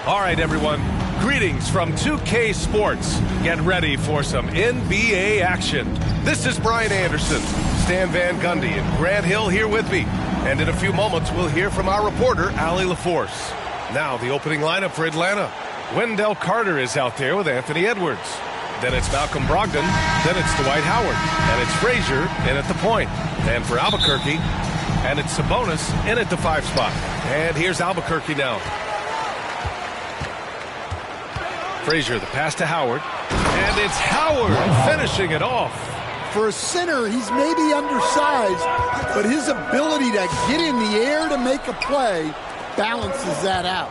All right, everyone. Greetings from 2K Sports. Get ready for some NBA action. This is Brian Anderson, Stan Van Gundy, and Grant Hill here with me. And in a few moments, we'll hear from our reporter, Allie LaForce. Now, the opening lineup for Atlanta. Wendell Carter is out there with Anthony Edwards. Then it's Malcolm Brogdon. Then it's Dwight Howard. And it's Frazier in at the point. And for Albuquerque, and it's Sabonis in at the 5 spot. And here's Albuquerque now. Frazier, the pass to Howard. And it's Howard finishing it off. For a center, he's maybe undersized, but his ability to get in the air to make a play balances that out.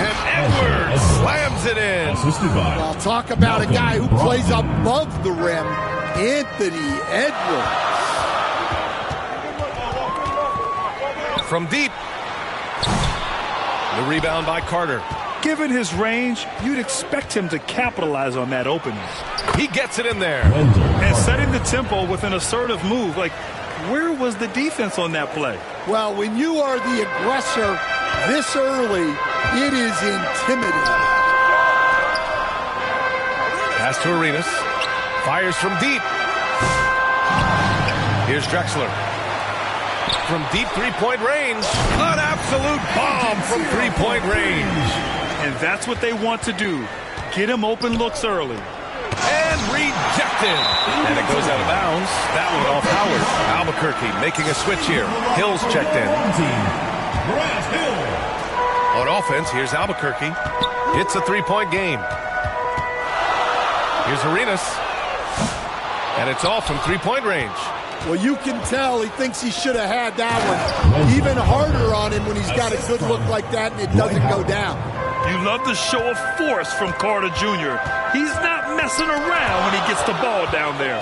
And Edwards slams it in. Well, talk about a guy who plays above the rim, Anthony Edwards. From deep. The rebound by Carter. Given his range, you'd expect him to capitalize on that opening. He gets it in there. And setting the tempo with an assertive move. Like, where was the defense on that play? Well, when you are the aggressor this early, it is intimidating. Pass to Arenas. Fires from deep. Here's Drexler. From deep three-point range. An absolute bomb from three-point range. And that's what they want to do. Get him open looks early. And rejected. And it goes out of bounds. That one off Howard. Albuquerque making a switch here. Hill's checked in. On offense, here's Albuquerque. It's a three-point game. Here's Arenas. And it's all from three-point range. Well, you can tell he thinks he should have had that one. Even harder on him when he's got a good look like that and it doesn't go down. You love the show of force from Carter Jr. He's not messing around when he gets the ball down there.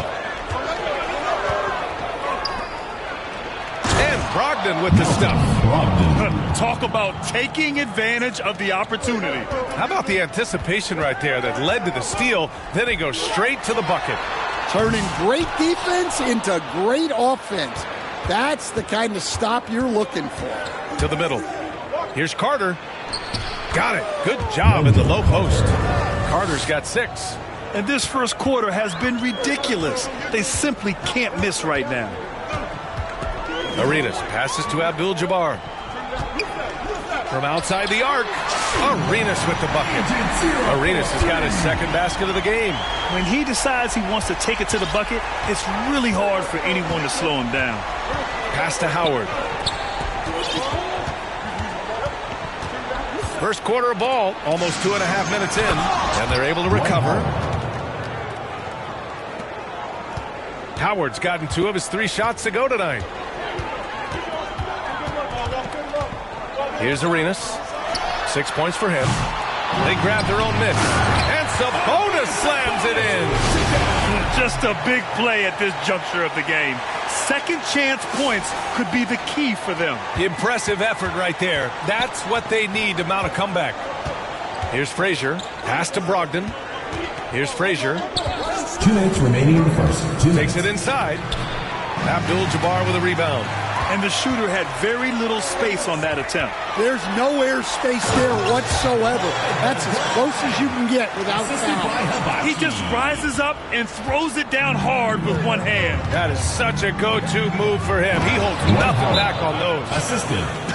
And Brogdon with the stuff. Talk about taking advantage of the opportunity. How about the anticipation right there that led to the steal? Then he goes straight to the bucket. Turning great defense into great offense. That's the kind of stop you're looking for. To the middle. Here's Carter. Got it. Good job in the low post. Carter's got 6. And this first quarter has been ridiculous. They simply can't miss right now. Arenas passes to Abdul-Jabbar. From outside the arc, Arenas with the bucket. Arenas has got his second basket of the game. When he decides he wants to take it to the bucket, it's really hard for anyone to slow him down. Pass to Howard. First quarter of ball, almost 2.5 minutes in, and they're able to recover. Howard's gotten 2 of his 3 shots to go tonight. Here's Arenas. 6 points for him. They grab their own miss. And Sabonis slams it in. Just a big play at this juncture of the game. Second chance points could be the key for them. Impressive effort right there. That's what they need to mount a comeback. Here's Frazier. Pass to Brogdon. Here's Frazier. 2 minutes remaining in the first. Takes it inside. Abdul-Jabbar with a rebound. And the shooter had very little space on that attempt. There's no air space there whatsoever. That's as close as you can get without foul. He just rises up and throws it down hard with one hand. That is such a go-to move for him. He holds nothing back on those.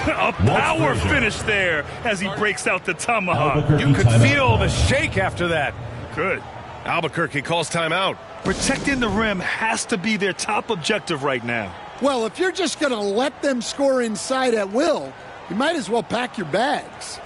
A power finish there as he breaks out the tomahawk. You could feel the shake after that. Good. Albuquerque calls timeout. Protecting the rim has to be their top objective right now. Well, if you're just going to let them score inside at will, you might as well pack your bags.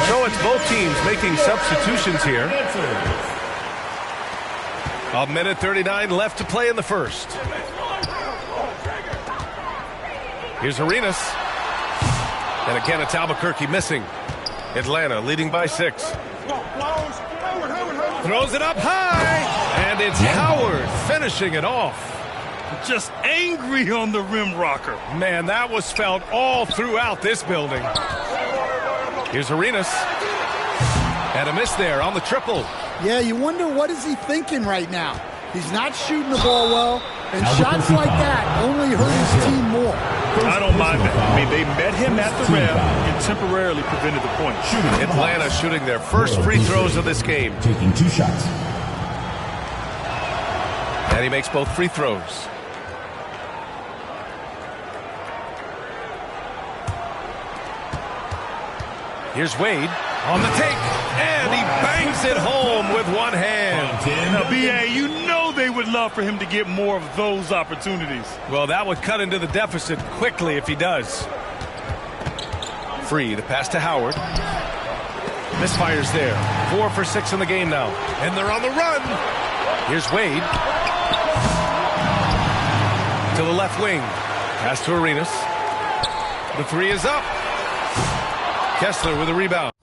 So it's both teams making substitutions here. 1:39 left to play in the first. Here's Arenas. And again, it's Albuquerque missing. Atlanta leading by 6. Throws it up high. And it's Howard finishing it off. Just angry on the rim rocker. Man, that was felt all throughout this building. Here's Arenas. And a miss there on the triple. Yeah, you wonder what is he thinking right now. He's not shooting the ball well, and shots like that only hurt his team more. I don't mind that. I mean, they met him at the rim and temporarily prevented the point. Atlanta shooting their first free throws of this game. Taking 2 shots. And he makes both free throws. Here's Wade on the take, and he bangs it home with one hand. Now, B.A., you know they would love for him to get more of those opportunities. Well, that would cut into the deficit quickly if he does. Free, the pass to Howard. Misfires there. 4 for 6 in the game now. And they're on the run. Here's Wade. To the left wing. Pass to Arenas. The 3 is up. Kessler with a rebound.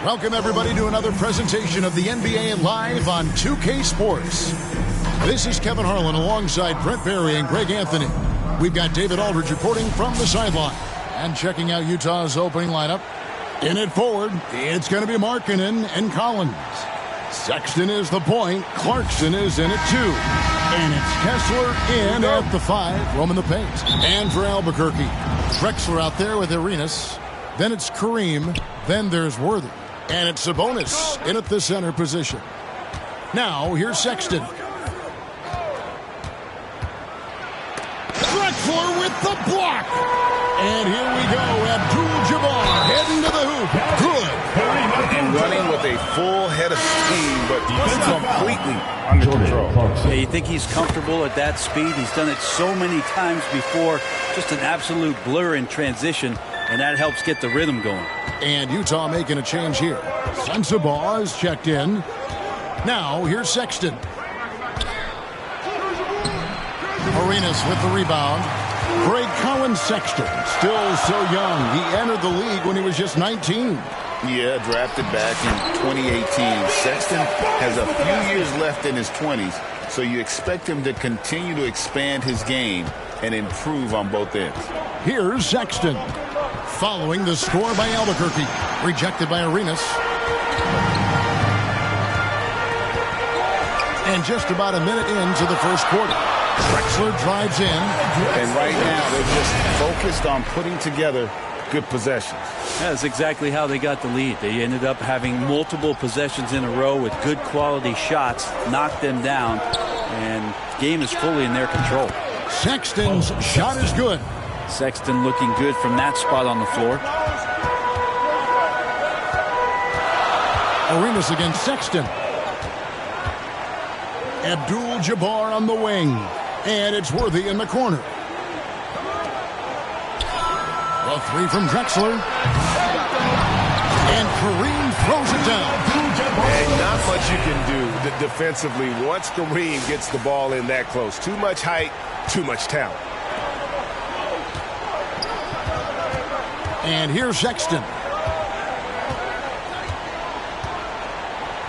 Welcome, everybody, to another presentation of the NBA Live on 2K Sports. This is Kevin Harlan alongside Brent Barry and Greg Anthony. We've got David Aldridge reporting from the sideline. And checking out Utah's opening lineup. In it forward, it's going to be Markkanen and Collins. Sexton is the point. Clarkson is in at 2. And it's Kessler in at the 5, roaming the paint. And for Albuquerque, Drexler out there with Arenas. Then it's Kareem. Then there's Worthy. And it's Sabonis in at the center position. Now, here's Sexton. Drexler with the block. And here we go. Abdul-Jabbar heading to the hoop. Good. And running with a full head of steam, but completely under control. Yeah, you think he's comfortable at that speed? He's done it so many times before. Just an absolute blur in transition, and that helps get the rhythm going. And Utah making a change here. Sensabaugh is checked in. Now, here's Sexton. Arenas with the rebound. Greg Collins Sexton, still so young. He entered the league when he was just 19. Yeah, drafted back in 2018. Sexton has a few years left in his 20s, so you expect him to continue to expand his game and improve on both ends. Here's Sexton. Following the score by Albuquerque. Rejected by Arenas. And just about a minute into the first quarter. Drexler drives in. And right now, they're just focused on putting together good possessions. That's exactly how they got the lead. They ended up having multiple possessions in a row with good quality shots, knocked them down, and the game is fully in their control. Sexton's shot is good. Sexton looking good from that spot on the floor. Arenas against Sexton. Abdul-Jabbar on the wing. And it's Worthy in the corner. A three from Drexler. And Kareem throws it down. And not much you can do defensively once Kareem gets the ball in that close. Too much height, too much talent. And here's Sexton.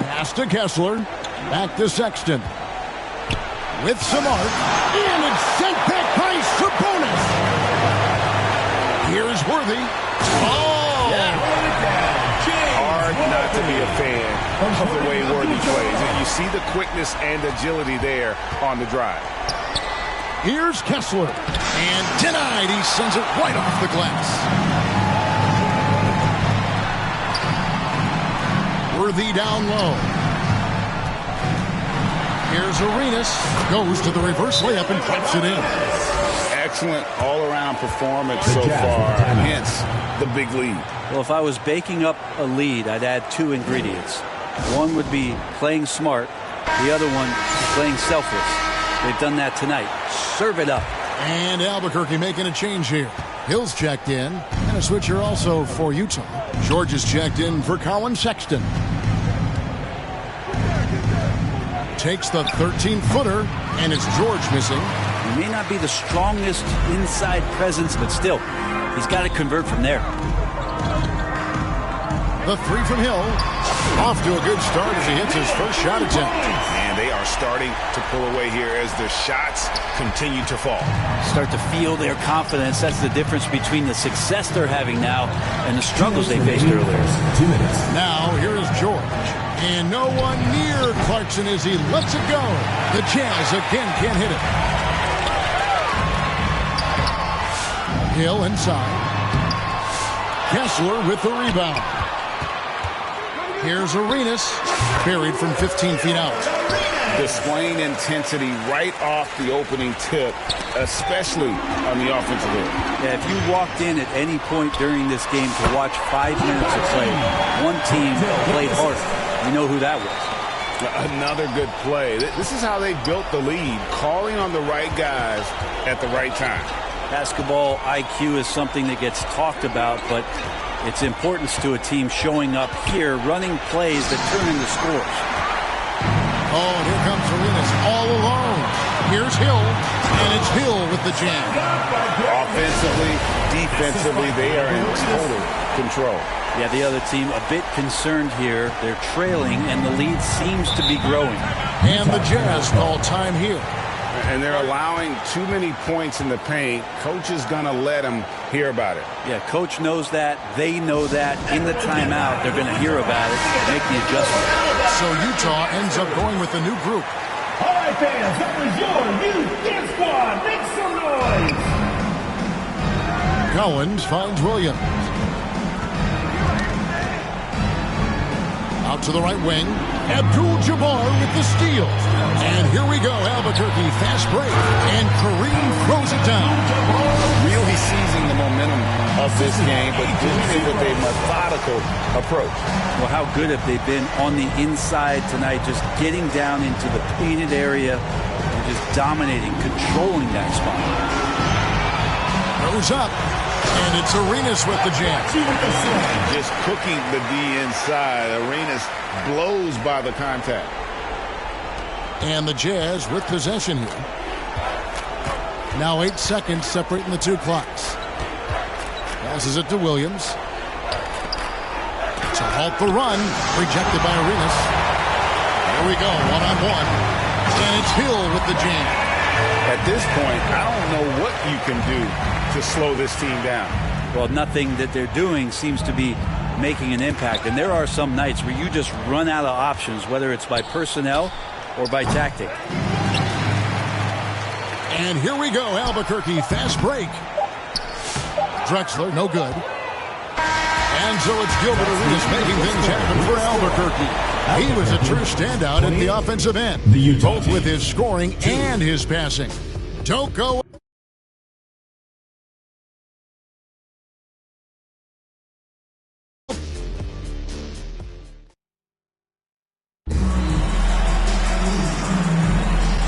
Pass to Kessler. Back to Sexton. With some art. And it's sent back by Sabonis. Here's Worthy. Oh! Hard not to be a fan of the way Worthy plays. You see the quickness and agility there on the drive. Here's Kessler. And denied. He sends it right off the glass. Worthy down low. Here's Arenas. Goes to the reverse layup and drops it in. Excellent all-around performance so far, hence the big lead. Well, if I was baking up a lead, I'd add two ingredients. One would be playing smart. The other one, playing selfless. They've done that tonight. Serve it up. And Albuquerque making a change here. Hill's checked in. And a switcher also for Utah. George is checked in for Colin Sexton. Takes the 13-footer, and it's George missing. He may not be the strongest inside presence, but still, he's got to convert from there. The three from Hill. Off to a good start as he hits his first shot attempt. And they are starting to pull away here as their shots continue to fall. Start to feel their confidence. That's the difference between the success they're having now and the struggles they faced earlier. 2 minutes. Now, here is George. And no one near Clarkson as he lets it go. The Jazz again can't hit it. Hill inside. Kessler with the rebound. Here's Arenas. Buried from 15 feet out. Displaying intensity right off the opening tip, especially on the offensive end. Yeah, if you walked in at any point during this game to watch 5 minutes of play, one team played harder. You know who that was. Another good play. This is how they built the lead, calling on the right guys at the right time. Basketball IQ is something that gets talked about, but its importance to a team showing up here, running plays that turn into scores. Oh, here comes Arenas all alone. Here's Hill, and it's Hill with the jam. Offensively, defensively, they are in total control. Yeah, the other team a bit concerned here. They're trailing, and the lead seems to be growing. And the Jazz call time here. And they're allowing too many points in the paint. Coach is going to let them hear about it. Yeah, coach knows that. They know that. In the timeout, they're going to hear about it, make the adjustment. So Utah ends up going with a new group. All right, fans, that was your youth dance squad. Make some noise. Collins finds Williams. Out to the right wing. Abdul-Jabbar with the steal. And here we go, Albuquerque, fast break. And Kareem throws it down. Really seizing the momentum of this game, but doing it with a methodical approach. Well, how good have they been on the inside tonight, just getting down into the painted area and just dominating, controlling that spot. Goes up. And it's Arenas with the jam. Just cooking the D inside. Arenas blows by the contact. And the Jazz with possession here. Now 8 seconds separating the two clocks. Passes it to Williams. To halt the run. Rejected by Arenas. Here we go, one-on-one. And it's Hill with the jam. At this point, I don't know what you can do to slow this team down. Well, nothing that they're doing seems to be making an impact. And there are some nights where you just run out of options, whether it's by personnel or by tactic. And here we go, Albuquerque, fast break. Drexler, no good. And so it's Gilbert Arenas making things happen for Albuquerque. He was a true standout at the offensive end, both with his scoring and his passing. Don't go.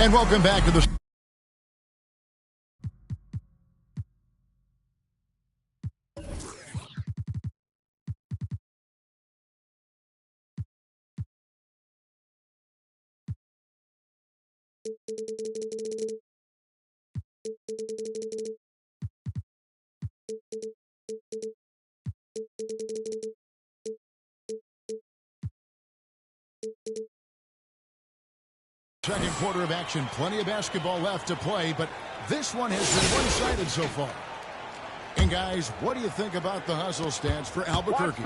And welcome back to the second quarter of action. Plenty of basketball left to play, but this one has been one-sided so far. And guys, what do you think about the hustle stance for Albuquerque?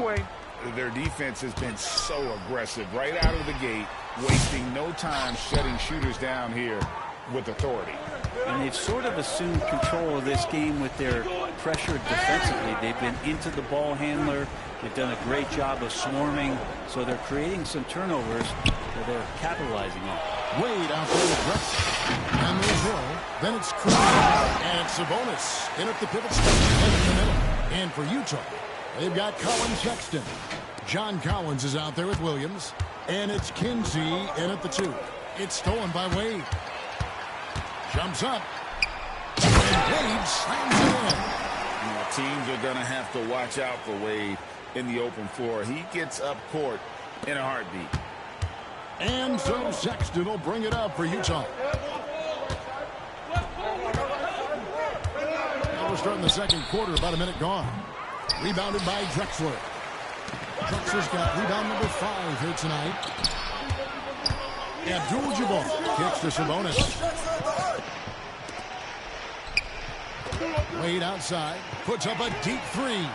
Their defense has been so aggressive right out of the gate, wasting no time shutting shooters down here with authority. And they've sort of assumed control of this game with their pressure defensively. They've been into the ball handler. They've done a great job of swarming, so they're creating some turnovers that they're capitalizing on. Wade out there with Drexler. And there's Hill. Then it's Cruz. And it's Sabonis in at the pivot spot in the middle. And for Utah, they've got Colin Sexton. John Collins is out there with Williams. And it's Kinsey in at the 2. It's stolen by Wade. Jumps up. And Wade slams it in. Teams are going to have to watch out for Wade in the open floor. He gets up court in a heartbeat. And so Sexton will bring it up for Utah. Now we're starting the second quarter, about a minute gone. Rebounded by Drexler. Drexler's got rebound number 5 here tonight. Abdul-Jabbar kicks to Sabonis. Wade outside, puts up a deep 3.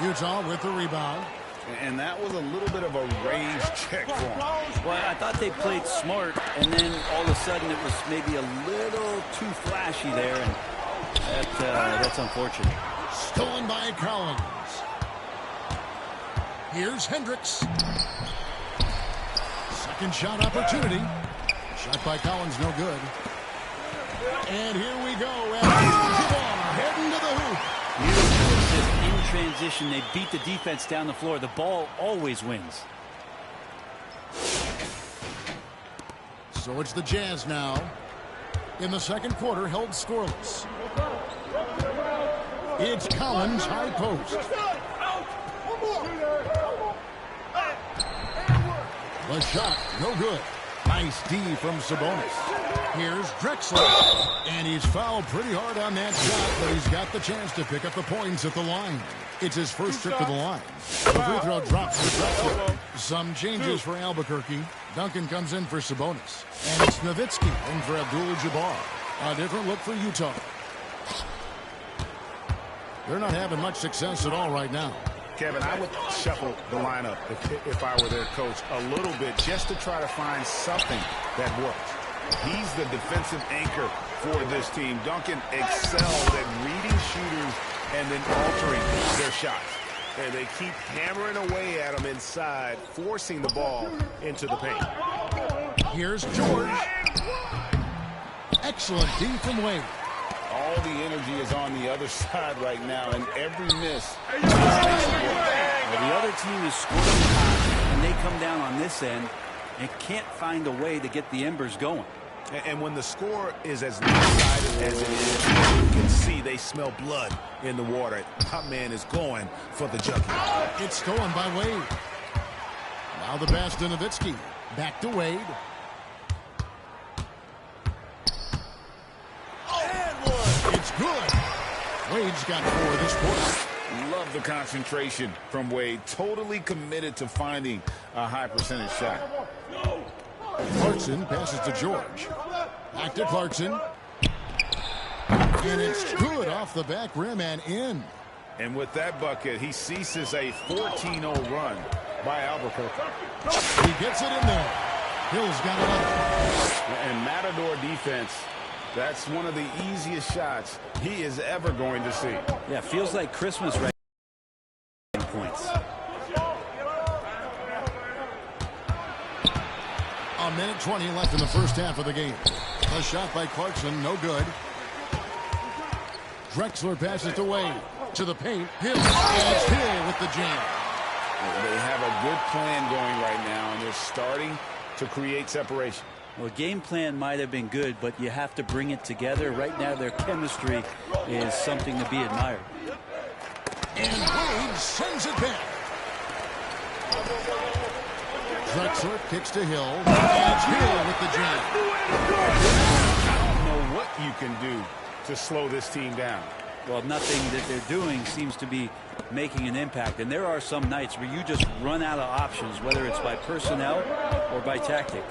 Utah with the rebound. And that was a little bit of a range check for him. Well, I thought they played smart, and then all of a sudden it was maybe a little too flashy there, and that's unfortunate. Stolen by Collins. Here's Hendricks. Second shot opportunity. Shot by Collins, no good. And here we go. Heading to the hoop. Beautiful assist in transition. They beat the defense down the floor. The ball always wins. So it's the Jazz now. In the second quarter, held scoreless. It's Collins, high post. The shot, no good. Nice D from Sabonis. Here's Drexler. And he's fouled pretty hard on that shot, but he's got the chance to pick up the points at the line. It's his first trip to the line. The free throw drops for Drexler. Some changes for Albuquerque. Duncan comes in for Sabonis. And it's Nowitzki in for Abdul-Jabbar. A different look for Utah. They're not having much success at all right now. Kevin, I would shuffle the lineup if I were their coach a little bit just to try to find something that works. He's the defensive anchor for this team. Duncan excelled at reading shooters and then altering their shots. And they keep hammering away at them inside, forcing the ball into the paint. Here's George. Excellent D from Wade. All the energy is on the other side right now, and every miss. Well, the other team is scoring high, and they come down on this end and can't find a way to get the embers going. And when the score is as lopsided as it is, you can see they smell blood in the water. Top man is going for the junkie. It's stolen by Wade. Now the pass to Nowitzki. Back to Wade. It's good. Wade's got 4 this quarter. Love the concentration from Wade. Totally committed to finding a high percentage shot. Clarkson passes to George. Back to Clarkson. And it's good off the back rim and in. And with that bucket, he ceases a 14-0 run by Albuquerque. He gets it in there. Hill's got it up. And Matador defense, that's one of the easiest shots he is ever going to see. Yeah, feels like Christmas right points. A minute 20 left in the first half of the game. A shot by Clarkson, no good. Drexler passes to Wade. To the paint. Hill. And it's Hill with the jam. They have a good plan going right now, and they're starting to create separation. Well, game plan might have been good, but you have to bring it together. Right now, their chemistry is something to be admired. And Wade sends it back. Drexler kicks to Hill. And it's Hill with the jam. I don't know what you can do to slow this team down. Well, nothing that they're doing seems to be making an impact. And there are some nights where you just run out of options, whether it's by personnel or by tactic.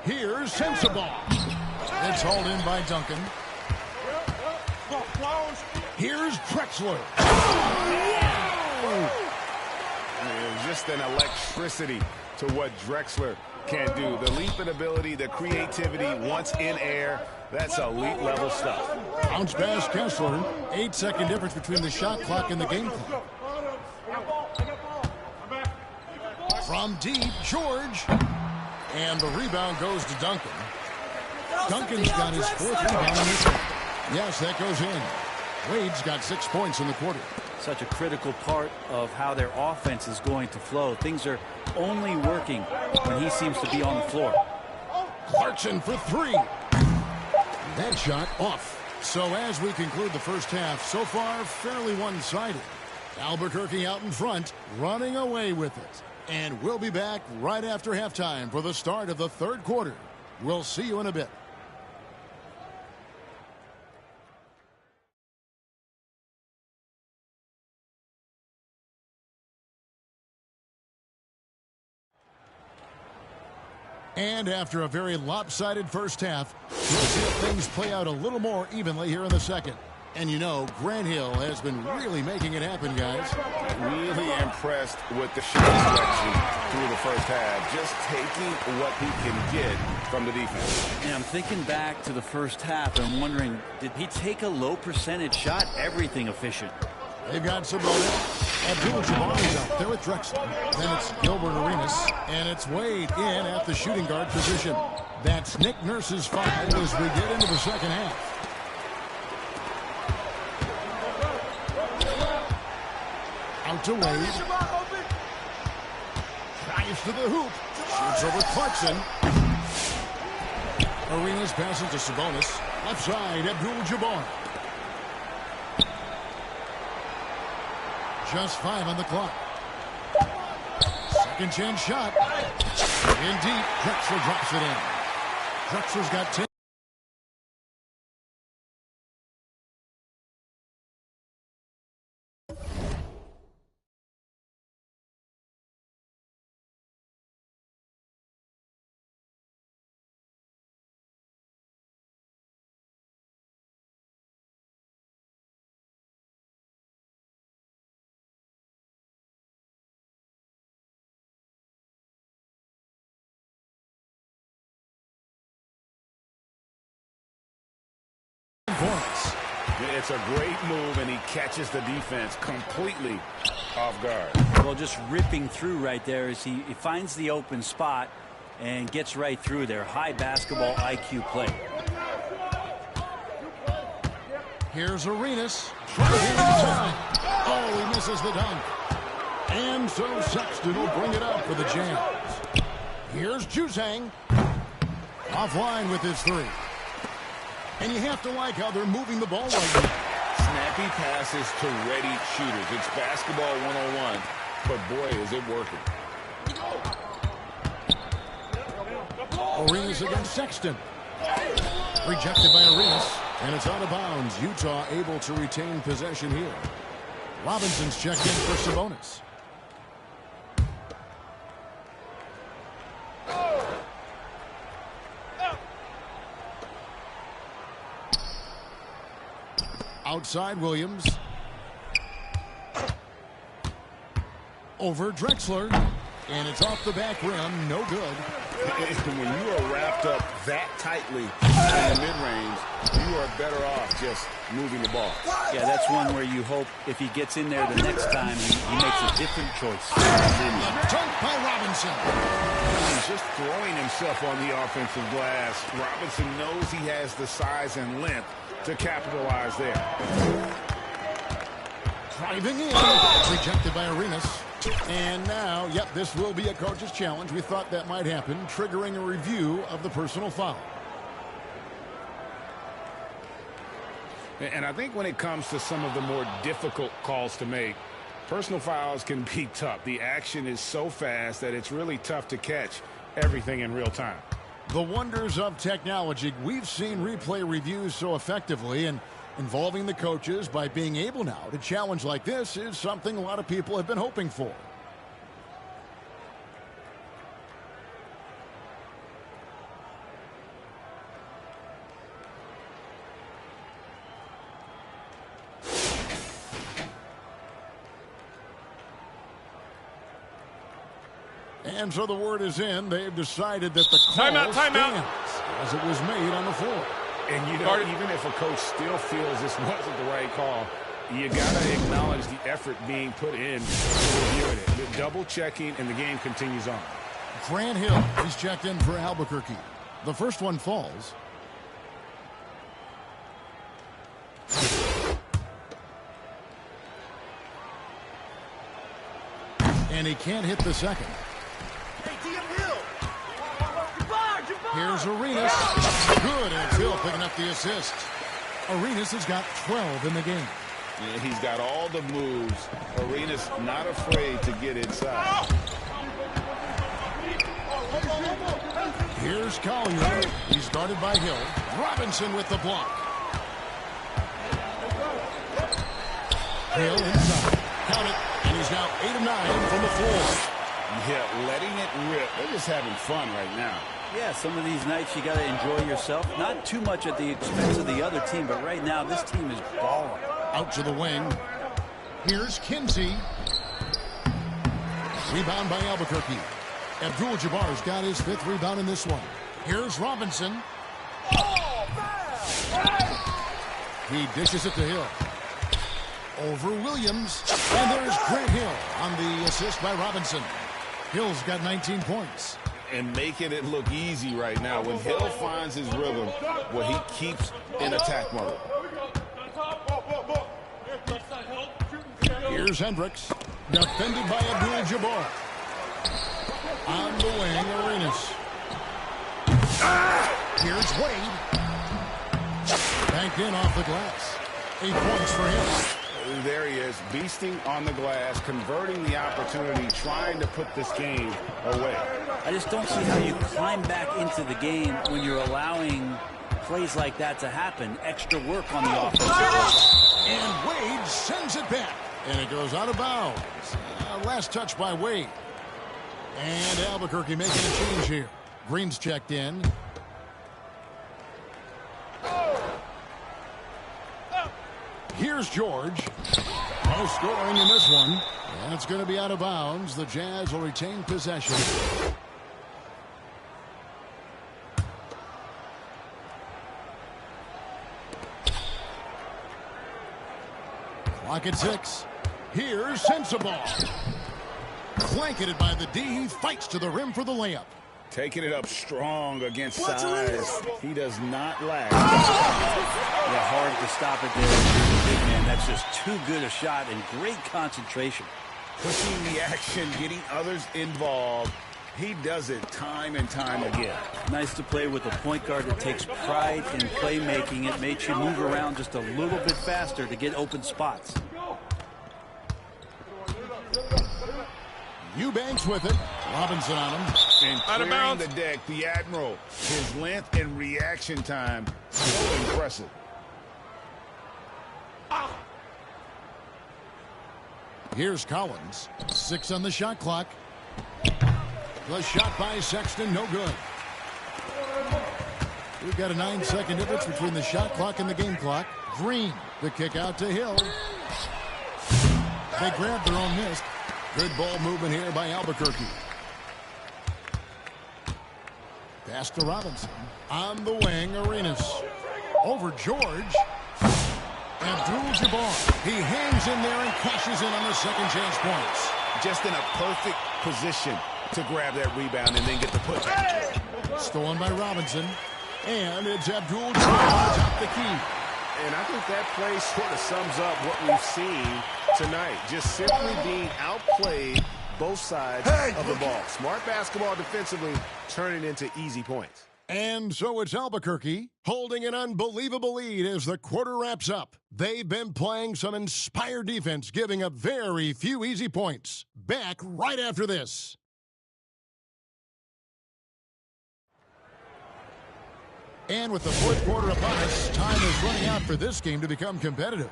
Here's Sensabaugh. It's hauled in by Duncan. Here's Drexler. There's just an electricity to what Drexler can do. The leaping ability, the creativity once in air, that's elite level stuff. Bounce pass Kessler. 8-second difference between the shot clock and the game clock. From deep, George. And the rebound goes to Duncan. Duncan's got his fourth rebound in this one. Yes, that goes in. Wade's got 6 points in the quarter. Such a critical part of how their offense is going to flow. Things are only working when he seems to be on the floor. Clarkson for three. That shot off. So as we conclude the first half, so far fairly one-sided. Albuquerque out in front, running away with it. And we'll be back right after halftime for the start of the third quarter. We'll see you in a bit. And after a very lopsided first half, we'll see if things play out a little more evenly here in the second. And you know, Grant Hill has been really making it happen, guys. Really impressed with the shot selection through the first half. Just taking what he can get from the defense. And I'm thinking back to the first half and wondering, did he take a low percentage shot? Everything efficient. They've got Sabonis. Abdul-Jabbar is out there with Drexler. Then it's Gilbert Arenas. And it's Wade in at the shooting guard position. That's Nick Nurse's foul as we get into the second half. Out to Wade. Drives to the hoop. Shoots over Clarkson. Arenas passes to Sabonis. Left side, Abdul-Jabbar. Just 5 on the clock. Second chance shot. In deep. Drexler drops it in. Drexler's got 10. It's a great move, and he catches the defense completely off guard. Well, just ripping through right there as he finds the open spot and gets right through there. High basketball IQ play. Here's Arenas. Oh, he misses the dunk. And so Sexton will bring it up for the Jams. Here's Juzang. Offline with his three. And you have to like how they're moving the ball right now. Snappy passes to ready shooters. It's basketball 101, but boy, is it working. Arenas against Sexton. Rejected by Arenas, and it's out of bounds. Utah able to retain possession here. Robinson's checked in for Sabonis. Outside Williams. Over Drexler. And it's off the back rim. No good. When you are wrapped up that tightly in the mid-range, you are better off just moving the ball. Yeah, that's one where you hope if he gets in there the next time, he makes a different choice. Dunk by Robinson. He's just throwing himself on the offensive glass. Robinson knows he has the size and length to capitalize there. Driving in. Rejected by Arenas. And now, yep, this will be a coach's challenge. We thought that might happen, triggering a review of the personal foul. And I think when it comes to some of the more difficult calls to make, personal fouls can be tough. The action is so fast that it's really tough to catch everything in real time. The wonders of technology. We've seen replay reviews so effectively, and involving the coaches by being able now to challenge like this is something a lot of people have been hoping for. And so the word is in. They've decided that the call stands as it was made on the floor. And you know, even if a coach still feels this wasn't the right call, you got to acknowledge the effort being put in to reviewing it. The double checking, and the game continues on. Grant Hill, he's checked in for Albuquerque. The first one falls. And he can't hit the second. Here's Arenas. Good, and it's Hill picking up the assist. Arenas has got 12 in the game. Yeah, he's got all the moves. Arenas not afraid to get inside. Here's Collier. He's guarded by Hill. Robinson with the block. Hill inside. Count it. And he's now 8 of 9 from the floor. Yeah, letting it rip. They're just having fun right now. Yeah, some of these nights you got to enjoy yourself. Not too much at the expense of the other team, but right now this team is balling. Out to the wing. Here's Kinsey. Rebound by Albuquerque. Abdul-Jabbar's got his 5th rebound in this one. Here's Robinson. He dishes it to Hill. Over Williams. And there's Grant Hill on the assist by Robinson. Hill's got 19 points. And making it look easy right now. When Hill finds his rhythm, well, he keeps in attack mode. Here's Hendricks. Defended by Abdul-Jabbar. On the wing, Arenas. Here's Wade. Banked in off the glass. 8 points for him. There he is, beasting on the glass, converting the opportunity, trying to put this game away. I just don't see how you climb back into the game when you're allowing plays like that to happen. Extra work on the offensive play. And Wade sends it back. And it goes out of bounds. Last touch by Wade. And Albuquerque making a change here. Green's checked in. Here's George. No scoring in this one. And it's going to be out of bounds. The Jazz will retain possession. Clock at 6. Here's Sensabaugh. Blanketed by the D. He fights to the rim for the layup. Taking it up strong against size. He does not lack. Yeah, hard to stop it there. Big man, that's just too good a shot and great concentration. Pushing the action, getting others involved. He does it time and time again. Nice to play with a point guard that takes pride in playmaking. It makes you move around just a little bit faster to get open spots. Eubanks with it. Robinson on him. And clearing the deck, the Admiral. His length and reaction time, so impressive. Here's Collins. 6 on the shot clock. The shot by Sexton, no good. We've got a 9-second difference between the shot clock and the game clock. Green, the kick out to Hill. They grab their own miss. Good ball movement here by Albuquerque. Pass to Robinson. On the wing, Arenas. Over George. Abdul-Jabbar. He hangs in there and cashes in on the second chance points. Just in a perfect position to grab that rebound and then get the putback. Stolen by Robinson. And it's Abdul-Jabbar top the key. And I think that play sort of sums up what we've seen tonight. Just simply being outplayed both sides of the ball. Smart basketball defensively turning into easy points. And so it's Albuquerque holding an unbelievable lead as the quarter wraps up. They've been playing some inspired defense, giving up very few easy points. Back right after this. And with the fourth quarter upon us, time is running out for this game to become competitive.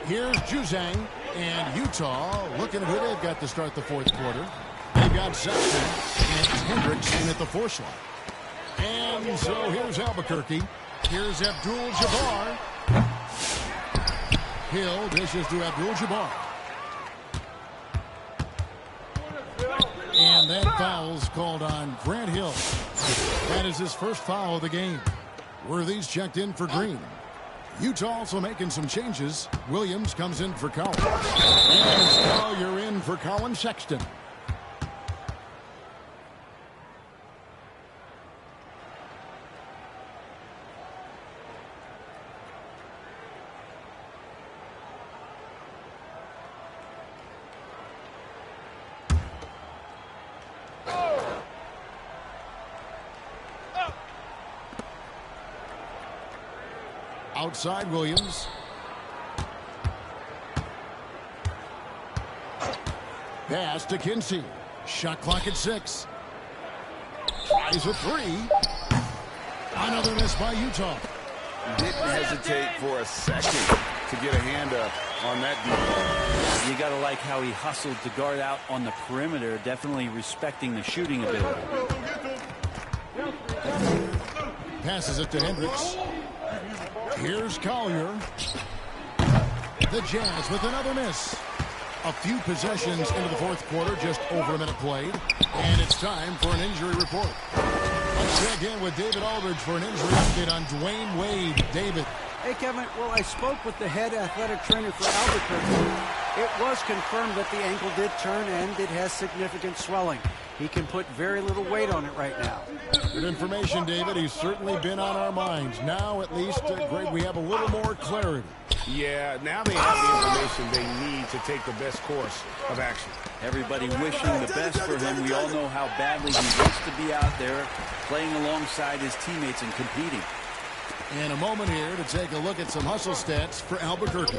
Here's Juzang, and Utah looking at who they've got to start the fourth quarter. They've got Sexton and Hendricks in at the 4 slot. And so here's Albuquerque. Here's Abdul-Jabbar. Hill dishes to Abdul-Jabbar. And that foul's called on Grant Hill. That is his first foul of the game. Worthy's checked in for Green. Utah also making some changes. Williams comes in for Collins. And Collier in for Colin Sexton. Outside Williams. Pass to Kinsey. Shot clock at 6. Tries a 3. Another miss by Utah. Didn't hesitate for a second to get a hand up on that defense. You got to like how he hustled to guard out on the perimeter, definitely respecting the shooting ability. Passes it to Hendricks. Here's Collier. The Jazz with another miss. A few possessions into the fourth quarter, just over a minute played. And it's time for an injury report. Let's check in with David Aldridge for an injury update on Dwayne Wade. David. Hey, Kevin. Well, I spoke with the head athletic trainer for Albuquerque. It was confirmed that the ankle did turn and it has significant swelling. He can put very little weight on it right now. Good information, David. He's certainly been on our minds. Now, at least, Greg, we have a little more clarity. Yeah, now they have the information they need to take the best course of action. Everybody wishing the best for him. We all know how badly he wants to be out there playing alongside his teammates and competing. And a moment here to take a look at some hustle stats for Albuquerque.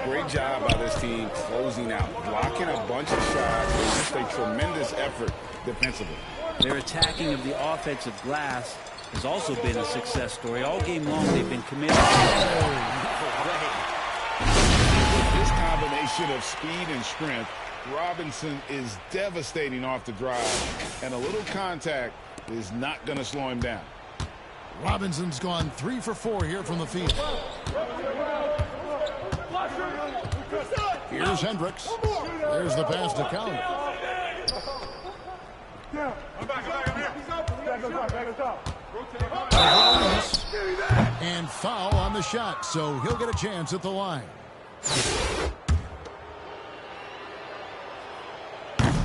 Great job by this team closing out, blocking a bunch of shots, and just a tremendous effort defensively. Their attacking of the offensive glass has also been a success story. All game long, they've been committed. With this combination of speed and strength, Robinson is devastating off the drive, and a little contact is not going to slow him down. Robinson's gone 3 for 4 here from the field. Here's Hendricks. There's the pass to Collier. And foul on the shot, so he'll get a chance at the line.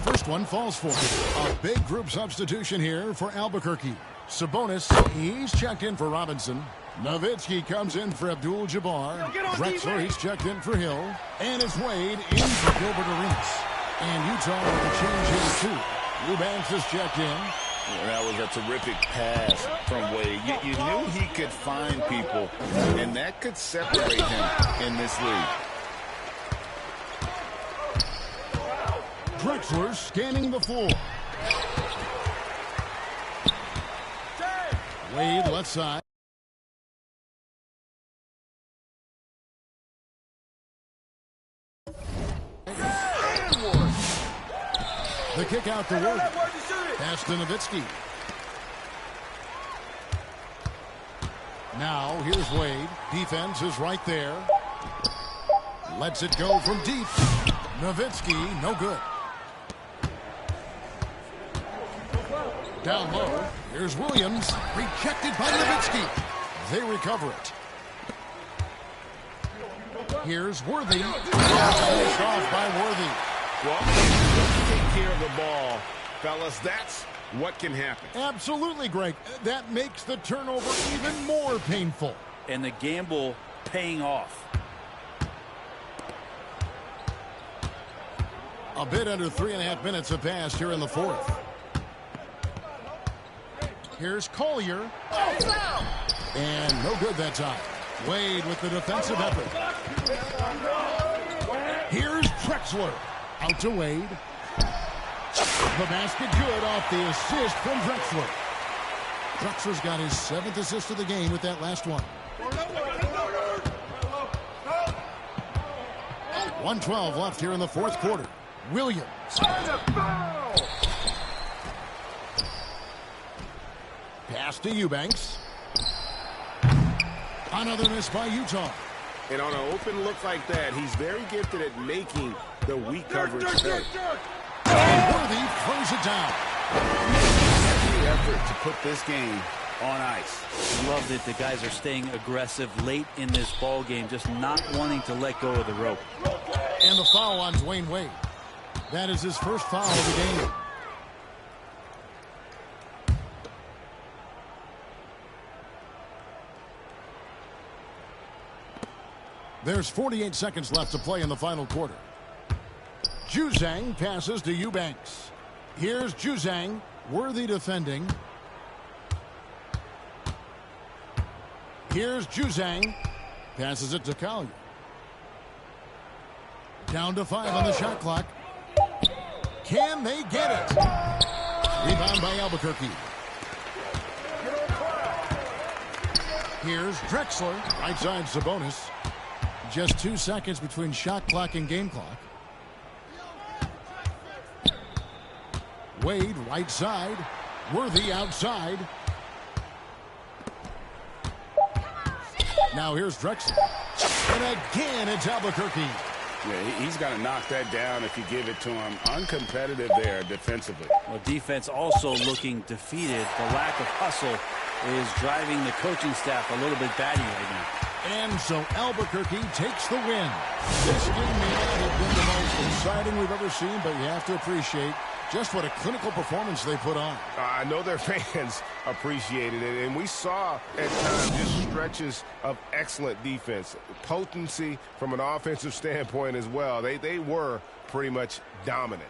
First one falls for him. A big group substitution here for Albuquerque. Sabonis, he's checked in for Robinson. Nowitzki comes in for Abdul-Jabbar. Drexler, he's checked in for Hill. And it's Wade in for Gilbert Arenas. And Utah with a change here, too. Eubanks is checked in. Well, that was a terrific pass from Wade. You knew he could find people, and that could separate him in this league. Drexler scanning the floor. Wade left side. The kick out to Wade. Pass to Nowitzki. Now here's Wade. Defense is right there. Lets it go from deep. Nowitzki, no good. Down low. Here's Williams. Rejected by Nowitzki. They recover it. Here's Worthy. Finished off by Worthy. Well, let's take care of the ball, fellas. That's what can happen. Absolutely, Greg. That makes the turnover even more painful. And the gamble paying off. A bit under 3.5 minutes have passed here in the fourth. Here's Collier. And no good that time. Wade with the defensive effort. Here's Drexler. Out to Wade. The basket good off the assist from Drexler. Drexler's got his 7th assist of the game with that last one. 1:12 left here in the fourth quarter. Williams. Pass to Eubanks. Another miss by Utah. And on an open look like that, he's very gifted at making the weak coverage fit. And Worthy throws it down. Every effort to put this game on ice. Love that the guys are staying aggressive late in this ball game, just not wanting to let go of the rope. And the foul on Dwayne Wade. That is his first foul of the game. There's 48 seconds left to play in the final quarter. Juzang passes to Eubanks. Here's Juzang. Worthy defending. Here's Juzang. Passes it to Collier. Down to 5 on the shot clock. Can they get it? Rebound by Albuquerque. Here's Drexler. Right side Sabonis. Just 2 seconds between shot clock and game clock. Wade right side. Worthy outside. Now here's Drexler. And again it's Albuquerque. Yeah, he's got to knock that down if you give it to him. Uncompetitive there defensively. Well, defense also looking defeated. The lack of hustle is driving the coaching staff a little bit batty right now. And so Albuquerque takes the win. This game may not have been the most exciting we've ever seen, but you have to appreciate just what a clinical performance they put on. I know their fans appreciated it, and we saw at times just stretches of excellent defense. Potency from an offensive standpoint as well. They were pretty much dominant.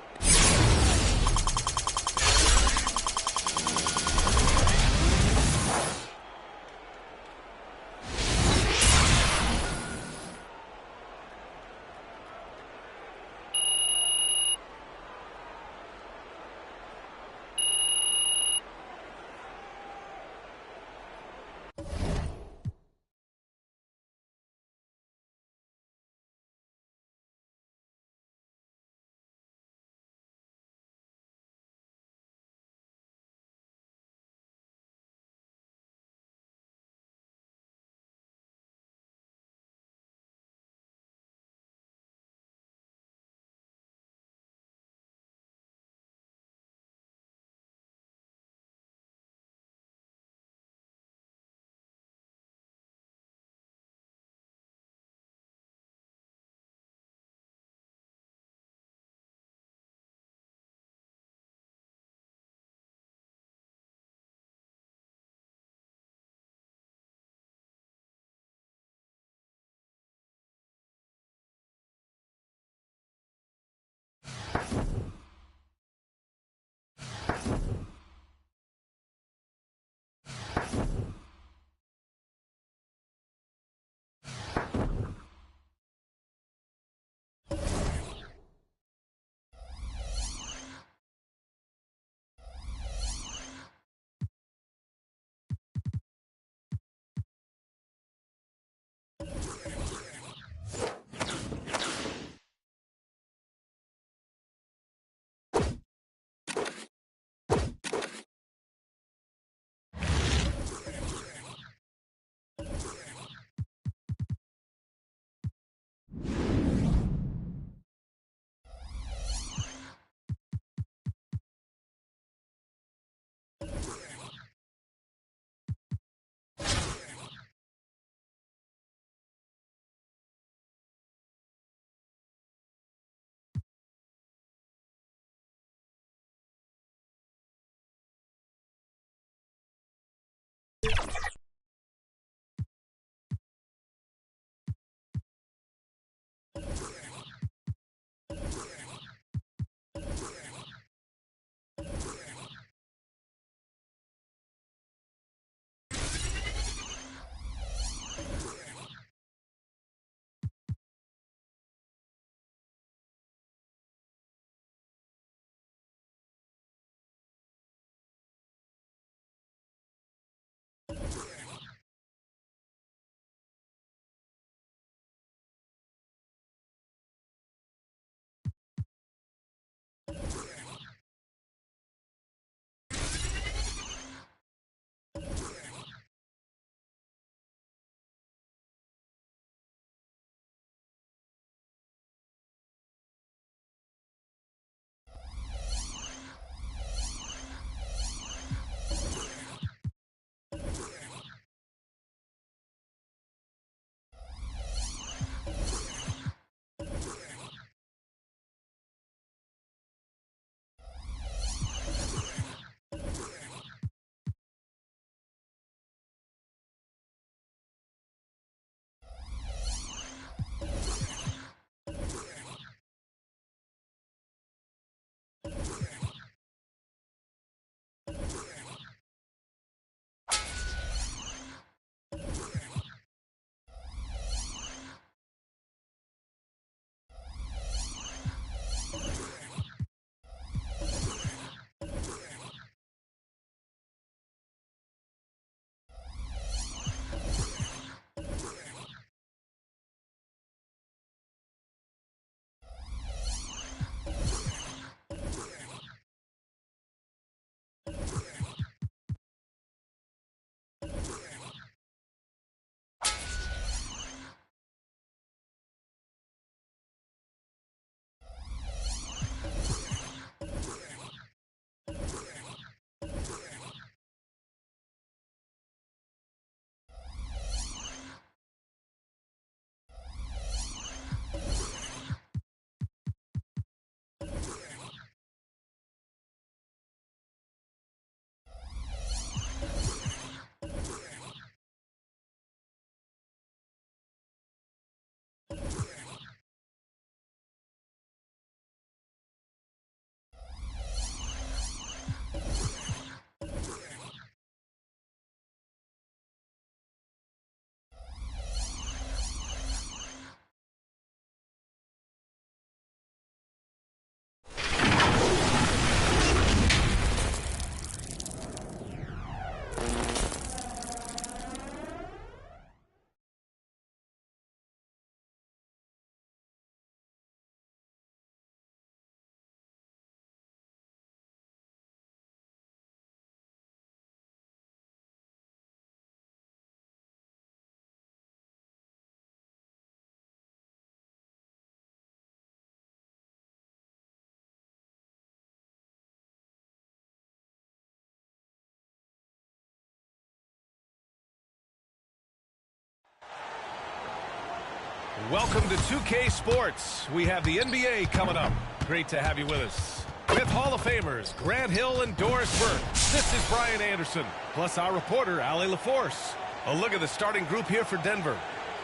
Welcome to 2K Sports. We have the NBA coming up. Great to have you with us. With Hall of Famers Grant Hill and Doris Burke, this is Brian Anderson, plus our reporter, Allie LaForce. A look at the starting group here for Denver.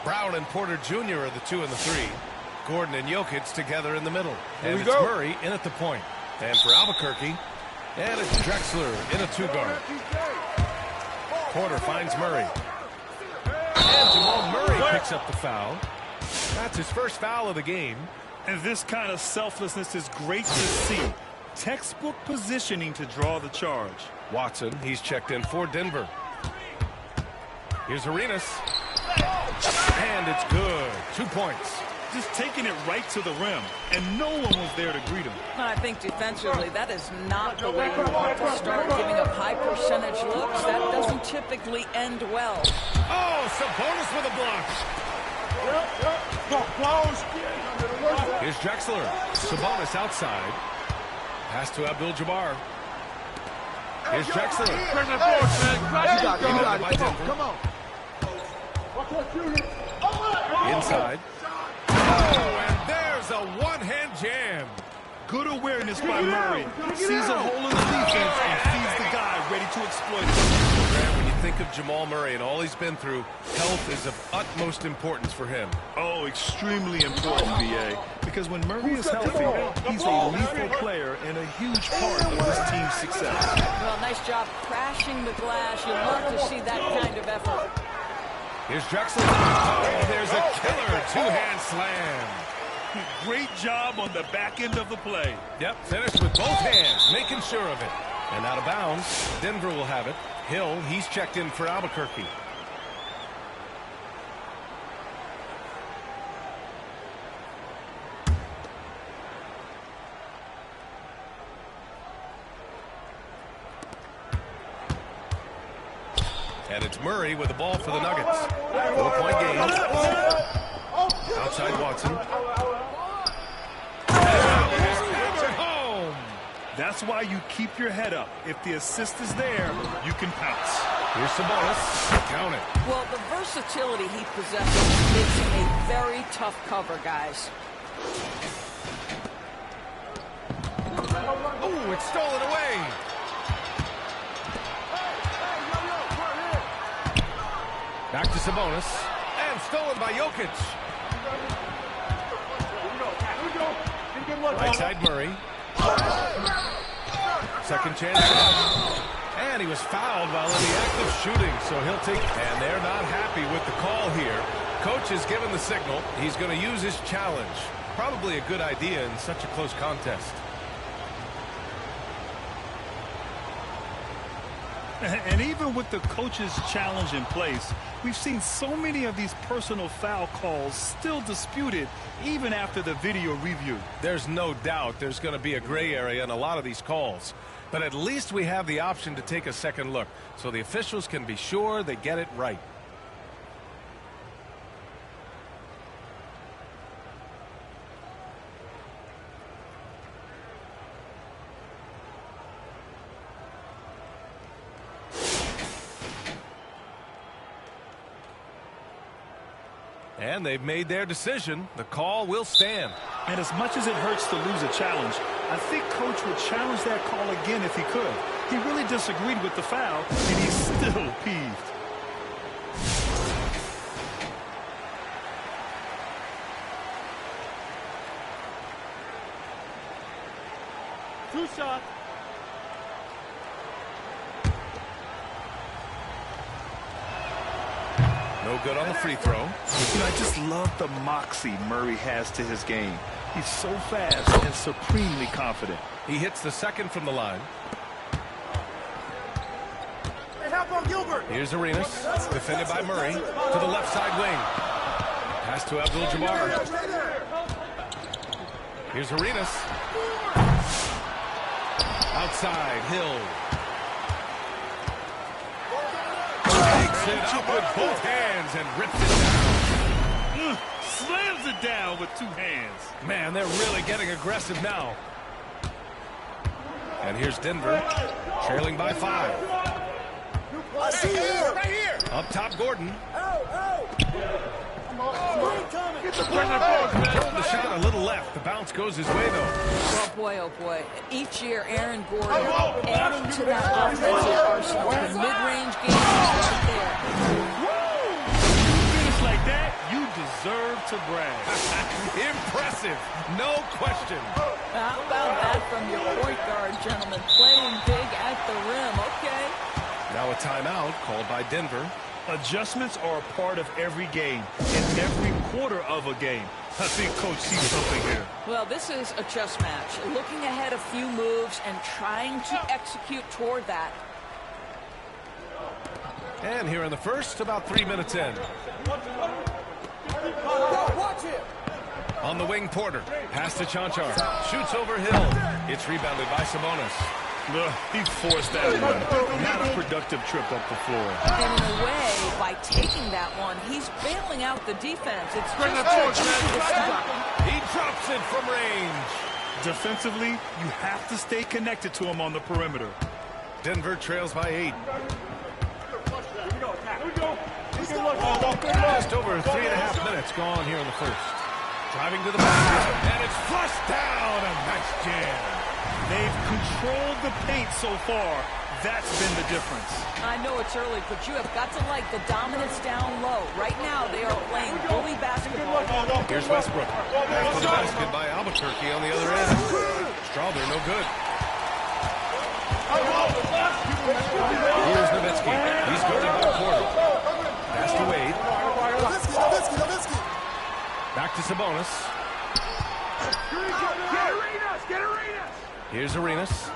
Brown and Porter Jr. are the 2 and the 3. Gordon and Jokic together in the middle. And it's Murray in at the point. And for Albuquerque, and it's Drexler in a 2-guard. Porter finds Murray. And Jamal Murray picks up the foul. That's his first foul of the game. And this kind of selflessness is great to see. Textbook positioning to draw the charge. Watson, he's checked in for Denver. Here's Arenas. And it's good. 2 points. Just taking it right to the rim, and no one was there to greet him. I think defensively, that is not the way you want to start giving up high percentage looks. That doesn't typically end well. Oh, Sabonis with a block. Here's Drexler. Sabonis outside. Pass to Abdul-Jabbar. Here's Drexler. Come on. Inside. Oh, and there's a one-hand jam. Good awareness by Murray. Sees a hole in the defense and sees the guy ready to exploit it. When you think of Jamal Murray and all he's been through, health is of utmost importance for him. Oh, extremely important, B.A. Because when Murray is healthy, he's a lethal player and a huge part of this team's success. Well, nice job crashing the glass. You love to see that kind of effort. Here's Drexler. Oh, there's a killer two-hand slam. Great job on the back end of the play. Yep, finished with both hands, making sure of it. And out of bounds, Denver will have it. Hill, he's checked in for Albuquerque. And it's Murray with the ball for the Nuggets. 4-point game. Outside Watson. Home. That's why you keep your head up. If the assist is there, you can pounce. Here's Sabonis. Count it. Well, the versatility he possesses makes him a very tough cover, guys. Oh, it's stolen away. Back to Sabonis. And stolen by Jokic. Right side Murray. Second chance. And he was fouled while in the act of shooting, so he'll take... And they're not happy with the call here. Coach has given the signal. He's going to use his challenge. Probably a good idea in such a close contest. And even with the coach's challenge in place, we've seen so many of these personal foul calls still disputed even after the video review. There's no doubt there's going to be a gray area in a lot of these calls. But at least we have the option to take a second look so the officials can be sure they get it right. And they've made their decision. The call will stand. And as much as it hurts to lose a challenge, I think Coach would challenge that call again if he could. He really disagreed with the foul, and he's still peeved. Two shots. No good on the free throw. You know, I just love the moxie Murray has to his game. He's so fast and supremely confident. He hits the second from the line. Here's Arenas, defended by Murray, to the left side wing. Pass to Abdul-Jabbar. Here's Arenas. Outside, Hill. Takes it up with both hands and rips it down. Slams it down with two hands. Man, they're really getting aggressive now. And here's Denver, trailing by 5. I see you. Up top, Gordon. Throwing the shot a little left. The bounce goes his way, though. Oh boy. Each year, Aaron Gordon adding to that offensive arsenal. The mid-range game is right there. You finish like that, you deserve to brag. Impressive. No question. How about that from your point guard, gentlemen? Playing big at the rim. Okay. Now a timeout called by Denver. Adjustments are a part of every game, in every quarter of a game. I think Coach sees something here. Well, this is a chess match. Looking ahead a few moves and trying to execute toward that. And here in the first, about 3 minutes in. Watch it. On the wing, Porter. Pass to Chanchar. Shoots over Hill. It's rebounded by Sabonis. He forced that one. Not a productive trip up the floor. And in a way, by taking that one, he's bailing out the defense. It's just He drops it from range. Defensively, you have to stay connected to him on the perimeter. Denver trails by 8. Just over 3.5 minutes gone here in the first. Driving to the basket, and it's flushed down. A nice jam. They've controlled the paint so far. That's been the difference. I know it's early, but you have got to like the dominance down low. Right now, they are playing bully basketball. Here's Westbrook. Back to the basket by Albuquerque on the other end. Strawber, no good. Here's Nowitzki. He's guarded by Porter. Pass to Wade. Back to Sabonis. Here's Arenas.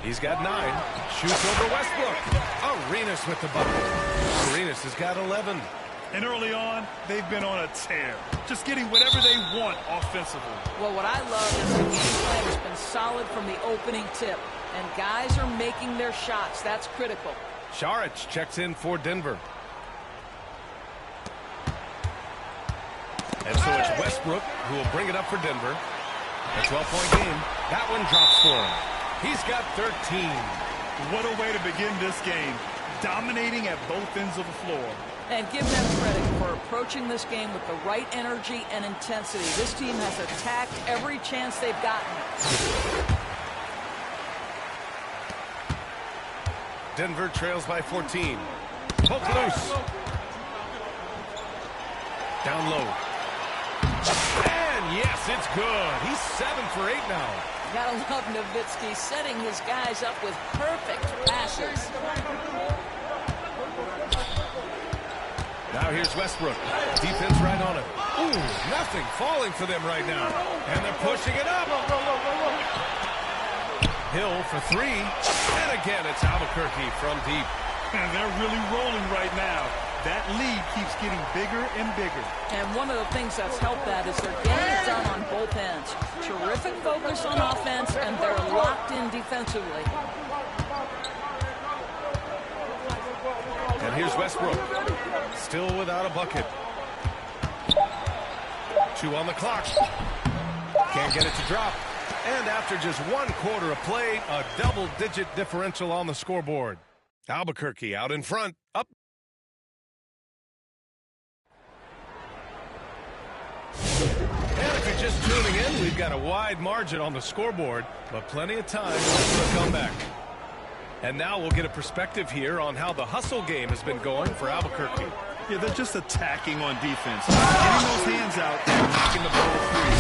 He's got 9. Shoots over Westbrook. Arenas with the bucket. Arenas has got 11. And early on, they've been on a tear. Just getting whatever they want offensively. Well, what I love is the game plan has been solid from the opening tip. And guys are making their shots. That's critical. Šarić checks in for Denver. And so it's Westbrook who will bring it up for Denver. A 12-point game. That one drops for him. He's got 13. What a way to begin this game. Dominating at both ends of the floor. And give them credit for approaching this game with the right energy and intensity. This team has attacked every chance they've gotten. Denver trails by 14. Poke loose. Down low. And yes, it's good. He's 7 for 8 now. Gotta love Nowitzki setting his guys up with perfect passes. Now here's Westbrook. Defense right on him. Ooh, nothing falling for them right now. And they're pushing it up. Hill for 3. And again, it's Albuquerque from deep. And they're really rolling right now. That lead keeps getting bigger and bigger. And one of the things that's helped that is they're getting it done on both ends. Terrific focus on offense, and they're locked in defensively. And here's Westbrook. Still without a bucket. 2 on the clock. Can't get it to drop. And after just 1 quarter of play, a double-digit differential on the scoreboard. Albuquerque out in front. Up. And if you're just tuning in, we've got a wide margin on the scoreboard, but plenty of time for a comeback. And now we'll get a perspective here on how the hustle game has been going for Albuquerque. Yeah, they're just attacking on defense. Getting those hands out and knocking the ball free.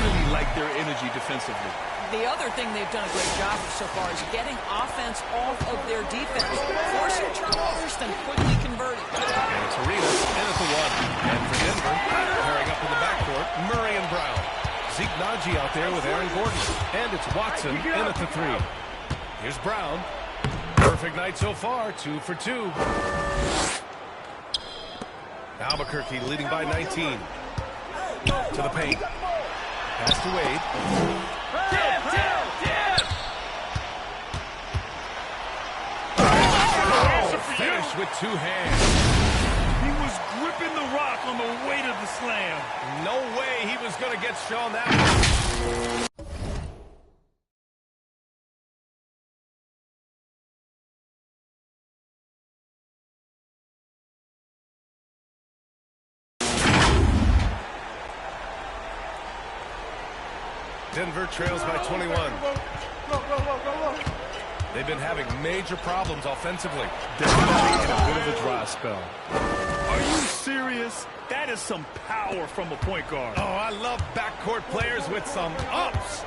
Really like their energy defensively. The other thing they've done a great job of so far is getting offense off of their defense, forcing turnovers, then quickly converting. And it's Arenas in at the 1. And for Denver, pairing up in the backcourt, Murray and Brown. Zeke Naji out there with Aaron Gordon. And it's Watson in at the 3. Here's Brown. Perfect night so far, 2 for 2. Albuquerque leading by 19. To the paint. Pass to Wade. Finish with 2 hands. He was gripping the rock on the weight of the slam. No way he was going to get shown that one. Denver trails by 21. They've been having major problems offensively. Denver taking a bit of a dry spell. Are you serious? That is some power from a point guard. Oh, I love backcourt players with some ups.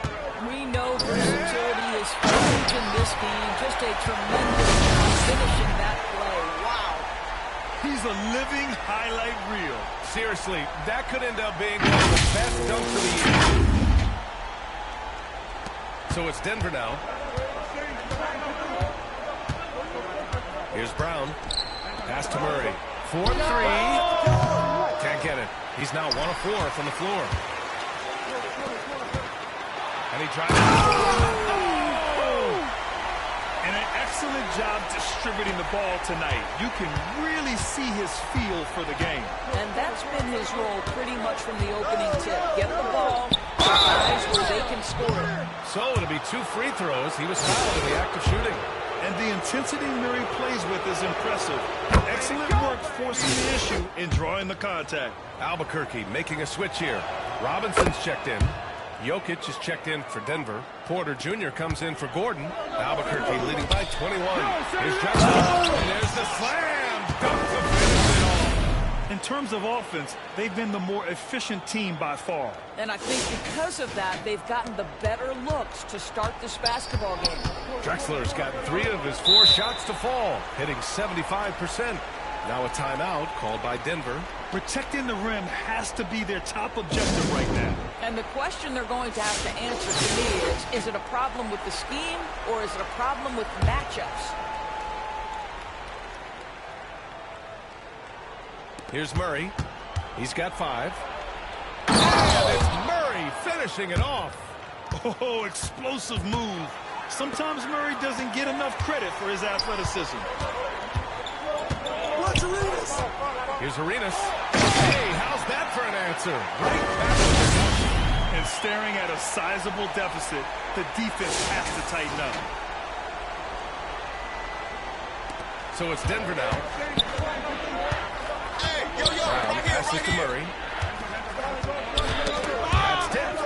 We know versatility is huge in this game. Just a tremendous job finishing that play. Wow. He's a living highlight reel. Seriously, that could end up being one of the best dunks of the year. So it's Denver now. Here's Brown. Pass to Murray. 4-3. Can't get it. He's now 1 of 4 from the floor. And he drives. Oh! And an excellent job distributing the ball tonight. You can really see his feel for the game. And that's been his role pretty much from the opening tip. Get the ball to guys where they can score. So it'll be 2 free throws. He was fouled in the act of shooting. And the intensity Murray plays with is impressive. Excellent work forcing the issue and drawing the contact. Albuquerque making a switch here. Robinson's checked in. Jokic is checked in for Denver. Porter Jr. comes in for Gordon. Albuquerque leading by 21. Here's Jackson. And there's the slam. Dunk to finish it all. In terms of offense, they've been the more efficient team by far. And I think because of that, they've gotten the better looks to start this basketball game. Drexler's got 3 of his 4 shots to fall, hitting 75%. Now a timeout called by Denver. Protecting the rim has to be their top objective right now. And the question they're going to have to answer to me is it a problem with the scheme or is it a problem with matchups? Here's Murray. He's got 5. And it's Murray finishing it off. Oh, explosive move. Sometimes Murray doesn't get enough credit for his athleticism. Watch Arenas. Here's Arenas. Hey, how's that for an answer? Right back to the touch. And staring at a sizable deficit, the defense has to tighten up. So it's Denver now. Brown passes to Murray. That's tipped.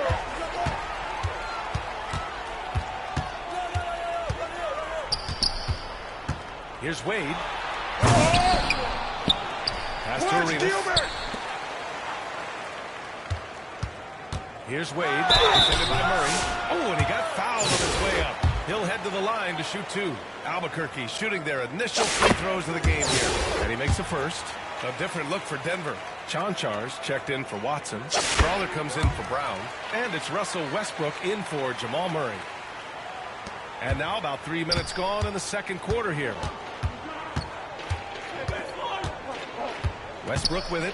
Here's Wade. Pass to Arenas. Here's Wade. Defended by Murray. Oh, and he got fouled on his way up. He'll head to the line to shoot 2. Albuquerque shooting their initial free throws of the game here. And he makes the first. A different look for Denver. Chanchar's checked in for Watson. Brawler comes in for Brown. And it's Russell Westbrook in for Jamal Murray. And now about 3 minutes gone in the second quarter here. Westbrook with it.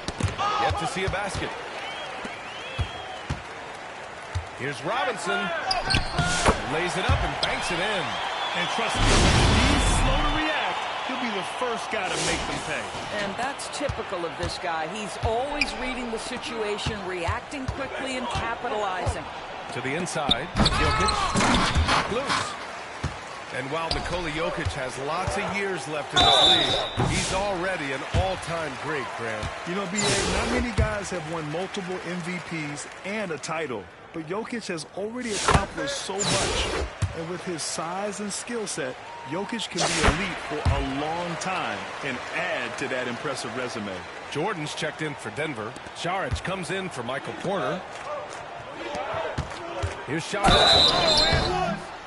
Yet to see a basket. Here's Robinson. Lays it up and banks it in. And trust me, he's slow to react. He'll be the first guy to make them pay. And that's typical of this guy. He's always reading the situation, reacting quickly and capitalizing. To the inside. Jokic. Knocked loose. And while Nikola Jokic has lots of years left in this league, he's already an all-time great, Grant. You know, B.A., not many guys have won multiple MVPs and a title. But Jokic has already accomplished so much. And with his size and skill set, Jokic can be elite for a long time and add to that impressive resume. Jordan's checked in for Denver. Saric comes in for Michael Porter. Here's Saric.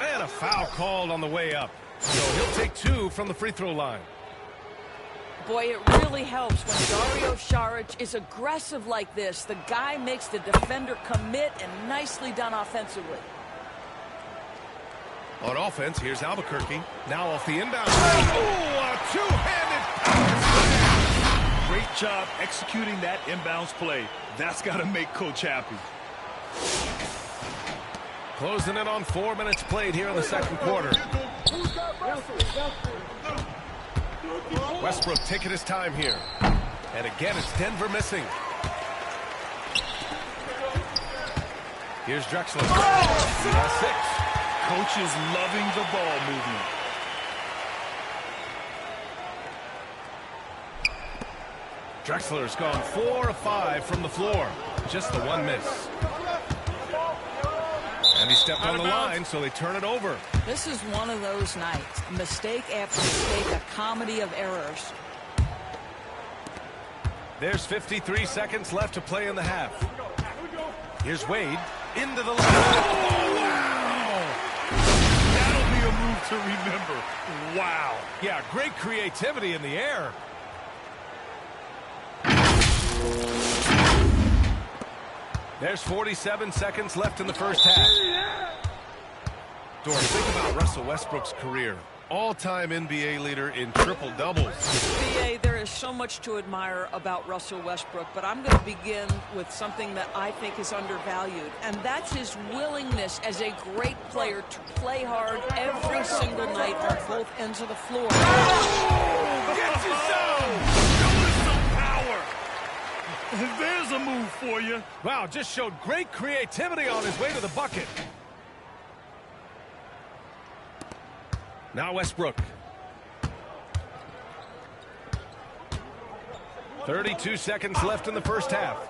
And a foul called on the way up. So he'll take 2 from the free throw line. Boy, it really helps when Dario Saric is aggressive like this. The guy makes the defender commit, and nicely done offensively. On offense, here's Albuquerque. Now off the inbound. Oh, a two-handed power slam. Great job executing that inbounds play. That's got to make Coach happy. Closing in on 4 minutes played here in the second quarter. Westbrook taking his time here. And again, it's Denver missing. Here's Drexler. He has 6. Coach is loving the ball movement. Drexler's gone 4 of 5 from the floor. Just the 1 miss. And he stepped on the line, so they turn it over. This is one of those nights. Mistake after mistake, a comedy of errors. There's 53 seconds left to play in the half. Here's Wade into the line. Oh, wow! That'll be a move to remember. Wow. Yeah, great creativity in the air. There's 47 seconds left in the first half. Doris, think about Russell Westbrook's career. All-time NBA leader in triple-doubles. BA, there is so much to admire about Russell Westbrook, but I'm going to begin with something that I think is undervalued, and that's his willingness as a great player to play hard every single night on both ends of the floor. Oh, get you some! Show us some power! There's a move for you. Wow, just showed great creativity on his way to the bucket. Now Westbrook. 32 seconds left in the first half.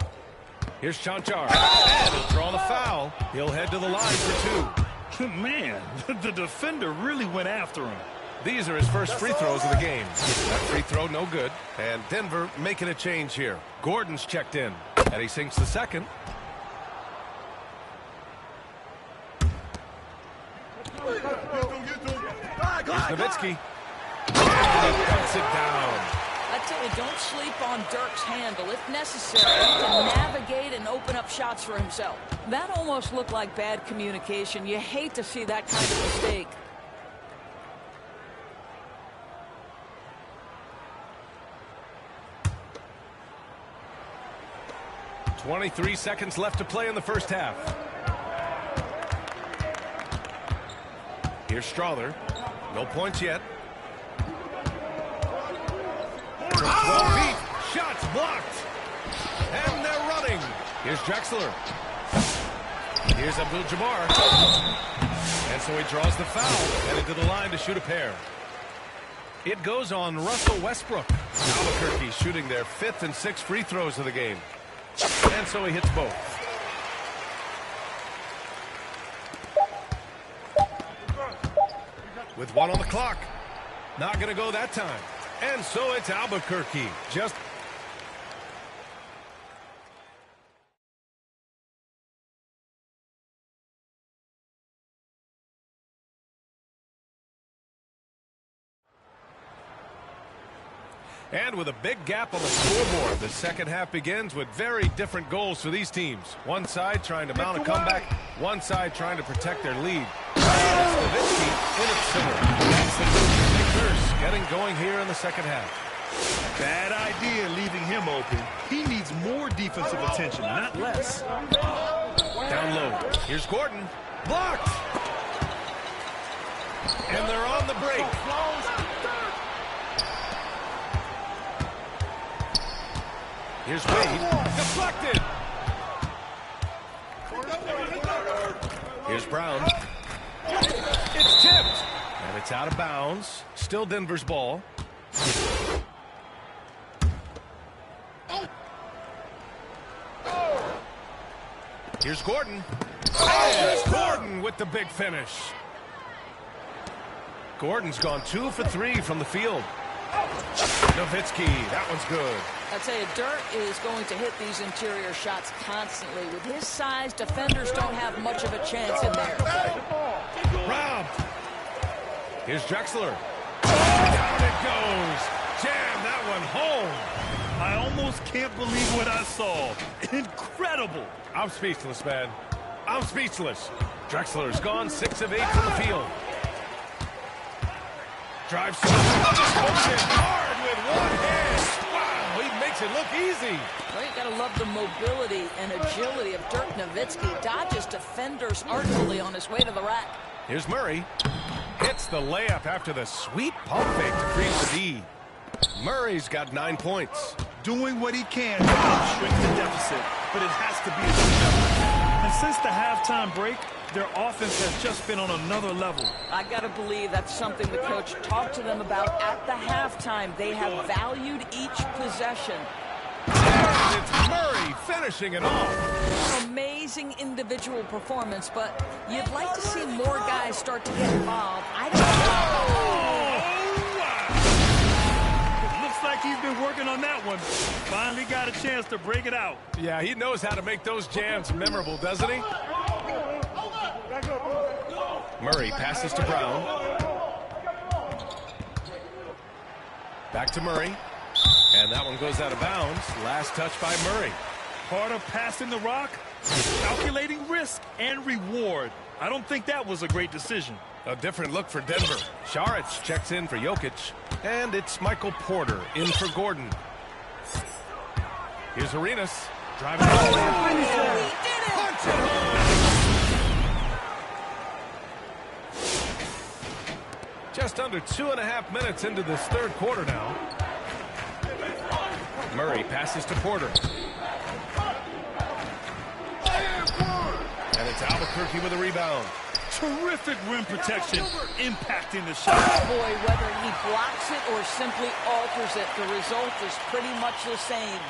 Here's Chanchar. And he'll draw the foul. He'll head to the line for two. Man, the defender really went after him. These are his first free throws of the game. That free throw, no good. And Denver making a change here. Gordon's checked in. And he sinks the second. Here's Nowitzki. And he cuts it down. I tell you, don't sleep on Dirk's handle. If necessary, he can navigate and open up shots for himself. That almost looked like bad communication. You hate to see that kind of mistake. .23 seconds left to play in the first half. Here's Strother. No points yet. From 12 feet. Shots blocked. And they're running. Here's Drexler. Here's Abdul-Jabbar. And so he draws the foul. Headed to the line to shoot a pair. It goes on Russell Westbrook. Albuquerque shooting their 5th and 6th free throws of the game. And so he hits both. With 1 on the clock. Not going to go that time. And so it's Albuquerque. Just... And with a big gap on the scoreboard, the second half begins with very different goals for these teams. One side trying to mount a comeback, one side trying to protect their lead. It's Nowitzki in its center. That's the Nick Nurse getting going here in the second half. Bad idea leaving him open. He needs more defensive attention, not less. Down low. Here's Gordon. Blocked. And they're on the break. Here's Wade. Deflected. Here's Brown. It's tipped. And it's out of bounds. Still Denver's ball. Here's Gordon. And Gordon with the big finish. Gordon's gone 2 for 3 from the field. Nowitzki, that one's good. I tell you, Dirk is going to hit these interior shots constantly. With his size, defenders don't have much of a chance in there. Robbed. Here's Drexler. Down it goes. Jam that one home. I almost can't believe what I saw. Incredible. I'm speechless, man. I'm speechless. Drexler's gone 6 of 8 from the field. Drives hard with one hand. Wow, he makes it look easy. Well, you got to love the mobility and agility of Dirk Nowitzki. Dodges defenders artfully on his way to the rack. Here's Murray. Hits the layup after the sweet pump fake to freeze the D. Murray's got 9 points. Doing what he can to help shrink the deficit, but it has to be a team effort. And since the halftime break, their offense has just been on another level. I got to believe that's something the coach talked to them about at the halftime. They have valued each possession. And it's Murray finishing it off. Amazing individual performance, but you'd like to see more guys start to get involved. I don't know. Looks like he's been working on that one. Finally got a chance to break it out. Yeah, he knows how to make those jams memorable, doesn't he? Murray passes to Brown. Back to Murray. And that one goes out of bounds. Last touch by Murray. Part of passing the rock, calculating risk and reward. I don't think that was a great decision. A different look for Denver. Saric checks in for Jokic. And it's Michael Porter in for Gordon. Here's Arenas. Driving home. He did it! Punch it home! Just under 2.5 minutes into this third quarter now. Murray passes to Porter. And it's Albuquerque with a rebound. Terrific rim protection, impacting the shot. Oh boy, whether he blocks it or simply alters it, the result is pretty much the same.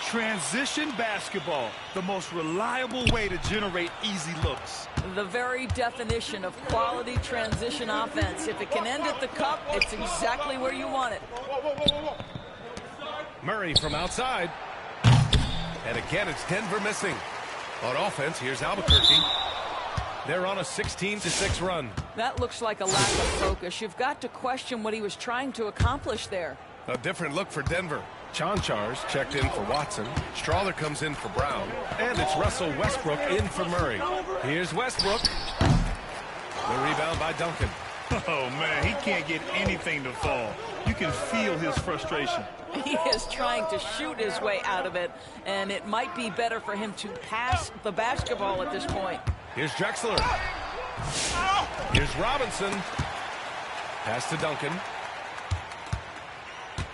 Transition basketball, the most reliable way to generate easy looks. The very definition of quality transition offense. If it can end at the cup, it's exactly where you want it. Murray from outside. And again, it's Denver missing. On offense, here's Albuquerque. They're on a 16-6 run. That looks like a lack of focus. You've got to question what he was trying to accomplish there. A different look for Denver. Chanchar's checked in for Watson. Strother comes in for Brown. And it's Russell Westbrook in for Murray. Here's Westbrook. The rebound by Duncan. Oh, man, he can't get anything to fall. You can feel his frustration. He is trying to shoot his way out of it, and it might be better for him to pass the basketball at this point. Here's Drexler. Here's Robinson. Pass to Duncan.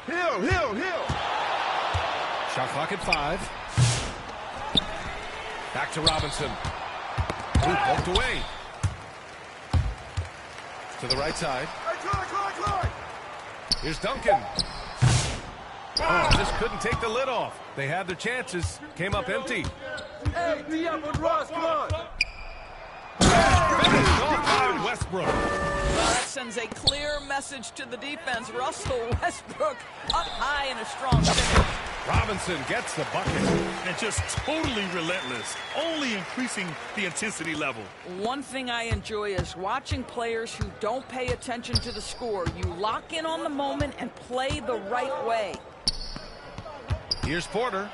Hill. Shot clock at 5. Back to Robinson. Ooh, poked away. To the right side. Here's Duncan. Oh, just couldn't take the lid off. They had their chances. Came up empty. Hey, be up with Ross, come on. Finished off by Westbrook. Well, that sends a clear message to the defense. Russell Westbrook up high in a strong finish. Robinson gets the bucket. And just totally relentless, only increasing the intensity level. One thing I enjoy is watching players who don't pay attention to the score. You lock in on the moment and play the right way. Here's Porter.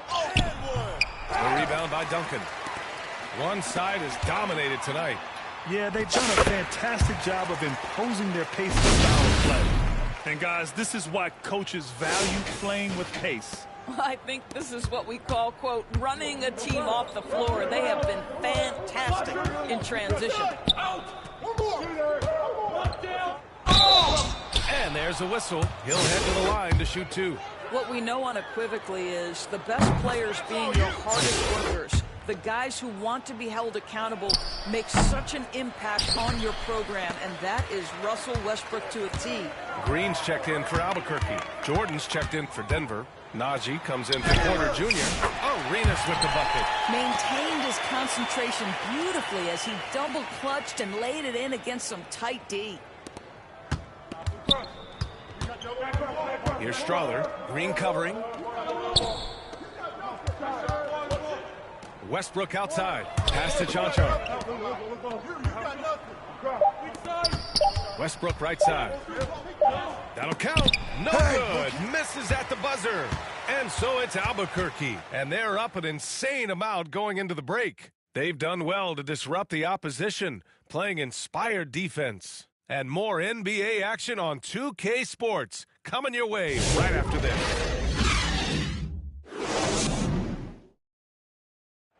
The rebound by Duncan. One side is dominated tonight. Yeah, they've done a fantastic job of imposing their pace and style of play. And guys, this is why coaches value playing with pace. I think this is what we call, quote, running a team off the floor. They have been fantastic in transition. And there's a whistle. He'll head to the line to shoot 2. What we know unequivocally is the best players being your hardest workers. The guys who want to be held accountable make such an impact on your program, and that is Russell Westbrook to a T. Green's checked in for Albuquerque. Jordan's checked in for Denver. Najee comes in for Porter Jr. Arenas with the bucket. Maintained his concentration beautifully as he double-clutched and laid it in against some tight D. Here's Strother. Green covering. Westbrook outside. Pass to Chanchar. Westbrook right side. That'll count. No good. Misses at the buzzer. And so it's Albuquerque. And they're up an insane amount going into the break. They've done well to disrupt the opposition, playing inspired defense. And more NBA action on 2K Sports coming your way right after this.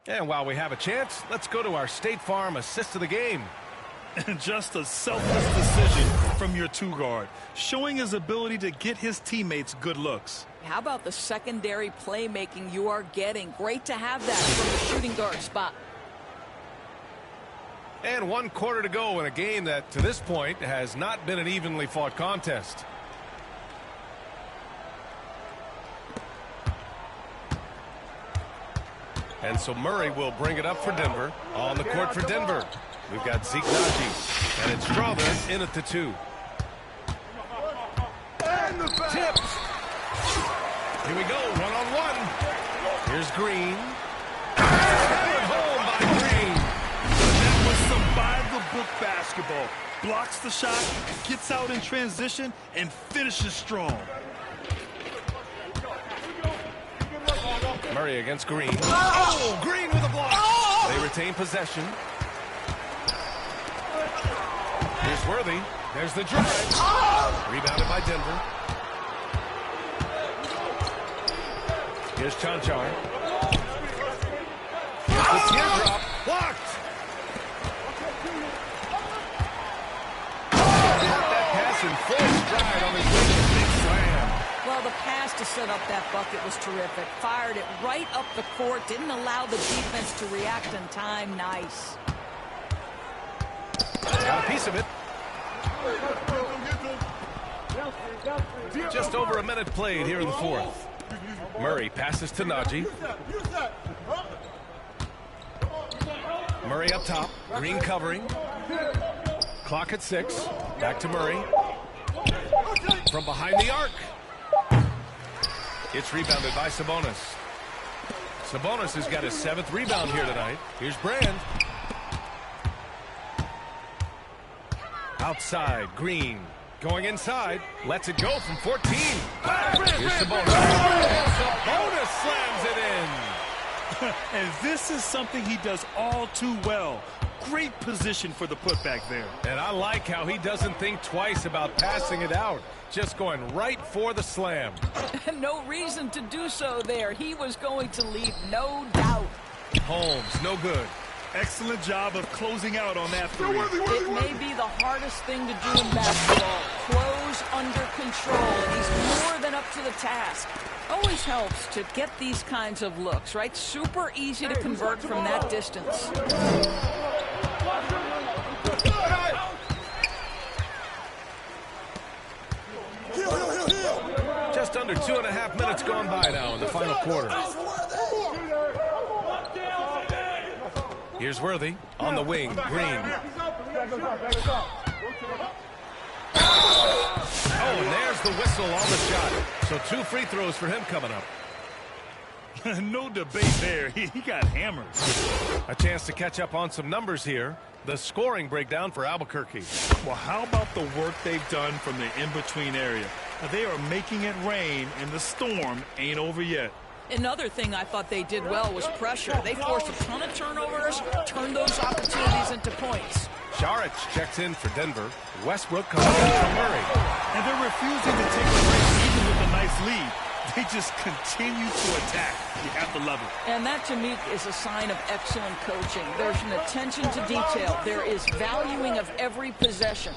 And while we have a chance, let's go to our State Farm assist of the game. And just a selfless decision from your 2-guard, showing his ability to get his teammates good looks. How about the secondary playmaking you are getting? Great to have that from the shooting guard spot. And 1 quarter to go in a game that, to this point, has not been an evenly fought contest. And so Murray will bring it up for Denver. On the court for Denver, we've got Zeke Naji. And it's Strother in at the 2. Tipped. Here we go, one-on-one. Here's Green. Hammered home by Green. That was some by-the-book basketball. Blocks the shot, gets out in transition, and finishes strong. Murray against Green. Oh, Green with a block. They retain possession. Here's Worthy. There's the drive. Rebounded by Denver. Here's Chanchar. Here's the teardrop. Blocked. Got that pass in full stride on his way to the big slam. Well, the pass to set up that bucket was terrific. Fired it right up the court. Didn't allow the defense to react in time. Nice. Got a piece of it. Just over a minute played here in the 4th. Murray passes to Naji. Murray up top. Green covering. Clock at 6. Back to Murray. From behind the arc. It's rebounded by Sabonis. Sabonis has got his 7th rebound here tonight. Here's Brand. Outside, Green. Going inside. Lets it go from 14. Here's Sabonis. Sabonis slams it in. And this is something he does all too well. Great position for the putback there. And I like how he doesn't think twice about passing it out. Just going right for the slam. No reason to do so there. He was going to leave, no doubt. Holmes, no good. Excellent job of closing out on that three. It may be the hardest thing to do in basketball. Close under control. He's more than up to the task. Always helps to get these kinds of looks, right? Super easy to convert from that distance. Just under 2.5 minutes gone by now in the final quarter. Here's Worthy on the wing. Green. Oh, and there's the whistle on the shot. So 2 free throws for him coming up. No debate there. He got hammered. A chance to catch up on some numbers here. The scoring breakdown for Albuquerque. Well, how about the work they've done from the in-between area? They are making it rain, and the storm ain't over yet. Another thing I thought they did well was pressure. They forced a ton of turnovers, turned those opportunities into points. Saric checks in for Denver. Westbrook comes in from Murray. And they're refusing to take a break even with a nice lead. They just continue to attack. You have to love it. And that, to me, is a sign of excellent coaching. There's an attention to detail. There is valuing of every possession.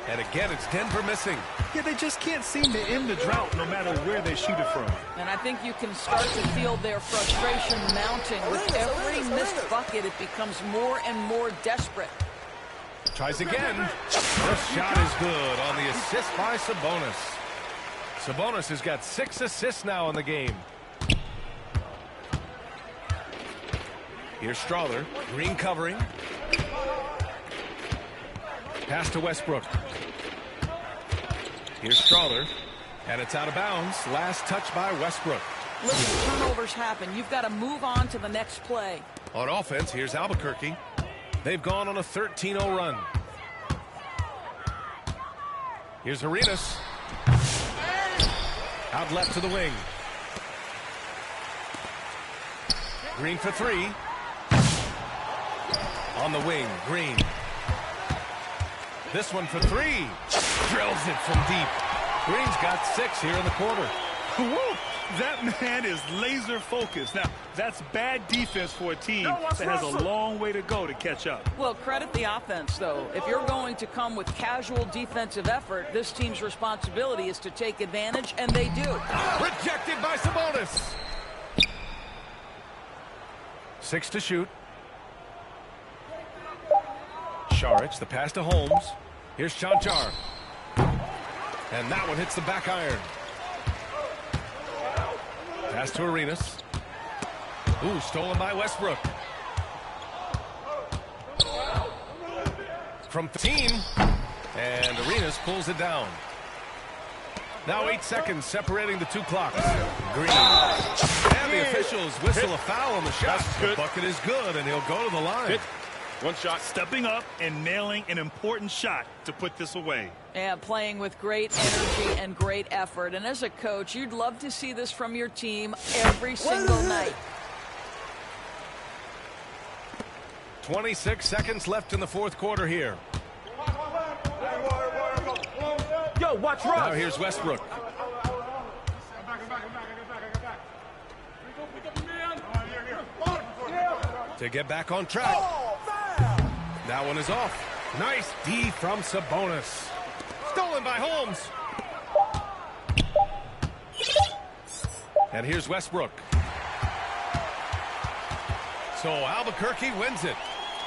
And again, it's Denver missing. Yeah, they just can't seem to end the drought no matter where they shoot it from. And I think you can start to feel their frustration mounting. With every missed bucket, it becomes more and more desperate. Tries again. The shot is good on the assist by Sabonis. Sabonis has got 6 assists now in the game. Here's Strother. Green covering. Pass to Westbrook. Here's Strother. And it's out of bounds. Last touch by Westbrook. Listen, turnovers happen. You've got to move on to the next play. On offense, here's Albuquerque. They've gone on a 13-0 run. Here's Arenas. Out left to the wing. Green for 3. On the wing, Green. This one for 3. Drills it from deep. Green's got 6 here in the quarter. Woo! That man is laser focused. Now, that's bad defense for a team that has a long way to go to catch up. Well, credit the offense, though. If you're going to come with casual defensive effort, this team's responsibility is to take advantage, and they do. Rejected by Sabonis. 6 to shoot. Saric, the pass to Holmes. Here's Chanchar. And that one hits the back iron. Pass to Arenas. Ooh, stolen by Westbrook. From 15, and Arenas pulls it down. Now 8 seconds separating the two clocks. Green. And the officials whistle a foul on the shot. The bucket is good, and he'll go to the line. One shot. Stepping up and nailing an important shot to put this away. Yeah, playing with great energy and great effort. And as a coach, you'd love to see this from your team every single night. 26 seconds left in the fourth quarter here. Yo, watch Ross. Now here's Westbrook. To get back on track. That one is off. Nice D from Sabonis. Stolen by Holmes. And here's Westbrook. So Albuquerque wins it.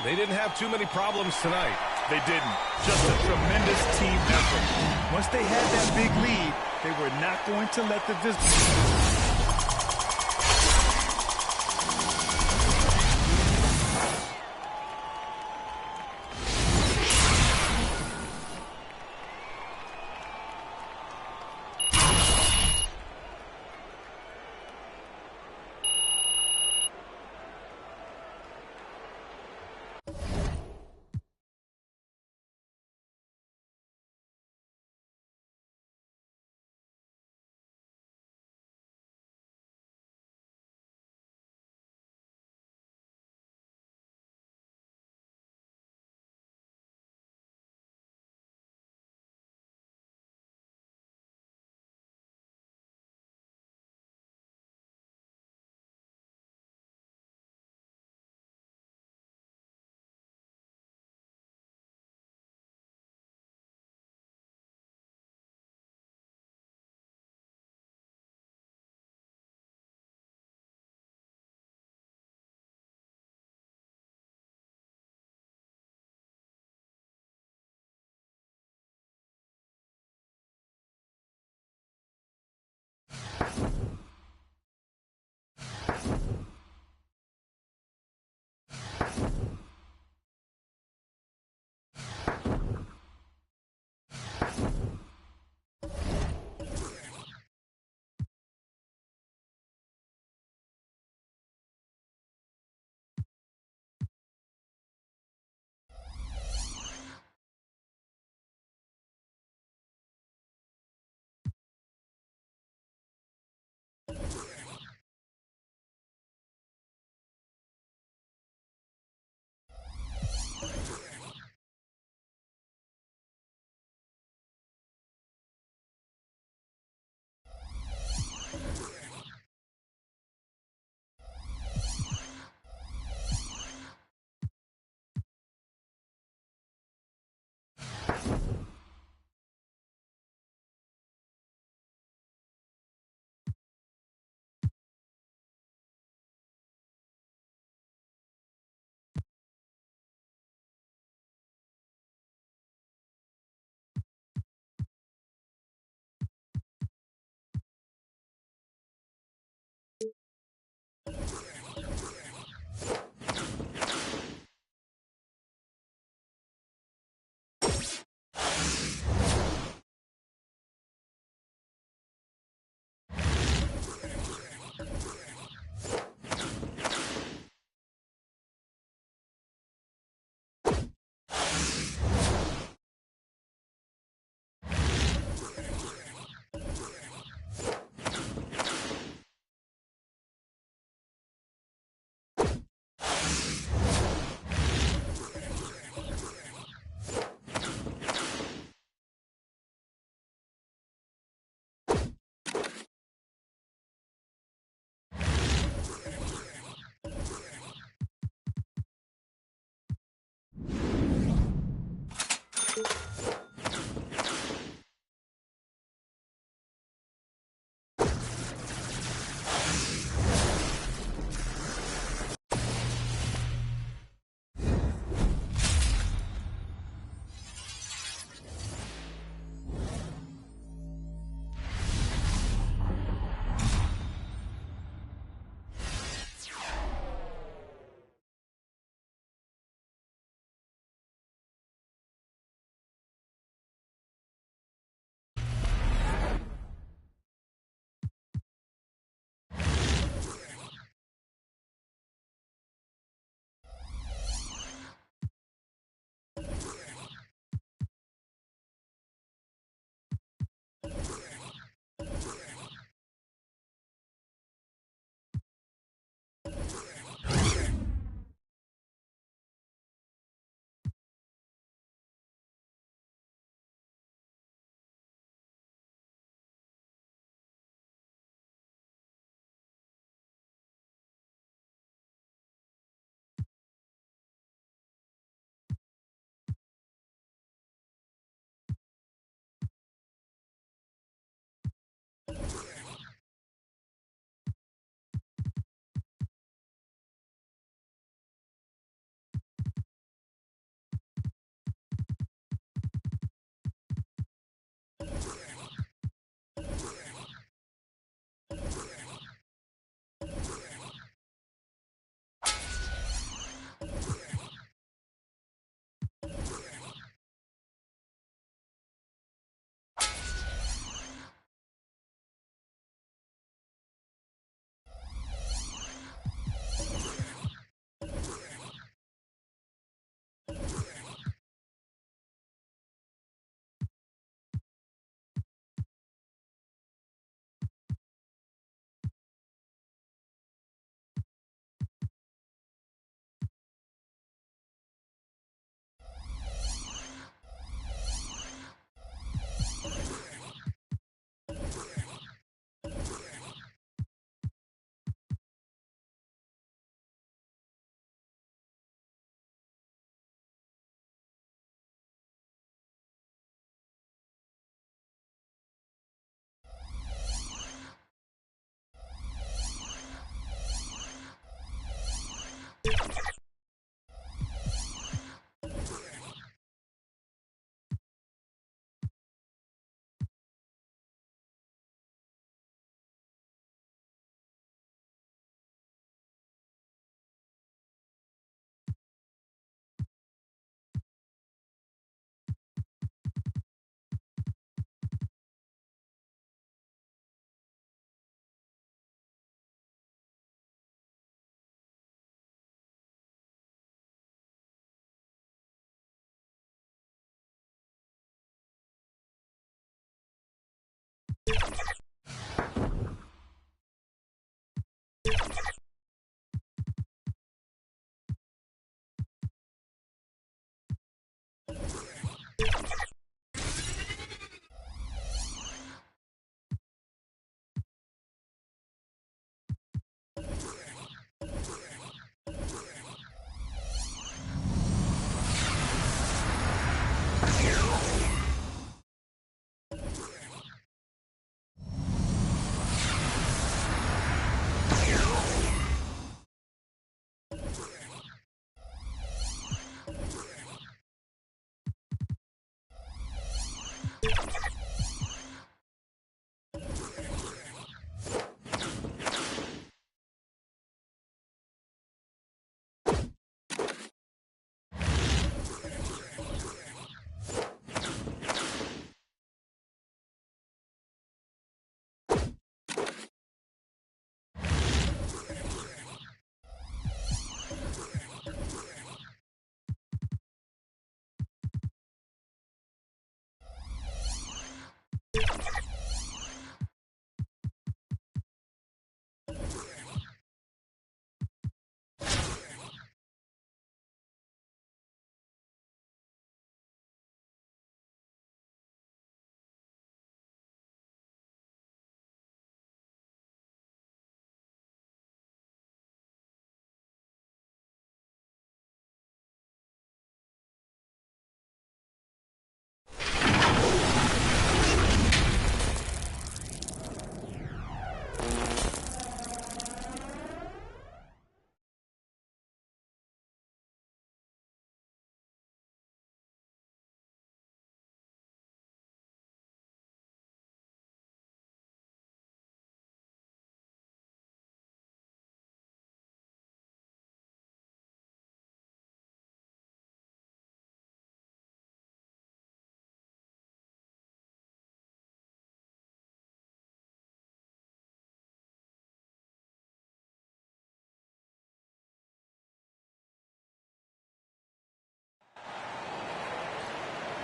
They didn't have too many problems tonight. They didn't. Just a tremendous team effort. Once they had that big lead, they were not going to let the visitors.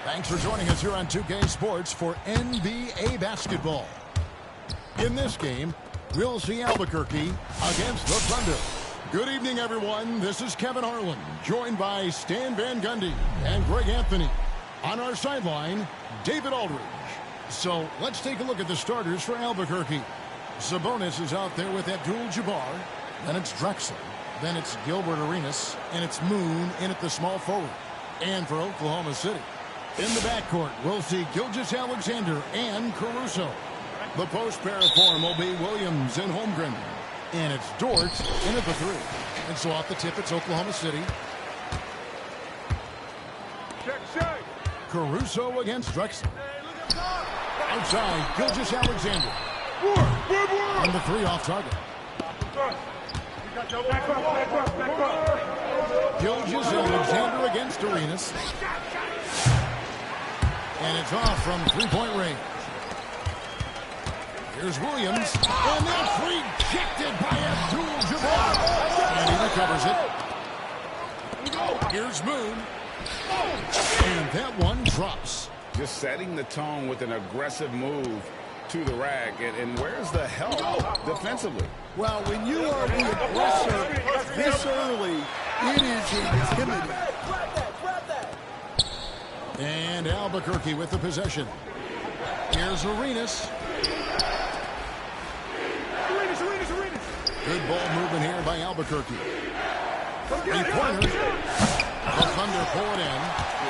Thanks for joining us here on 2K Sports for NBA basketball. In this game, we'll see Albuquerque against the Thunder. Good evening, everyone. This is Kevin Harlan, joined by Stan Van Gundy and Greg Anthony. On our sideline, David Aldridge. So let's take a look at the starters for Albuquerque. Sabonis is out there with Abdul-Jabbar. Then it's Drexler. Then it's Gilbert Arenas. And it's Moon in at the small forward. And for Oklahoma City, in the backcourt, we'll see Gilgeous-Alexander and Caruso. The post pair form will be Williams and Holmgren. And it's Dort in at the three. And so off the tip, it's Oklahoma City. Caruso against Drexler. Outside, Gilgeous-Alexander. And the three off target. Gilgeous-Alexander against Arenas. And it's off from three-point range. Here's Williams. And that's rejected by Abdul-Jabbar. And he recovers it. Here's Moon. And that one drops. Just setting the tone with an aggressive move to the rack. And where's the help defensively? Well, when you are the aggressor this early, it is intimidating. And Albuquerque with the possession. Here's Arenas. Good ball movement here by Albuquerque. Three-pointer. The Thunder pull it in.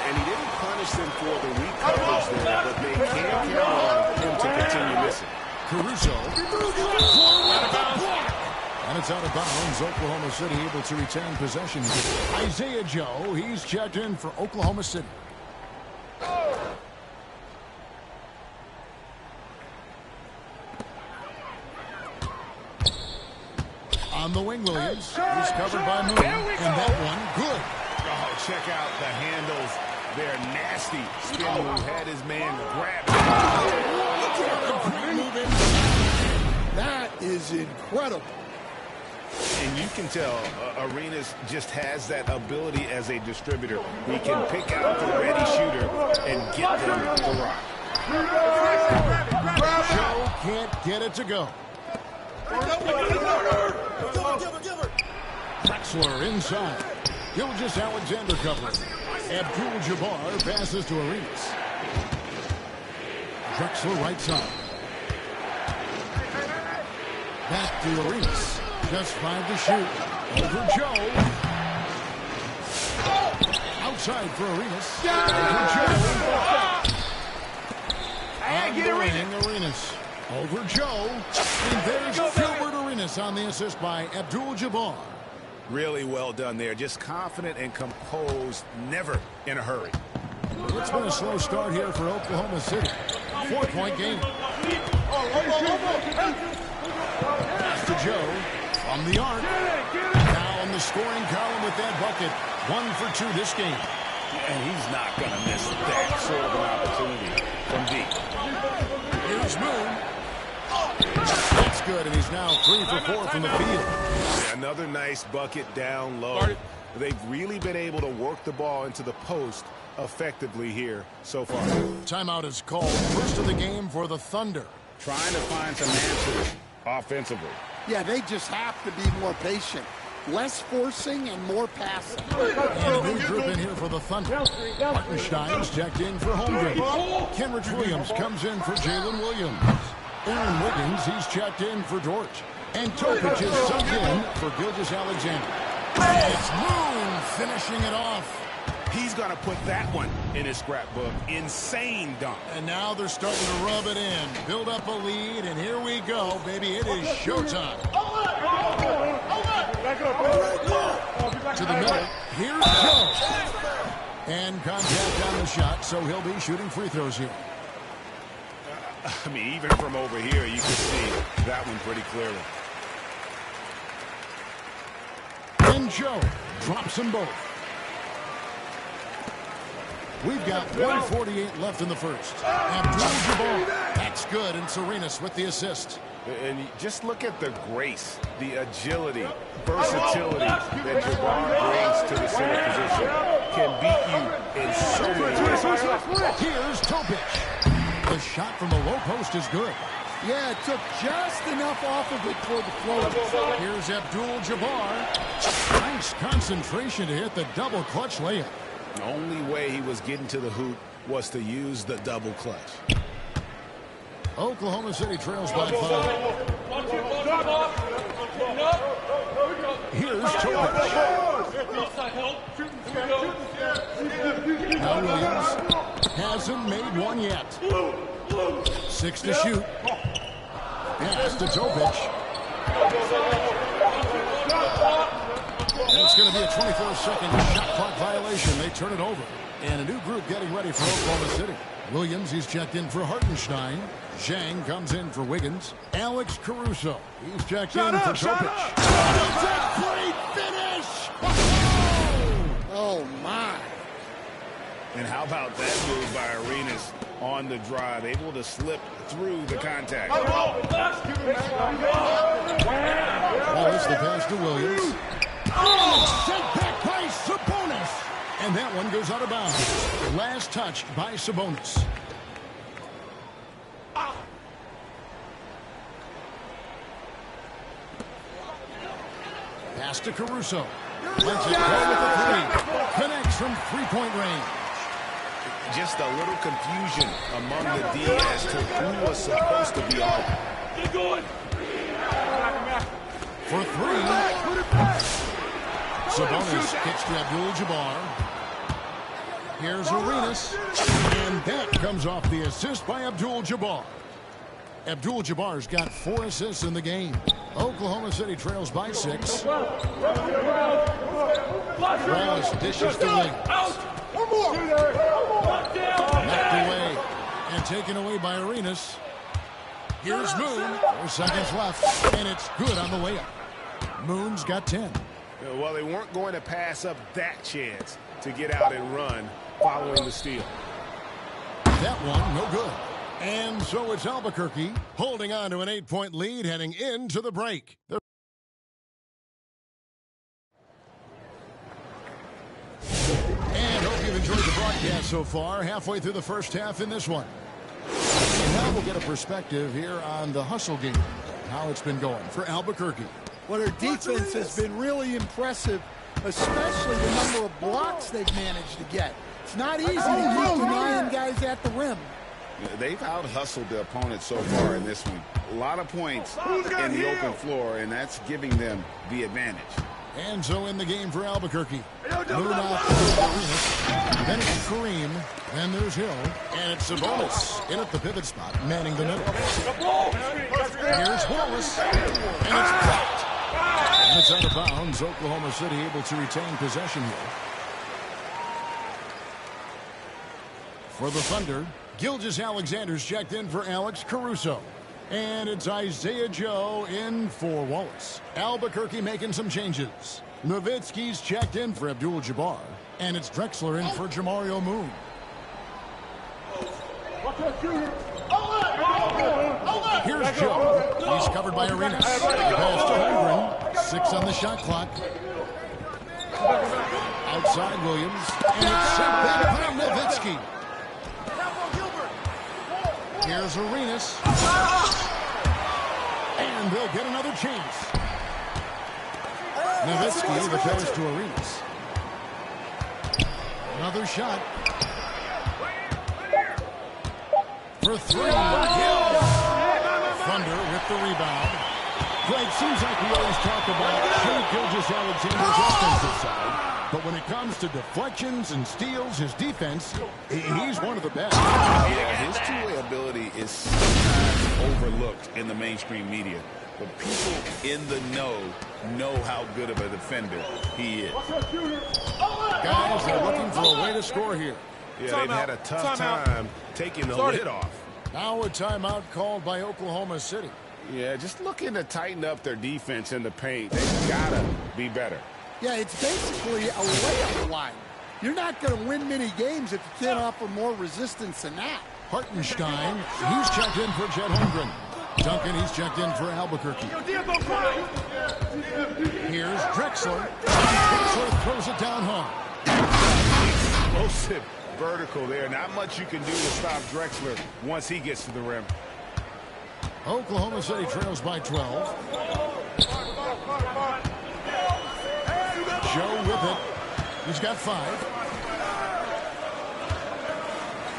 And he didn't punish them for the weak coverage there, but they can't count on him to continue missing. Caruso. And it's out of bounds. Oklahoma City able to retain possession. Isaiah Joe, he's checked in for Oklahoma City. On the wing, Williams. He's covered by Moon. And that one, good. Oh, check out the handles. They're nasty. Spin move had his man grabbed. That is incredible. And you can tell Arenas just has that ability as a distributor. He can pick out the ready shooter and get them the rock. Joe can't get it to go. Drexler inside. Gilgeous-Alexander covering. Abdul-Jabbar passes to Arenas. Drexler right side. Back to Arenas. Just 5 to shoot. Over Joe. Outside for Arenas. Over Joe. Arenas. Over Joe. And there's Gilbert Arenas on the assist by Abdul-Jabbar. Really well done there. Just confident and composed, never in a hurry. It's been a slow start here for Oklahoma City. 4-point game. Pass to Joe from the arc. Now on the scoring column with that bucket. 1 for 2 this game. And he's not going to miss that sort of an opportunity from deep. Here's Moon. That's good, and he's now 3 for 4 from the field. Another nice bucket down low. They've really been able to work the ball into the post effectively here so far. Timeout is called. First of the game for the Thunder. Trying to find some answers offensively. Yeah, they just have to be more patient. Less forcing and more passing. And a new group in here for the Thunder. Hartenstein's checked in for Holmgren. Kenrich Williams comes in for Jalen Williams. Aaron Wiggins, he's checked in for Dort. And Topic is subbed in for Gilgeous-Alexander. It's Moon finishing it off. He's going to put that one in his scrapbook. Insane dunk. And now they're starting to rub it in. Build up a lead, and here we go, baby. It is showtime. To the middle. Here's Joe. And contact on the shot, so he'll be shooting free throws here. I mean, even from over here, you can see that one pretty clearly. And Joe drops them both. We've got 1:48 left in the first. Abdul-Jabbar. That's good, and Arenas with the assist. And just look at the grace, the agility, versatility that Jabbar brings to the center position. Can beat you in so many ways. Here's Topic. The shot from the low post is good. Yeah, it took just enough off of it for the floater. Here's Abdul-Jabbar. Nice concentration to hit the double clutch layup. The only way he was getting to the hoop was to use the double clutch. Oklahoma City trails by 5. Here's Topic. Now Williams hasn't made one yet. 6 to shoot. Pass to Topic. It's going to be a 24-second shot clock violation. They turn it over. And a new group getting ready for Oklahoma City. Williams, he's checked in for Hartenstein. Zhang comes in for Wiggins. Alex Caruso, he's checked in for Topic. It's a great finish! Oh, my. And how about that move by Arenas on the drive, able to slip through the contact. Wallace, the pass to Williams. Oh, sent back by Sabonis. And that one goes out of bounds. Last touched by Sabonis. Pass to Caruso. Lets it go with the 3. Connects from 3-point range. Just a little confusion among the D as to who was supposed to be on. For 3. Sabonis kicks to Abdul-Jabbar. Here's Arenas. And that comes off the assist by Abdul-Jabbar. Abdul-Jabbar's got 4 assists in the game. Oklahoma City trails by 6. Wallace dishes to Wiggins. Knocked away and taken away by Arenas. Here's Moon. 4 seconds left, and it's good on the layup. Moon's got 10. Well, they weren't going to pass up that chance to get out and run following the steal. That one, no good. And so it's Albuquerque holding on to an 8-point lead heading into the break. And hope you've enjoyed the broadcast so far. Halfway through the first half in this one. And now we'll get a perspective here on the hustle game, how it's been going for Albuquerque. Well, their defense has been really impressive, especially the number of blocks they've managed to get. It's not easy to keep denying guys at the rim. They've out-hustled the opponent so far in this one. A lot of points in the open floor, and that's giving them the advantage. And so in the game for Albuquerque. Luna, then it's Kareem, then there's Hill, and it's Sabonis in at the pivot spot, manning the middle. Here's Wallace, and it's blocked. And it's out of bounds. Oklahoma City able to retain possession here. For the Thunder, Gilgeous-Alexander's checked in for Alex Caruso. And it's Isaiah Joe in for Wallace. Albuquerque making some changes. Nowitzki's checked in for Abdul-Jabbar. And it's Drexler in for Jamario Moon. Here's Joe. He's covered by Arenas. Pass to Holmgren. 6 on the shot clock. Outside Williams. And it's sent back by Nowitzki. Here's Arenas. And they'll get another chance. Nowitzki, the pass to Arenas. Another shot. For 3. Thunder with the rebound. Greg, seems like we always talk about Shea Gilgeous-Alexander's offensive side. But when it comes to deflections and steals, his defense, he's one of the best. Yeah, his two-way ability is sometimes overlooked in the mainstream media. But people in the know how good of a defender he is. Guys, they're looking for a way to score here. Yeah, they've had a tough time taking the lid off. Now a timeout called by Oklahoma City. Yeah, just looking to tighten up their defense in the paint. They've got to be better. Yeah, it's basically a layup line. You're not going to win many games if you can't offer more resistance than that. Hartenstein, he's checked in for Chet Holmgren. Duncan, he's checked in for Albuquerque. Here's Drexler. Drexler throws it down hard. Explosive vertical there. Not much you can do to stop Drexler once he gets to the rim. Oklahoma City trails by 12. Joe with it. He's got 5.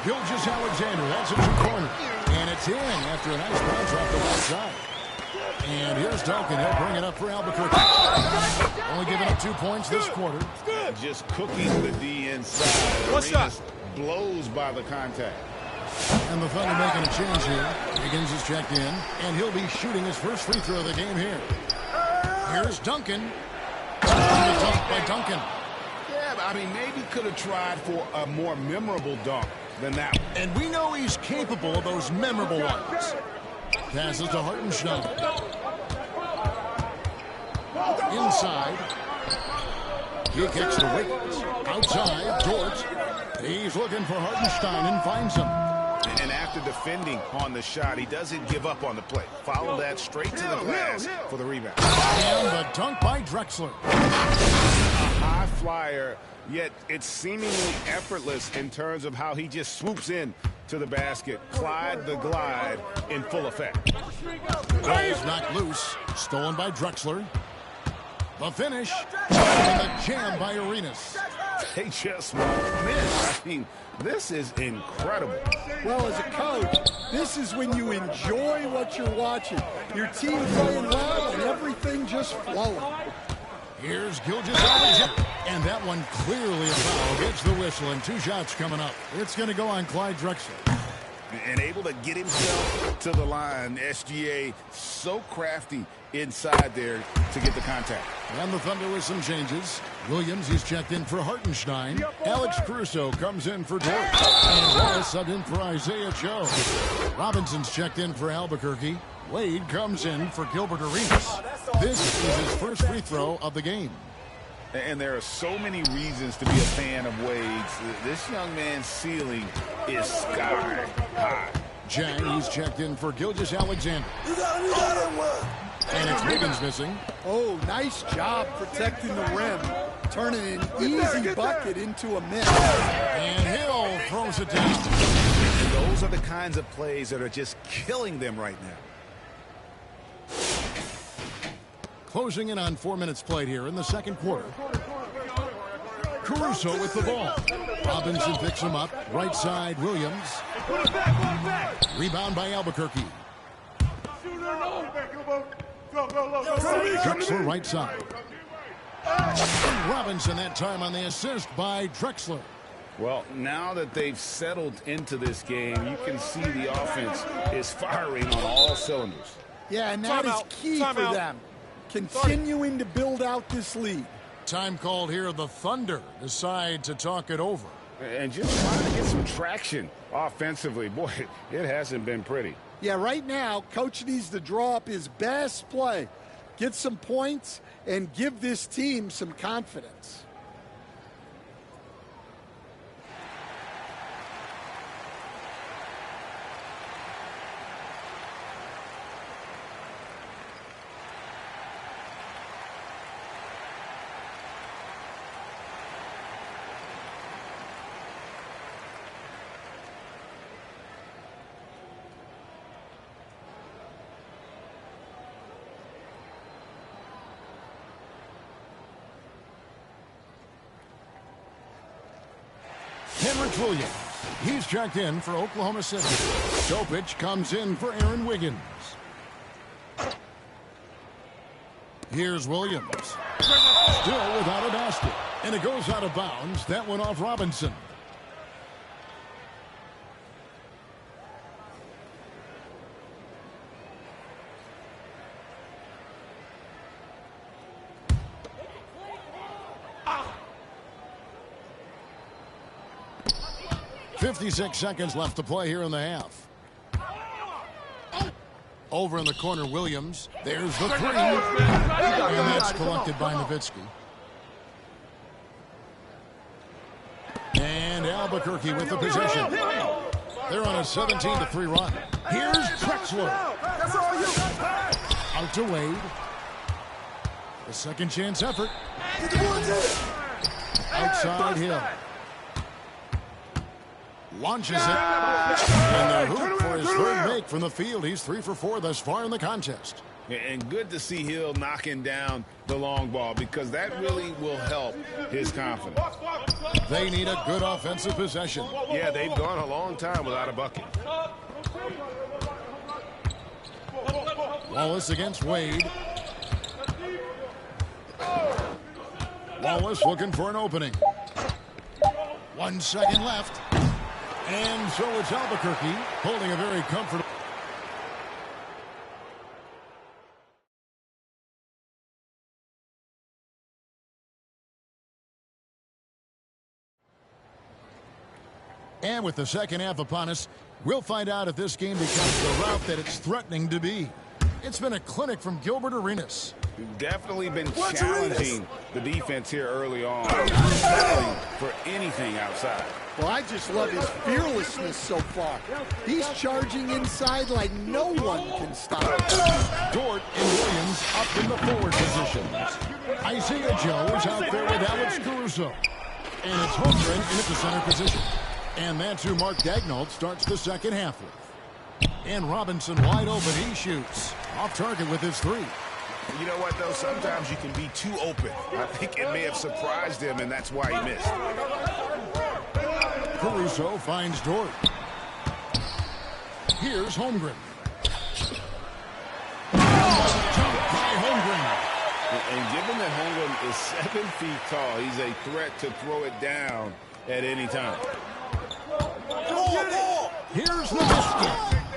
Gilgeous-Alexander, that's a two-corner. And it's in after a nice bounce off the right side. And here's Duncan. He'll bring it up for Albuquerque. Only giving up 2 points this quarter. Just cooking the D inside. What's that? Blows by the contact. And the Thunder making a change here. Higgins is checked in. And he'll be shooting his first free throw of the game here. Here's Duncan. Dunk by Duncan. Yeah, I mean, maybe could have tried for a more memorable dunk than that one. And we know he's capable of those memorable ones. Passes to Hartenstein. Inside. He kicks to Wiggins. Outside, Dort. He's looking for Hartenstein and finds him. And after defending on the shot, he doesn't give up on the play. Follow that straight to the glass for the rebound. And the dunk by Drexler. A high flyer, yet it's seemingly effortless in terms of how he just swoops in to the basket. Clyde the glide in full effect. Ball's knocked loose. Stolen by Drexler. The finish. And the jam by Arenas. They just won't miss. I mean, this is incredible. Well, as a coach, this is when you enjoy what you're watching. Your team playing well and everything just flowing. Here's Gilgeous-Alexander. And that one clearly a foul. Gets the whistle and 2 shots coming up. It's going to go on Clyde Drexler. And able to get himself to the line. SGA so crafty inside there to get the contact. And the Thunder with some changes. Williams, he's checked in for Hartenstein. Alex Caruso comes in for Dort. And Wallace subbed in for Isaiah Joe. Robinson's checked in for Albuquerque. Wade comes in for Gilbert Arenas. This is his first free throw of the game. And there are so many reasons to be a fan of Wade's. This young man's ceiling is sky high. Jang, he's checked in for Gilgeous-Alexander. And it's Wiggins missing. Oh, nice job protecting the rim. Turning an easy bucket into a miss. And Hill throws it down. Those are the kinds of plays that are just killing them right now. Closing in on 4 minutes played here in the second quarter. Caruso with the ball. Robinson picks him up. Right side, Williams. Rebound by Albuquerque. Drexler right side. Robinson that time on the assist by Drexler. Well, now that they've settled into this game, you can see the offense is firing on all cylinders. Yeah, and that is key for them. Continuing to build out this lead. Time called here. The Thunder decide to talk it over. And just trying to get some traction offensively. Boy, it hasn't been pretty. Yeah, right now, Coach needs to draw up his best play, get some points, and give this team some confidence. Williams. He's checked in for Oklahoma City. Topic comes in for Aaron Wiggins. Here's Williams. Still without a basket. And it goes out of bounds. That went off Robinson. Ah. 56 seconds left to play here in the half. Over in the corner, Williams. There's the three. And that's collected by Nowitzki. And Albuquerque with the possession. They're on a 17-3 run. Here's Drexler. Out to Wade. The second chance effort. Outside Hill. Launches it. And the hoop for his third make from the field. He's 3 for 4 thus far in the contest. And good to see Hill knocking down the long ball because that really will help his confidence. They need a good offensive possession. Yeah, they've gone a long time without a bucket. Wallace against Wade. Wallace looking for an opening. 1 second left. And so it's Albuquerque holding a very comfortable. And with the second half upon us, we'll find out if this game becomes the route that it's threatening to be. It's been a clinic from Gilbert Arenas. We've definitely been challenging the defense here early on. Not settling for anything outside. Well, I just love his fearlessness so far. He's charging inside like no one can stop him. Dort and Williams up in the forward positions. Isaiah Joe is out there with Alex Caruso. And it's Holmgren in at the center position. And that's who Mark Daignault starts the second half with. And Robinson wide open. He shoots. Off target with his three. You know what, though? Sometimes you can be too open. I think it may have surprised him, and that's why he missed. Caruso finds Dort. Here's Holmgren. Jump by Holmgren. And given that Holmgren is 7 feet tall, he's a threat to throw it down at any time. Here's Nowitzki.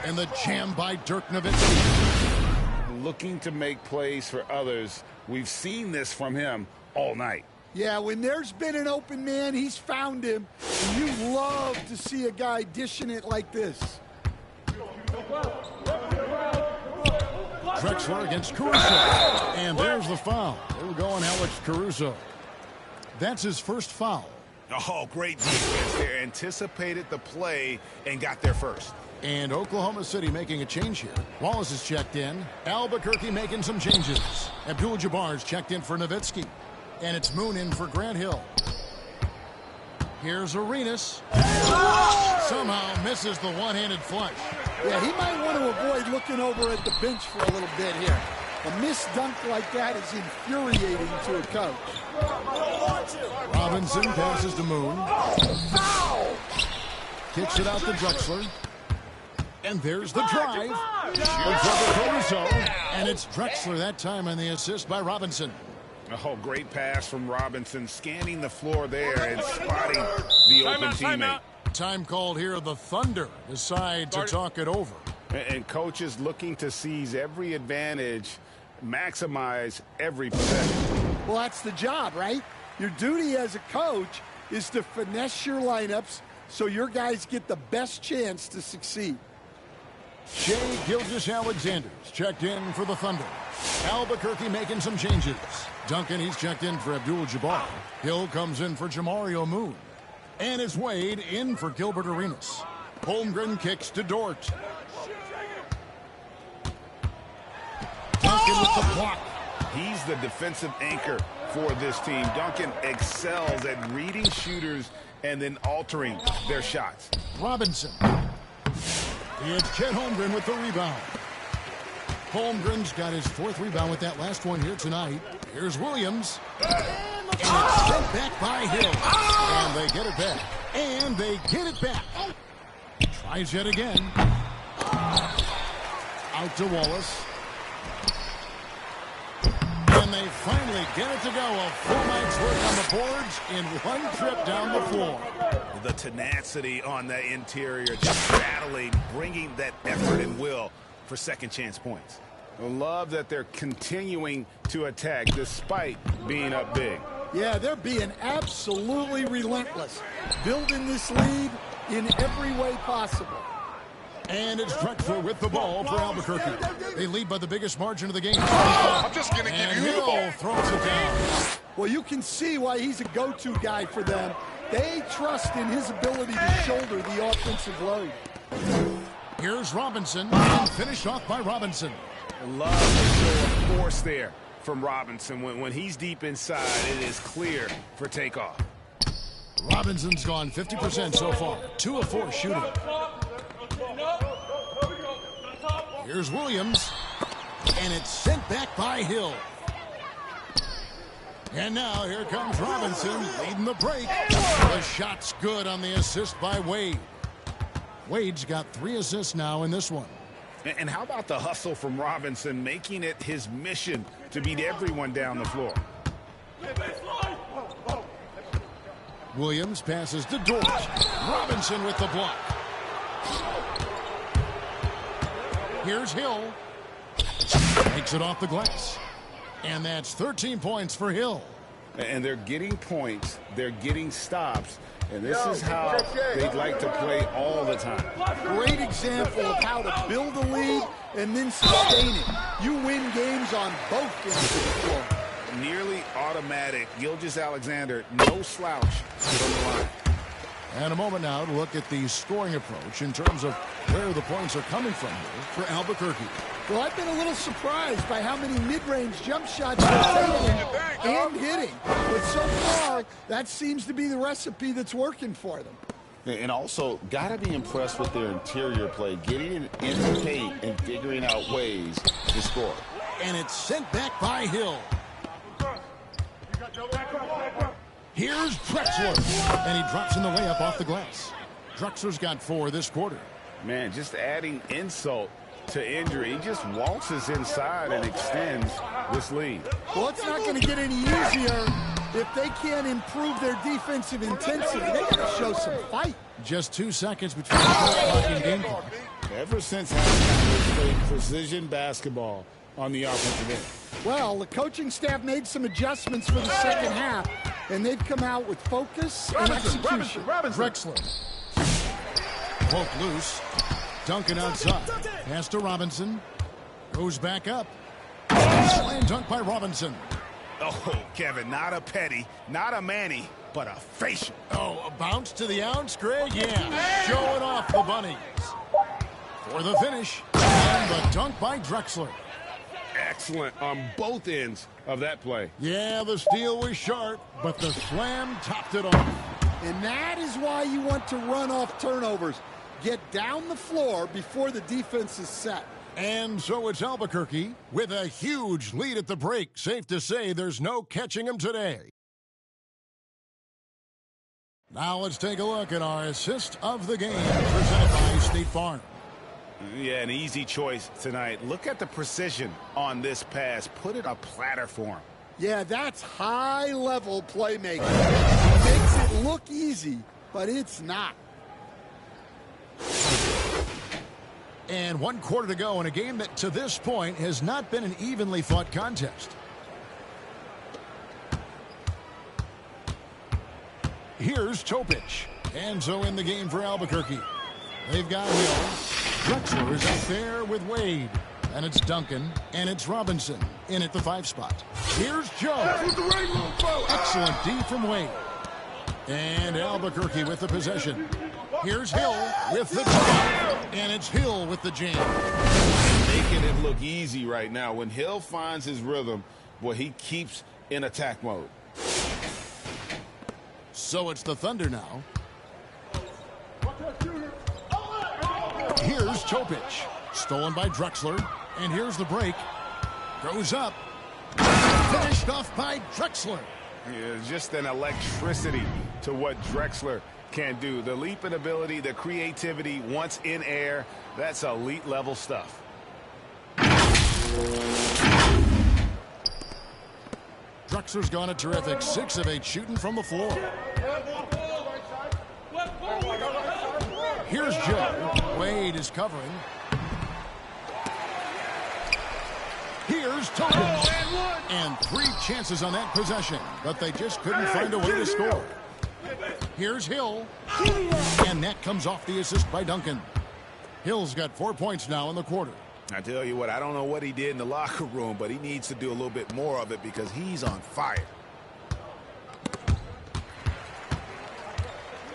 And the jam by Dirk Nowitzki. Looking to make plays for others. We've seen this from him all night. Yeah, when there's been an open man, he's found him. And you love to see a guy dishing it like this. Drexler against Caruso. And there's the foul. They were going Alex Caruso. That's his first foul. Oh, great defense there. Anticipated the play and got there first. And Oklahoma City making a change here. Wallace is checked in. Albuquerque making some changes. Abdul-Jabbar's checked in for Nowitzki. And it's Moon in for Grant Hill. Here's Arenas. somehow misses the one-handed flush. Yeah, he might want to avoid looking over at the bench for a little bit here. A missed dunk like that is infuriating to a coach. Robinson passes to Moon. Kicks it out to Drexler. And there's the drive. And it's Drexler that time on the assist by Robinson. Oh, great pass from Robinson, scanning the floor there and spotting the open teammate. Time called here. The Thunder decide to talk it over. And coaches looking to seize every advantage, maximize every possession. Well, that's the job, right? Your duty as a coach is to finesse your lineups so your guys get the best chance to succeed. Shai Gilgeous-Alexander's checked in for the Thunder. Albuquerque making some changes. Duncan, he's checked in for Abdul-Jabbar. Hill comes in for Jamario Moon. And it's Wade in for Gilbert Arenas. Holmgren kicks to Dort. Duncan with the block. He's the defensive anchor for this team. Duncan excels at reading shooters and then altering their shots. Robinson. It's Chet Holmgren with the rebound. Holmgren's got his 4th rebound with that last one here tonight. Here's Williams. And it's sent back by Hill. And they get it back. And they get it back. Tries yet again. Out to Wallace. And they finally get it to go. A full night's work on the boards in one trip down the floor. The tenacity on the interior, just battling, bringing that effort and will for second chance points. I love that they're continuing to attack despite being up big. Yeah, they're being absolutely relentless, building this lead in every way possible. And it's Drexler with the ball for Albuquerque. They lead by the biggest margin of the game. I'm just going to give you the ball. Hill throws it down. Well, you can see why he's a go-to guy for them. They trust in his ability to shoulder the offensive load. Here's Robinson, and finished off by Robinson. I love the show of force there from Robinson. When he's deep inside, it is clear for takeoff. Robinson's gone 50% so far. 2 of 4 shooting. Here's Williams. And it's sent back by Hill. And now here comes Robinson leading the break. The shot's good on the assist by Wade. Wade's got 3 assists now in this one. And how about the hustle from Robinson, making it his mission to beat everyone down the floor. Williams passes to Dort. Robinson with the block. Here's Hill. Takes it off the glass. And that's 13 points for Hill. And they're getting points. They're getting stops. And this is how they'd like to play all the time. Great example of how to build a lead and then sustain it. You win games on both ends of the floor. Nearly automatic. Gilgeous-Alexander, no slouch from the line. And a moment now to look at the scoring approach in terms of where the points are coming from here for Albuquerque. Well, I've been a little surprised by how many mid-range jump shots they're taking and hitting. But so far, that seems to be the recipe that's working for them. And also, got to be impressed with their interior play, getting in the paint and figuring out ways to score. And it's sent back by Hill. Here's Drexler. And he drops in the layup off the glass. Drexler's got 4 this quarter. Man, just adding insult to injury. He just waltzes inside and extends this lead. Well, it's not going to get any easier if they can't improve their defensive intensity. They got to show some fight. Just 2 seconds between the clock and game clock. Ever since halftime, they've played precision basketball on the offensive end. Well, the coaching staff made some adjustments for the second half, and they've come out with focus and execution. Drexler. Poke loose. Duncan outside. Pass to Robinson. Goes back up. Slam dunk by Robinson. Oh, Kevin, not a petty, not a Manny, but a facial. Oh, a bounce to the ounce, Greg? Yeah. Showing off the bunnies. For the finish. And the dunk by Drexler. Excellent on both ends of that play. Yeah, the steal was sharp, but the slam topped it off. And that is why you want to run off turnovers. Get down the floor before the defense is set. And so it's Albuquerque with a huge lead at the break. Safe to say there's no catching them today. Now let's take a look at our assist of the game presented by State Farm. Yeah, an easy choice tonight. Look at the precision on this pass. Put it on a platter for him. Yeah, that's high-level playmaking. It makes it look easy, but it's not. And 1 quarter to go in a game that to this point has not been an evenly fought contest. Here's Topic. Enzo in the game for Albuquerque. They've got Hill. Drexler is up there with Wade. And it's Duncan. And it's Robinson in at the 5 spot. Here's Joe. Excellent D from Wade. And Albuquerque with the possession. Here's Hill with the jam. And it's Hill with the jam. Making it look easy right now. When Hill finds his rhythm, boy, he keeps in attack mode. So it's the Thunder now. Here's Topic. Stolen by Drexler. And here's the break. Goes up. Finished off by Drexler. Yeah, just an electricity to what Drexler can do. The leaping ability, the creativity, once in air, that's elite level stuff. Drexler's gone a terrific 6 of 8 shooting from the floor. Here's Joe. Wade is covering. Here's Topic. And 3 chances on that possession, but they just couldn't find a way to score. Here's Hill. And that comes off the assist by Duncan. Hill's got 4 points now in the quarter. I tell you what, I don't know what he did in the locker room, but he needs to do a little bit more of it because he's on fire.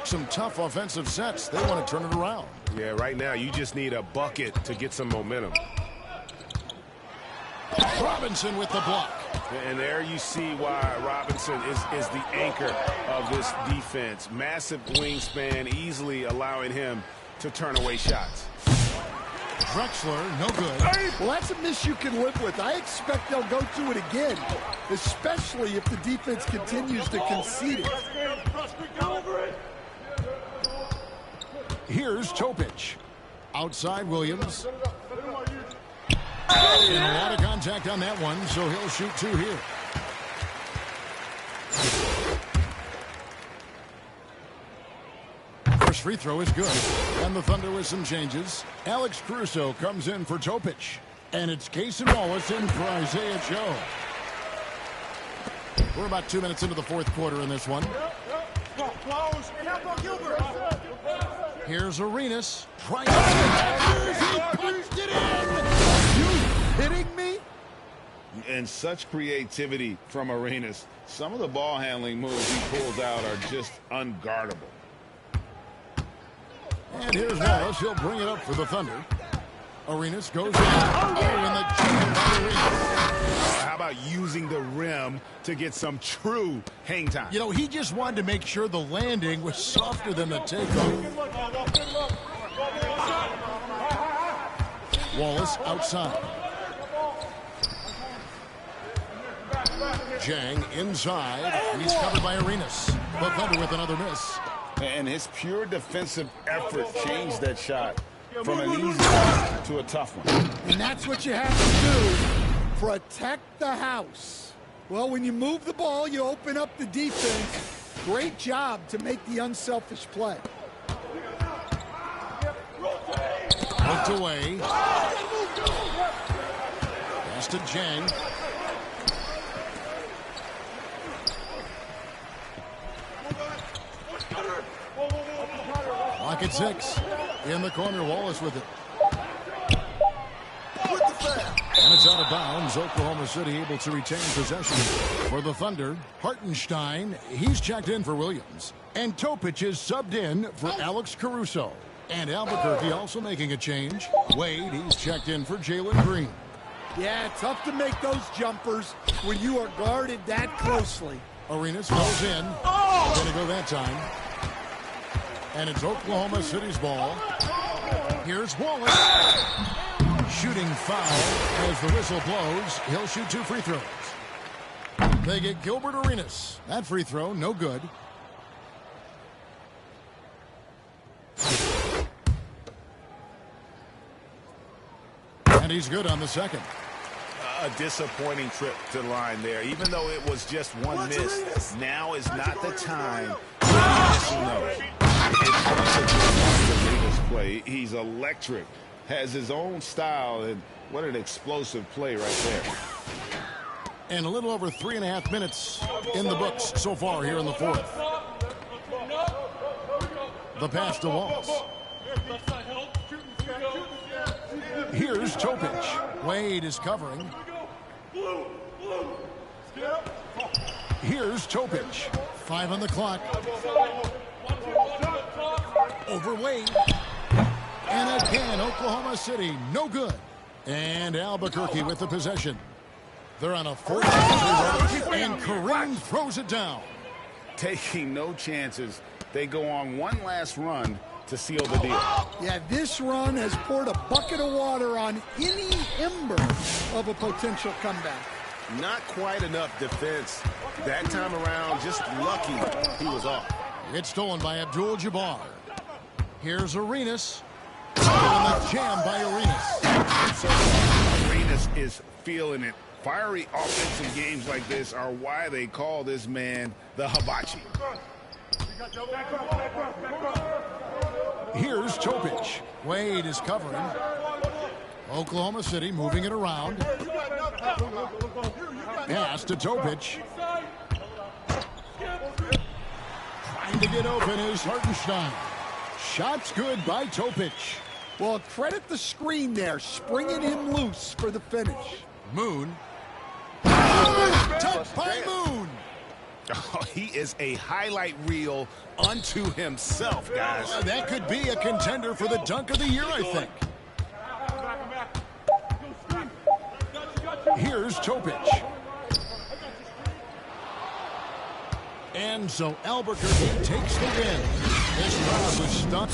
Some tough offensive sets. They want to turn it around. Yeah, right now you just need a bucket to get some momentum. Robinson with the block. And there you see why Robinson is the anchor of this defense. Massive wingspan, easily allowing him to turn away shots. Drexler, no good. Well, that's a miss you can live with. I expect they'll go to it again, especially if the defense continues to concede it. Here's Topic. Outside Williams. And a lot of contact on that one, so he'll shoot 2 here. First free throw is good. And the Thunder with some changes. Alex Caruso comes in for Topic. And it's Cason Wallace in for Isaiah Joe. We're about 2 minutes into the 4th quarter in this one. Here's Arenas. Trying to he punched it in. Kidding me? And such creativity from Arenas. Some of the ball handling moves he pulls out are just unguardable. And here's Wallace. He'll bring it up for the Thunder. Arenas goes in. Oh, and the jump by Arenas. How about using the rim to get some true hang time? You know, he just wanted to make sure the landing was softer than the takeoff. Wallace outside. Jang inside. He's covered by Arenas. The Thunder with another miss. And his pure defensive effort changed that shot from an easy one to a tough one. And that's what you have to do. Protect the house. Well, when you move the ball, you open up the defense. Great job to make the unselfish play. Looked away. Pass to Jang. Lock at 6. In the corner, Wallace with it. And it's out of bounds. Oklahoma City able to retain possession. For the Thunder, Hartenstein, he's checked in for Williams. And Topic is subbed in for Alex Caruso. And Albuquerque also making a change. Wade, he's checked in for Jalen Green. Yeah, tough to make those jumpers when you are guarded that closely. Arenas goes in. Gonna go that time. And it's Oklahoma City's ball. Here's Wallace. Shooting foul as the whistle blows. He'll shoot 2 free throws. They get Gilbert Arenas. That free throw, no good. And he's good on the second. A disappointing trip to the line there. Even though it was just one miss, now is not the time to miss those. It's Arenas play. He's electric. Has his own style, and what an explosive play right there. And a little over 3.5 minutes in the books so far here in the fourth. The pass to Wallace. Here's Topic. Wade is covering. Here's Topic. 5 on the clock. Over Wade. And again, Oklahoma City, no good. And Albuquerque with the possession. They're on a 4th and Kareem throws it down. Taking no chances. They go on one last run to seal the deal. Yeah, this run has poured a bucket of water on any ember of a potential comeback. Not quite enough defense. That time around, just lucky he was off. It's stolen by Abdul-Jabbar. Here's Arenas. And the jam by Arenas. Arenas is feeling it. Fiery offensive games like this are why they call this man the Hibachi. Here's Topic. Wade is covering. Oklahoma City moving it around. Pass to Topic. Trying to get open is Hartenstein. Shot's good by Topic. Well, credit the screen there, springing him loose for the finish. Moon. Touched by Moon. Oh, he is a highlight reel unto himself, guys. That could be a contender for the dunk of the year, I think. Here's Topic. And so Albuquerque takes the win. This crowd was stunned.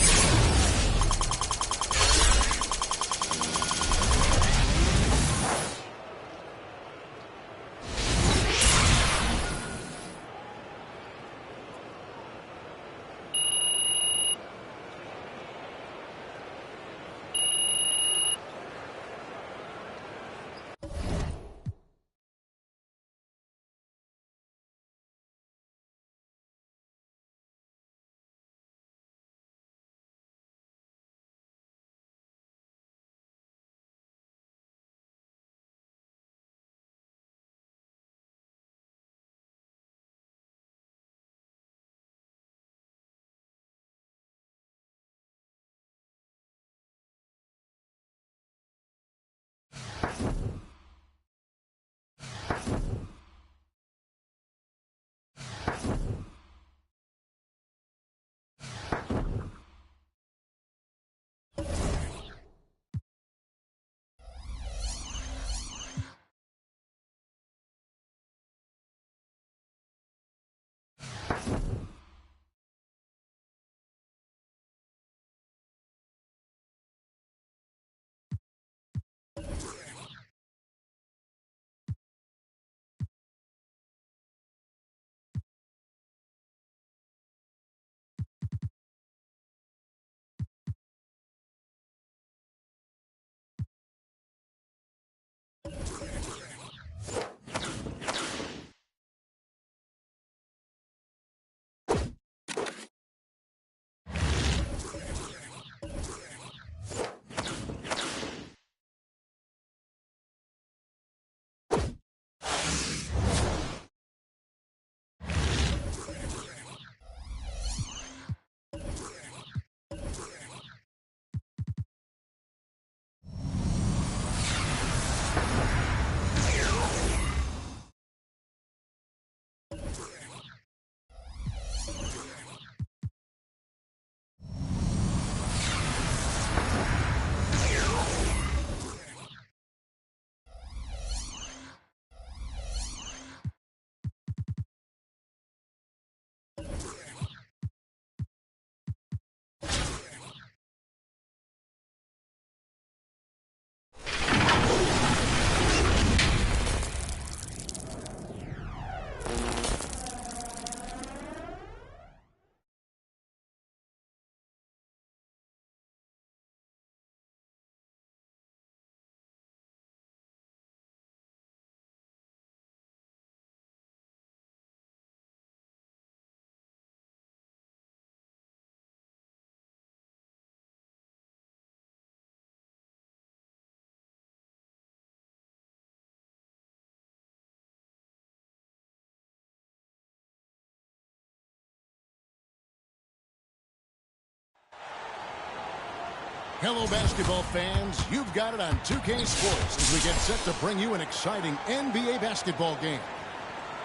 Hello, basketball fans. You've got it on 2K Sports as we get set to bring you an exciting NBA basketball game.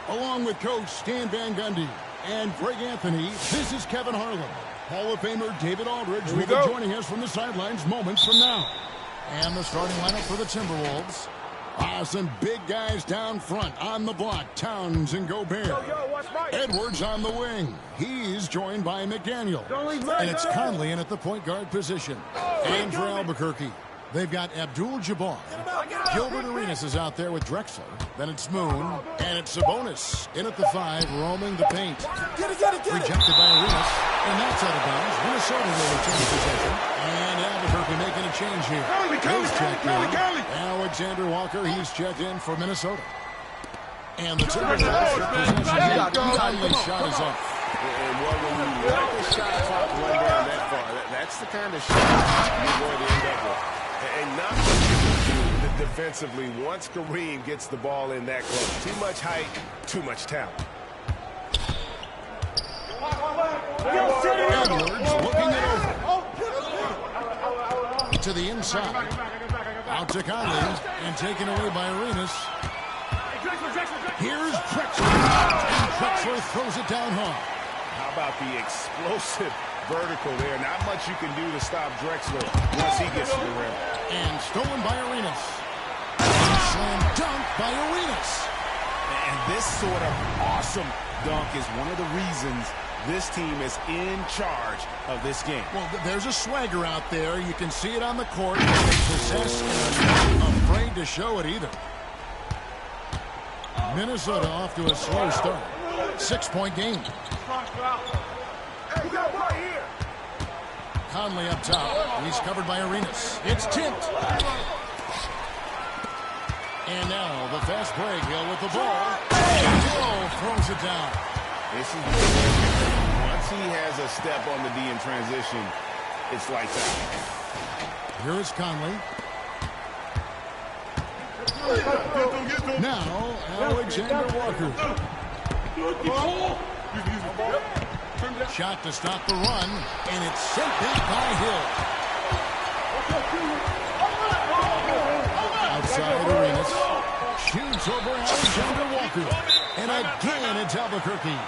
Along with Coach Stan Van Gundy and Greg Anthony, this is Kevin Harlan. Hall of Famer David Aldridge will be joining us from the sidelines moments from now. And the starting lineup for the Timberwolves. Some big guys down front on the block. Towns and Gobert. Edwards on the wing. He's joined by McDaniel. And it's Conley in at the point guard position. And for Albuquerque, they've got Abdul-Jabbar. Gilbert Arenas is out there with Drexler. Then it's Moon. And it's Sabonis in at the 5, roaming the paint. Rejected by Arenas. And that's out of bounds. Minnesota will return possession. And Albuquerque making a change here. He's checked in. Alexander Walker, he's checked in for Minnesota. And the Timberwolves possession here. Conley's shot is off. And when you let the shot clock run down that far, that's the kind of shot you're going to end up with. And not what you can do defensively once Kareem gets the ball in that close. Too much height, too much talent. Edwards looking it over. To the inside. Out to Conley and taken away by Arenas. Here's Drexler. And Drexler throws it down hard. How about the explosive vertical there? Not much you can do to stop Drexler once he gets to the rim. And stolen by Arenas. And slam dunk by Arenas. And this sort of awesome dunk is one of the reasons this team is in charge of this game. Well, there's a swagger out there. You can see it on the court. They possess and are not afraid to show it either. Minnesota off to a slow start. 6-point game. Conley up top. He's covered by Arenas. It's tipped. And now the fast break. Hill with the ball. Hill throws it down. This is once he has a step on the D in transition, it's lights out. Here is Conley. Now Alexander Walker. Shot to stop the run, and it's sent back by Hill. Outside Arenas. Shoots over Alexander Walker. And again, it's Albuquerque.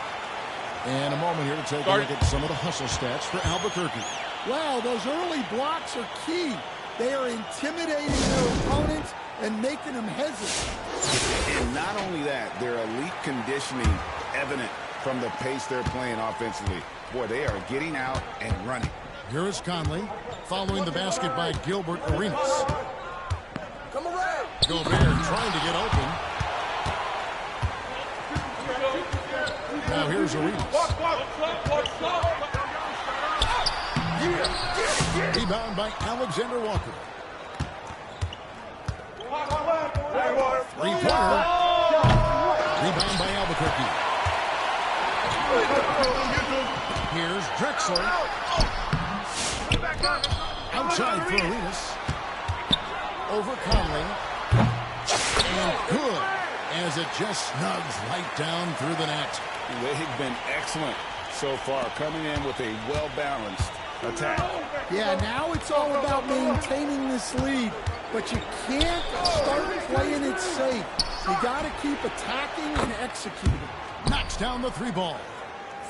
And a moment here to take a look at some of the hustle stats for Albuquerque. Wow, those early blocks are key. They are intimidating their opponents and making them hesitate. And not only that, their elite conditioning evident from the pace they're playing offensively. Boy, they are getting out and running. Here is Conley, following the basket by Gilbert Arenas. Come around. Gobert trying to get open. Now here's Arenas. Rebound by Alexander Walker. Three-pointer. Rebound by Albuquerque. Here's Drexler. Outside for Arenas. Over Conley. And good, as it just snugs right down through the net. They've been excellent so far, coming in with a well-balanced attack. Yeah, now it's all about maintaining this lead, but you can't start playing it safe. You got to keep attacking and executing. Knocks down the 3-ball.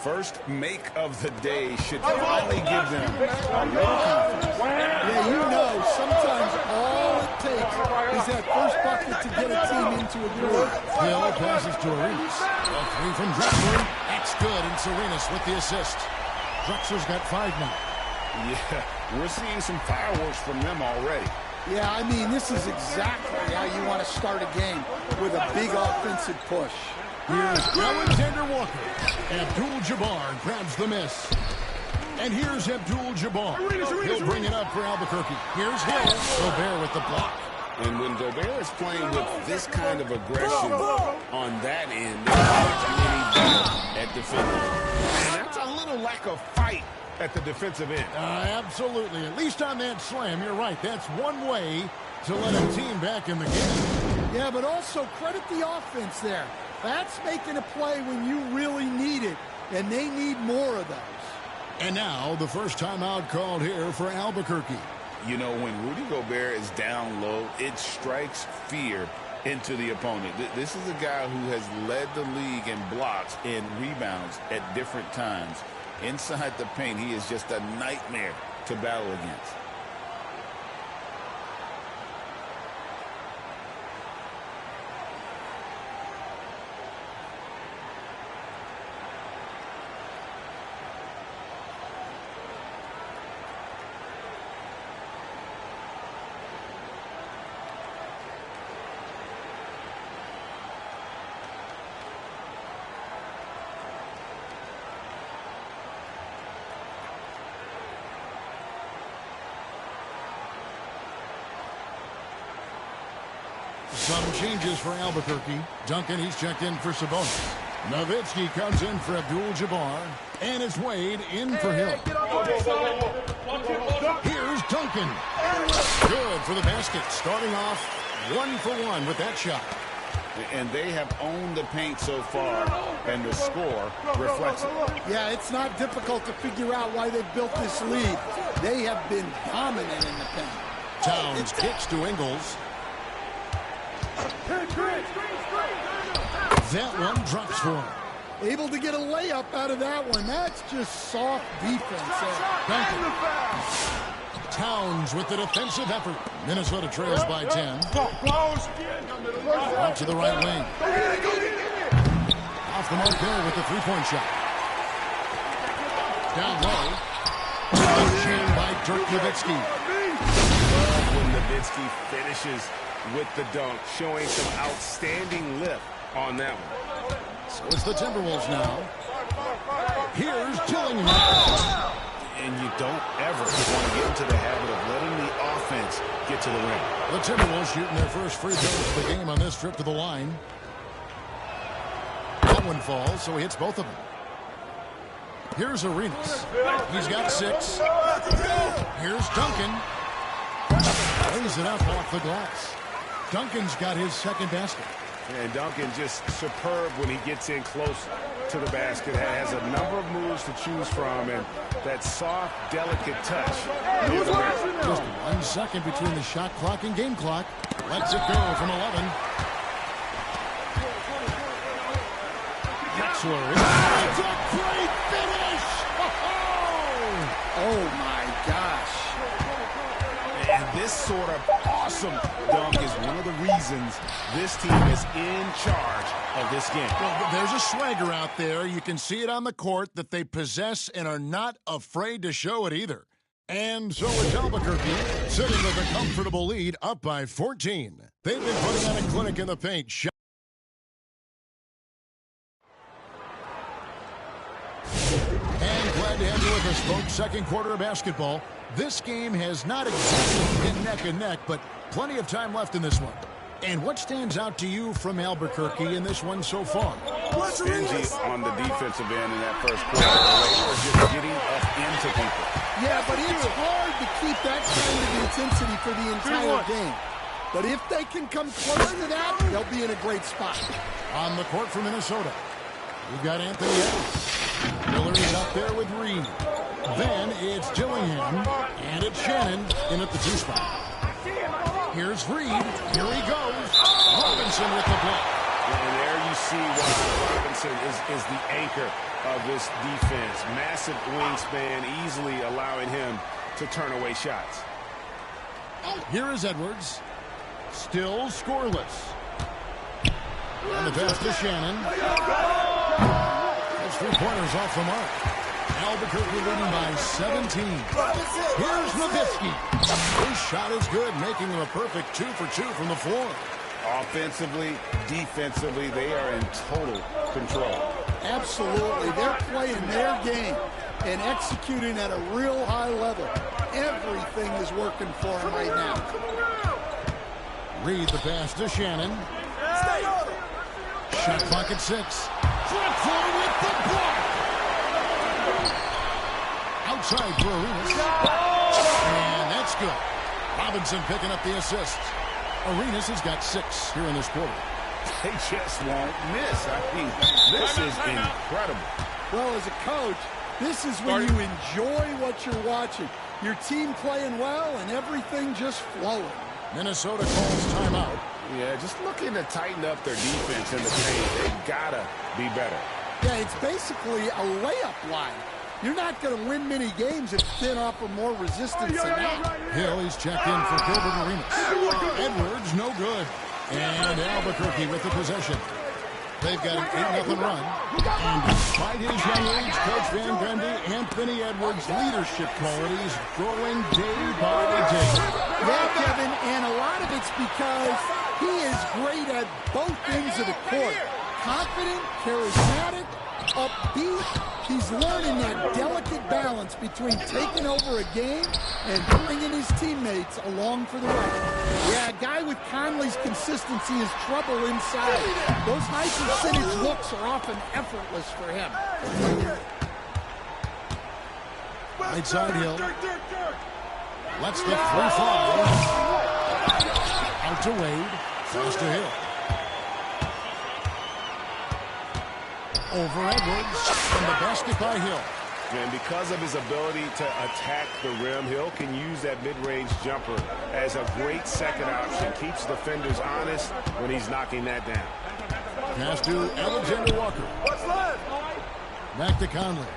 First make of the day should finally give them a little confidence. Yeah, you know, sometimes all it takes is that first bucket to get a team into a groove. Hill passes to Arenas. A 3 from Drexler. That's good, and Arenas with the assist. Drexler's got 5 now. Yeah, we're seeing some fireworks from them already. Yeah, I mean, this is exactly how you want to start a game, with a big offensive push. Here's Alexander Walker. Abdul-Jabbar grabs the miss. And here's Abdul-Jabbar. He'll bring it up for Albuquerque. Here's Hill. Gobert with the block. And when Gobert is playing with this kind of aggression on that end, they're not any better at defending. And that's a little lack of fight at the defensive end. Absolutely. At least on that slam, you're right. That's one way to let a team back in the game. Yeah, but also credit the offense there. That's making a play when you really need it, and they need more of those. And now the first timeout called here for Albuquerque. You know, when Rudy Gobert is down low, it strikes fear into the opponent. This is a guy who has led the league in blocks and rebounds at different times. Inside the paint, he is just a nightmare to battle against. Some changes for Albuquerque. Duncan, he's checked in for Sabonis. Nowitzki comes in for Abdul-Jabbar. And it's Wade in for Hill. Here's Duncan. Good for the basket. Starting off 1 for 1 with that shot. And they have owned the paint so far, and the score reflects it. Yeah, it's not difficult to figure out why they've built this lead. They have been dominant in the paint. Towns kicks to Ingles. That one drops for him. Able to get a layup out of that one. That's just soft defense. Duncan. Towns with the defensive effort. Minnesota trails by 10. Out to the right wing. Off the mark there with the three-point shot. Down low. Jammed by Dirk Nowitzki. When Nowitzki finishes with the dunk, showing some outstanding lift on that one. So it's the Timberwolves now. Here's Dillingham. And you don't ever want to get into the habit of letting the offense get to the rim. The Timberwolves shooting their first free throws of the game on this trip to the line. That one falls, so he hits both of them. Here's Arenas. He's got 6. Here's Duncan. Brings it up off the glass. Duncan's got his second basket. And Duncan just superb when he gets in close to the basket. Has a number of moves to choose from, and that soft, delicate touch. Just 1 second between the shot clock and game clock. Lets it go from 11. Maxwell. It's a great finish! Oh my gosh. And this sort of awesome dunk is one of the reasons this team is in charge of this game. Well, there's a swagger out there. You can see it on the court that they possess and are not afraid to show it either. And so it's Albuquerque sitting with a comfortable lead up by 14. They've been putting on a clinic in the paint. And glad to have you with us, folks. Second quarter of basketball. This game has not exactly been neck and neck, but plenty of time left in this one. And what stands out to you from Albuquerque in this one so far? Stingy on the defensive end in that first quarter. They were just getting up into people. Yeah, but it's hard to keep that kind of intensity for the entire game. But if they can come close to that, they'll be in a great spot. On the court for Minnesota, we've got Anthony Edwards. Miller is up there with Reed. Then it's Dillingham, and it's Shannon in at the 2 spot. Here's Reed. Here he goes. Robinson with the block. And there you see why Robinson is the anchor of this defense. Massive wingspan, easily allowing him to turn away shots. Here is Edwards. Still scoreless. And the pass to Shannon. Those 3-pointers off the mark. Albuquerque leading by 17. Here's Nowitzki. His shot is good, making him a perfect 2 for 2 from the floor. Offensively, defensively, they are in total control. Absolutely. They're playing their game and executing at a real high level. Everything is working for them right now. Reed the pass to Shannon. Shot clock at 6. Drexler with the block. Outside for Arenas. And that's good. Robinson picking up the assist. Arenas has got 6 here in this quarter. They just won't miss. I mean, this is incredible. Well, as a coach, This is when you enjoy what you're watching. Your team playing well and everything just flowing. Minnesota calls timeout. Yeah, just looking to tighten up their defense in the paint. They gotta be better. Yeah, it's basically a layup line. You're not going to win many games if you can't offer more resistance than that. Hill, he's checked in for Gilbert Arenas. Edwards, no good. And Albuquerque with the possession. They've got an 8-0 run. And despite his young age, Coach Van Gundy, Anthony Edwards' leadership qualities growing day by day. Yeah, Kevin, and a lot of it's because he is great at both ends of the court. Confident, charismatic, upbeat. He's learning that delicate balance between taking over a game and bringing his teammates along for the ride. Yeah, a guy with Conley's consistency is trouble inside. Those high percentage looks are often effortless for him. Right side Hill. Lets the 3 fly. Out to Wade. Pass to Hill. Over Edwards, and the basket by Hill. And because of his ability to attack the rim, Hill can use that mid-range jumper as a great second option. Keeps defenders honest when he's knocking that down. Pass to Alexander Walker. Back to Conley.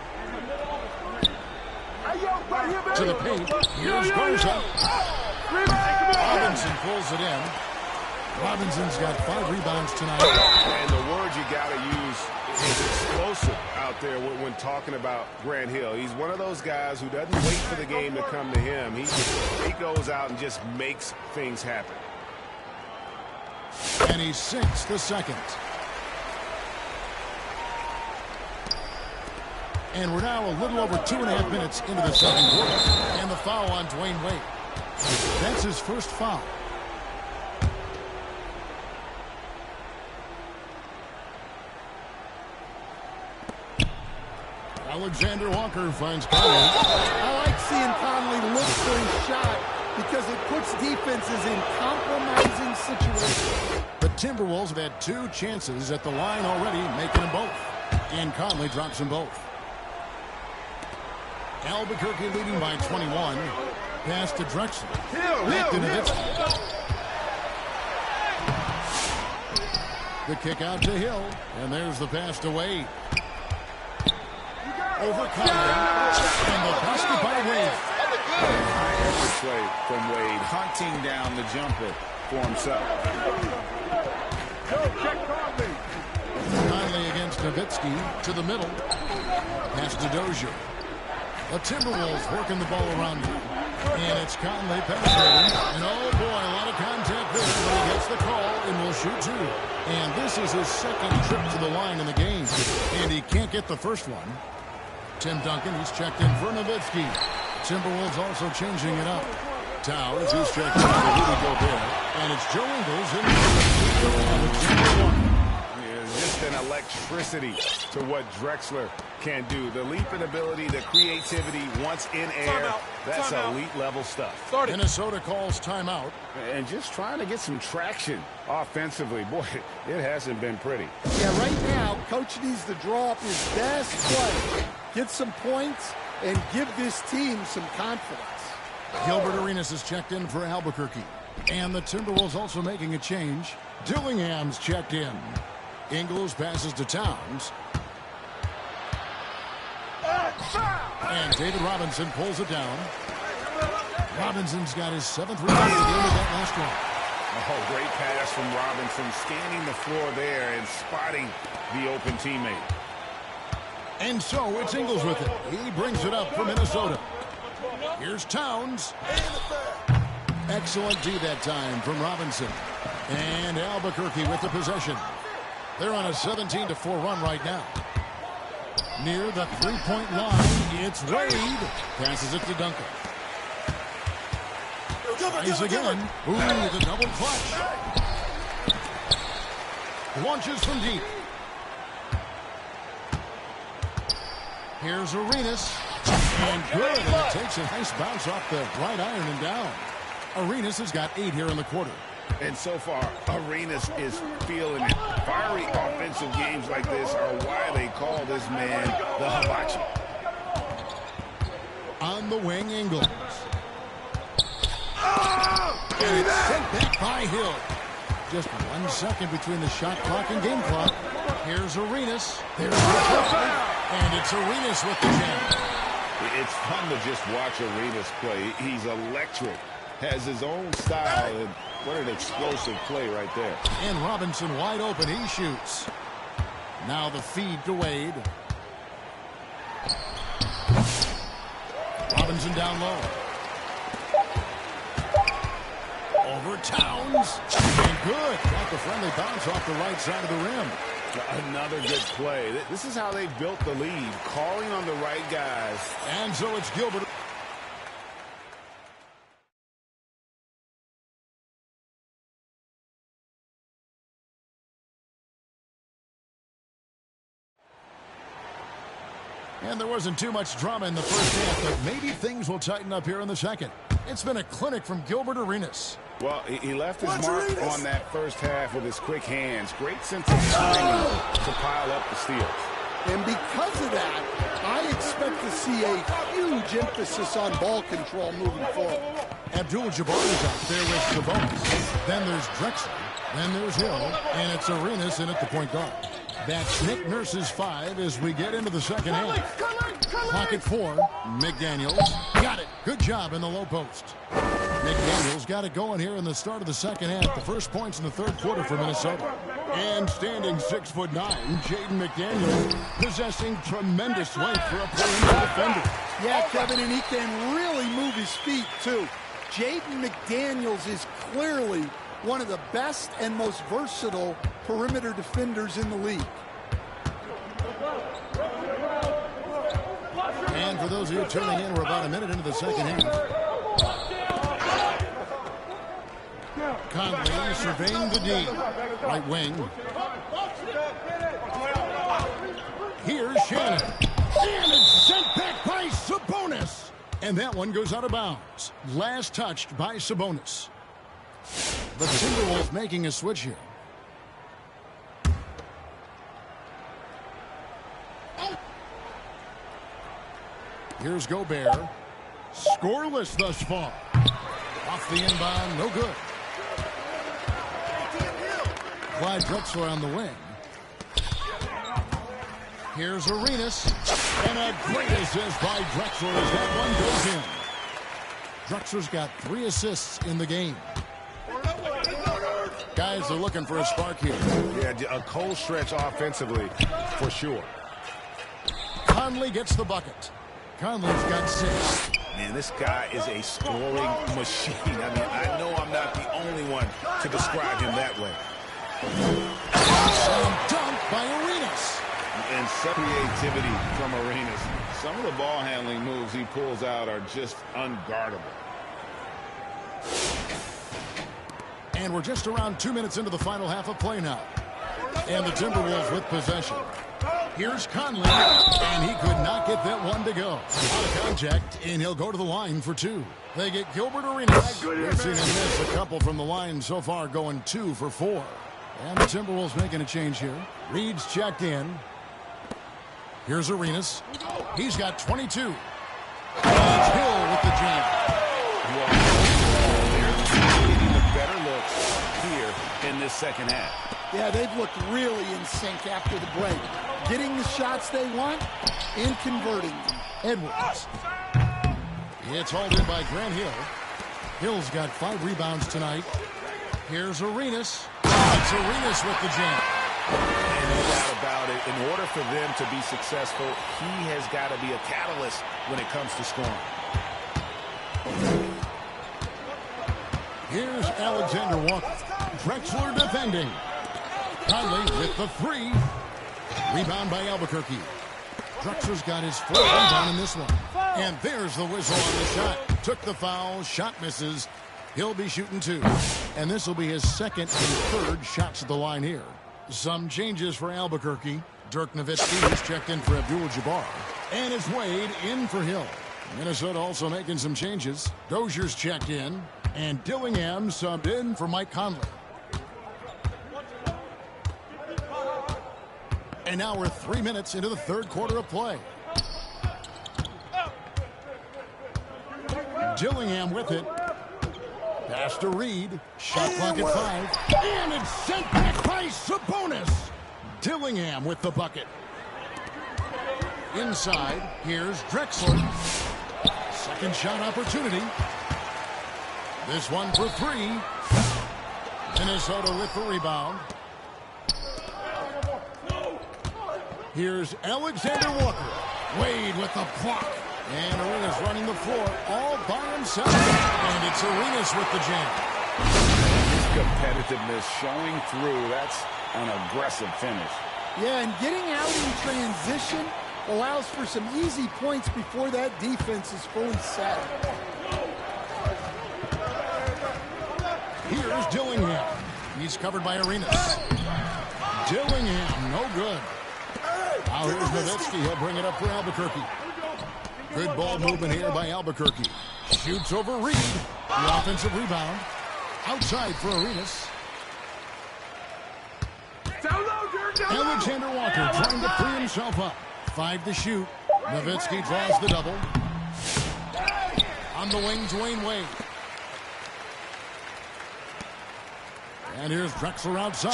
To the paint. Here's Garza. Robinson pulls it in. Robinson's got 5 rebounds tonight. And the word you got to use is explosive out there when talking about Grant Hill. He's one of those guys who doesn't wait for the game to come to him. He goes out and just makes things happen. And he sinks the second. And we're now a little over 2.5 minutes into the second quarter. And the foul on Dwayne Wade. That's his first foul. Alexander Walker finds Conley. I like seeing Conley look for his shot because it puts defenses in compromising situations. The Timberwolves have had 2 chances at the line already, making them both. And Conley drops them both. Albuquerque leading by 21. Pass to Drexler. Back to Nowitzki. The kick out to Hill. And there's the pass to Wade. Over Conley. And the basket by Wade. High effort play from Wade, hunting down the jumper for himself. Conley against Nowitzki to the middle. Pass to Dozier. The Timberwolves working the ball around him. And it's Conley penetrating. And oh boy, a lot of contact there, but he gets the call and will shoot 2. And this is his second trip to the line in the game. And he can't get the first one. Tim Duncan, he's checked in for Nowitzki. Timberwolves also changing it up. Towers, he's checked in for Rudy Gobert. And it's Joe Ingles in the There's just an electricity to what Drexler can do. The leaping ability, the creativity once in air, that's elite level stuff. Minnesota calls timeout. And just trying to get some traction offensively. Boy, it hasn't been pretty. Yeah, right now, Coach needs to draw up his best play, get some points, and give this team some confidence. Gilbert Arenas is checked in for Albuquerque. And the Timberwolves also making a change. Dillingham's checked in. Ingles passes to Towns. And David Robinson pulls it down. Robinson's got his 7th rebound at the end of that last one. Oh, great pass from Robinson, scanning the floor there and spotting the open teammate. And so it's Ingles with it. He brings it up for Minnesota. Here's Towns. Excellent D that time from Robinson. And Albuquerque with the possession. They're on a 17-4 run right now. Near the 3-point line, it's Wade. Passes it to Duncan. Tries again. Ooh, the double clutch. Launches from deep. Here's Arenas. And good. And it takes a nice bounce off the right iron and down. Arenas has got 8 here in the quarter. And so far, Arenas is feeling it. Fiery offensive games like this are why they call this man the Hibachi. From the wing, Ingles. And it's sent back by Hill. Just 1 second between the shot clock and game clock. Here's Arenas. There's the cover. And it's Arenas with the jam. It's fun to just watch Arenas play. He's electric. Has his own style. And what an explosive play right there. And Robinson wide open. He shoots. Now the feed to Wade. Robinson down low. Over Towns. And good. Got the friendly bounce off the right side of the rim. Another good play. This is how they built the lead. Calling on the right guys. And so it's Gilbert. And there wasn't too much drama in the first half, but maybe things will tighten up here in the second. It's been a clinic from Gilbert Arenas. Well, he left his mark on that first half with his quick hands. Great sense of timing to pile up the steals. And because of that, I expect to see a huge emphasis on ball control moving forward. Abdul-Jabbar is out there with Sabonis. Then there's Drexler. Then there's Hill. And it's Arenas in at the point guard. That's Nick Nurse's 5 as we get into the second half. Clock at 4. McDaniels got it. Good job in the low post. McDaniels got it going here in the start of the second half. The first points in the third quarter for Minnesota. And standing 6'9", Jaden McDaniels possessing tremendous length for a perimeter defender. Yeah, Kevin, and he can really move his feet, too. Jaden McDaniels is clearly one of the best and most versatile perimeter defenders in the league. And for those of you tuning in, we're about a minute into the second half. Conley surveying the D. Right wing. Here's Shannon. And it's sent back by Sabonis. And that one goes out of bounds. Last touched by Sabonis. The Timberwolves making a switch here. Here's Gobert. Scoreless thus far. Off the inbound, no good. Clyde Drexler on the wing. Here's Arenas. And a great assist by Drexler as that one goes in. Drexler's got 3 assists in the game. Guys are looking for a spark here. Yeah, a cold stretch offensively, for sure. Conley gets the bucket. Conley's got 6. Man, this guy is a scoring machine. I mean, I know I'm not the only one to describe him that way. Slam dunk by Arenas. And some creativity from Arenas. Some of the ball handling moves he pulls out are just unguardable. And we're just around 2 minutes into the final half of play now. And the Timberwolves with possession. Here's Conley, and he could not get that one to go. Out of contact, and he'll go to the line for 2. They get Gilbert Arenas. We've seen him miss a couple from the line so far, going 2 for 4. And the Timberwolves making a change here. Reed's checked in. Here's Arenas. He's got 22. And it's Hill with the jam. They're getting the better looks here in this second half. Yeah, they've looked really in sync after the break. Getting the shots they want and converting them. Edwards. It's hauled in by Grant Hill. Hill's got 5 rebounds tonight. Here's Arenas. It's Arenas with the jam. And no doubt about it, in order for them to be successful, he has got to be a catalyst when it comes to scoring. Here's Alexander Walker. Drexler defending. Conley with the 3. Rebound by Albuquerque. Drexler's got his 4th rebound in this one. And there's the whistle on the shot. Took the foul. Shot misses. He'll be shooting 2. And this will be his 2nd and 3rd shots at the line here. Some changes for Albuquerque. Dirk Nowitzki is checked in for Abdul-Jabbar. And it's Wade in for Hill. Minnesota also making some changes. Dozier's checked in. And Dillingham subbed in for Mike Conley. And now we're 3 minutes into the third quarter of play. Dillingham with it. Pass to Reed. Shot clock at 5. And it's sent back by Sabonis. Dillingham with the bucket. Inside, here's Drexler. Second shot opportunity. This one for 3. Minnesota with the rebound. Here's Alexander Walker. Wade with the block. And Arenas running the floor all by himself. And it's Arenas with the jam. His competitiveness showing through. That's an aggressive finish. Yeah, and getting out in transition allows for some easy points before that defense is fully set. Here's Dillingham. He's covered by Arenas. Dillingham, no good. Now here's Nowitzki. He'll bring it up for Albuquerque. Good ball movement here by Albuquerque. Shoots over Reed. The offensive rebound. Outside for Arenas. Alexander Walker trying to free himself up. 5 to shoot. Nowitzki draws the double. On the wing, Dwayne Wade. And here's Drexler outside.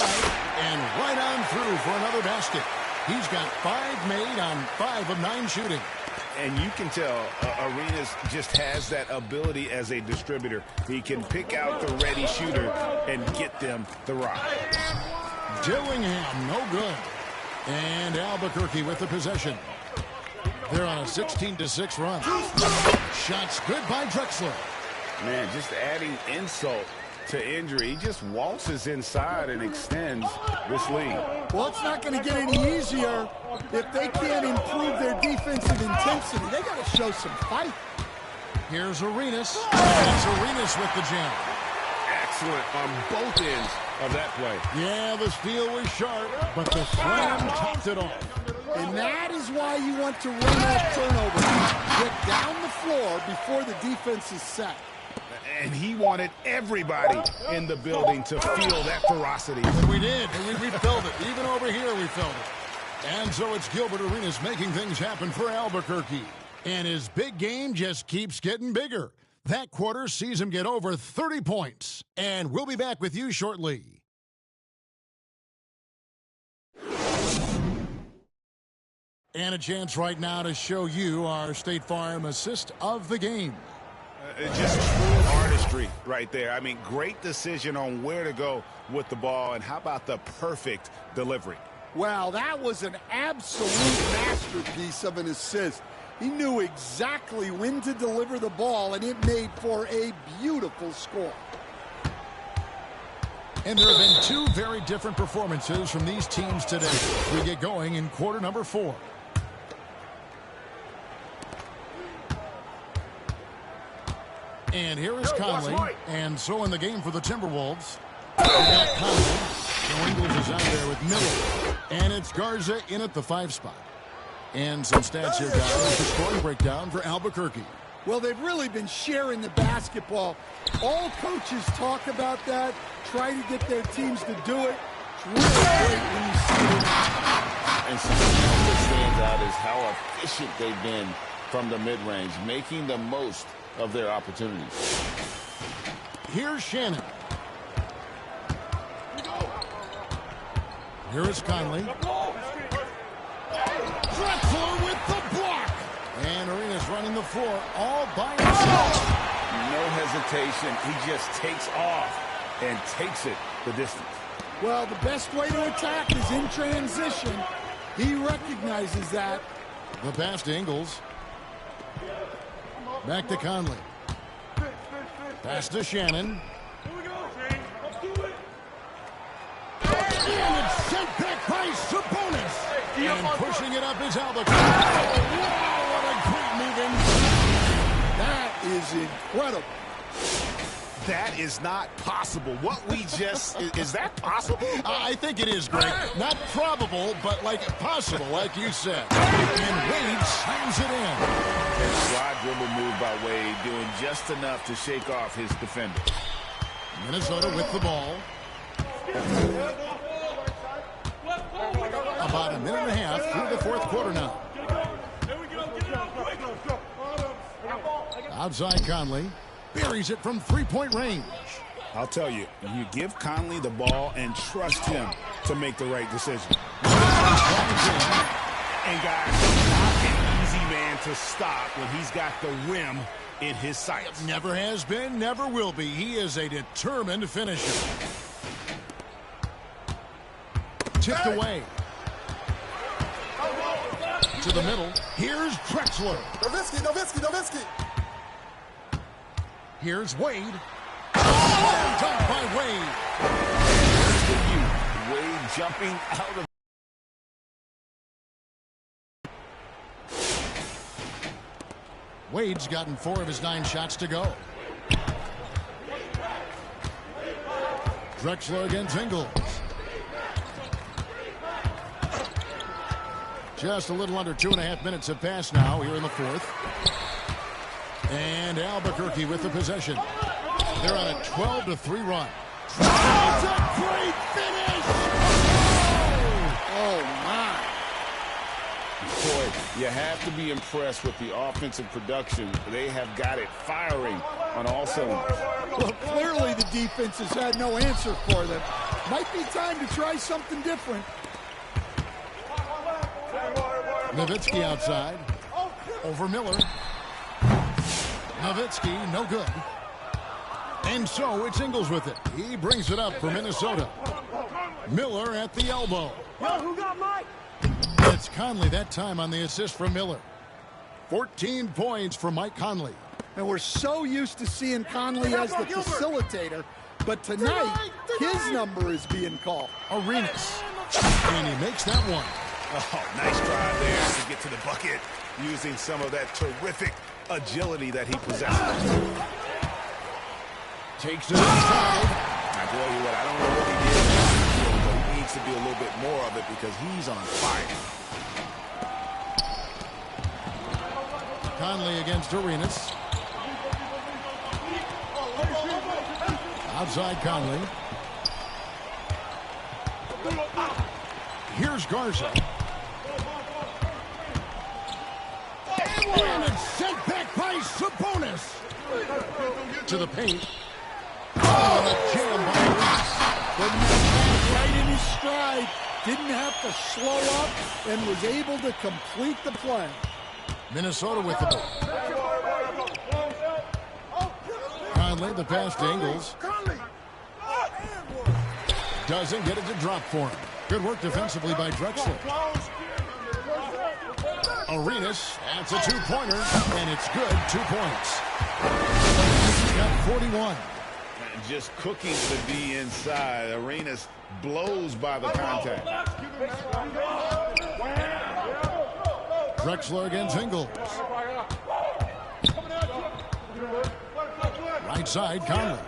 And right on through for another basket. He's got 5 made on 5 of 9 shooting. And you can tell Arenas just has that ability as a distributor. He can pick out the ready shooter and get them the rock. Dillingham, no good. And Albuquerque with the possession. They're on a 16-6 run. Shots good by Drexler. Man, just adding insult to injury. He just waltzes inside and extends this lead. Well, it's not going to get any easier if they can't improve their defensive intensity. They got to show some fight. Here's Arenas. It's Arenas with the jam. Excellent on both ends of that play. Yeah, the steal was sharp, but the slam topped it off. And that is why you want to run that turnover. Get down the floor before the defense is set. And he wanted everybody in the building to feel that ferocity. And we did. And we felt it. Even over here, we felt it. And so it's Gilbert Arenas making things happen for Albuquerque. And his big game just keeps getting bigger. That quarter sees him get over 30 points. And we'll be back with you shortly. And a chance right now to show you our State Farm assist of the game. Just true artistry right there. I mean, great decision on where to go with the ball. And how about the perfect delivery? Wow, that was an absolute masterpiece of an assist. He knew exactly when to deliver the ball, and it made for a beautiful score. And there have been 2 very different performances from these teams today. We get going in quarter number 4. And here is Conley. And so in the game for the Timberwolves, we got Conley. Joe Ingles is out there with Miller. And it's Garza in at the 5 spot. And some stats here, guys. The scoring breakdown for Albuquerque. Well, they've really been sharing the basketball. All coaches talk about that, try to get their teams to do it. It's really great when you see it. And something else that stands out is how efficient they've been from the mid-range, making the most of their opportunities. Here's Shannon. Here is Conley. Drexler with the block. And Arenas running the floor all by himself. No hesitation. He just takes off and takes it the distance. Well, the best way to attack is in transition. He recognizes that. The pass to Ingles. Back to Conley. Pass to Shannon. And it's sent back by Sabonis. And pushing it up is Albuquerque. Wow, what a great move inside. That is incredible. That is not possible. What we just... is that possible? I think it is, Greg. Not probable, but like possible, like you said. And Wade slams it in. And slide dribble move by Wade, doing just enough to shake off his defender. Minnesota with the ball. About a minute and a half through the 4th quarter now. Outside Conley. Buries it from three-point range. I'll tell you, you give Conley the ball and trust him to make the right decision. And guys, not an easy man to stop when he's got the rim in his sights. Never has been, never will be. He is a determined finisher. Tipped away. To the middle. Here's Drexler. Nowitzki. Here's Wade. Oh, dunked by Wade. Wade jumping out of. Wade's gotten 4 of his 9 shots to go. Drexler against Ingles. Just a little under 2.5 minutes have passed now here in the fourth. And Albuquerque with the possession. They're on a 12-3 run. That's a great finish! Oh, my. Boy, you have to be impressed with the offensive production. They have got it firing on all cylinders. Well, clearly the defense has had no answer for them. Might be time to try something different. Nowitzki outside. Over Miller. Nowitzki, no good. And so it's Ingles with it. He brings it up for Minnesota. Miller at the elbow. Yo, who got Mike? It's Conley that time on the assist from Miller. 14 points for Mike Conley. And we're so used to seeing Conley as the facilitator, but tonight his number is being called. Arenas. And he makes that one. Oh, nice drive there to get to the bucket using some of that terrific agility that he possesses. Takes it inside. I tell you what, I don't know what he did, but he needs to do a little bit more of it because he's on fire. Conley against Arenas. Outside Conley. Here's Garza. And it's sent back by Sabonis. To the paint. Oh, and a jam by Arenas. Putting that man right in his stride. Didn't have to slow up and was able to complete the play. Minnesota with the ball. Conley, the pass to Ingles. Doesn't get it to drop for him. Good work defensively by Drexler. Arenas, that's a 2-pointer, and it's good. 2 points. He's got 41. And just cooking the D inside. Arenas blows by the contact. Drexler against Ingles. Right side, Conley.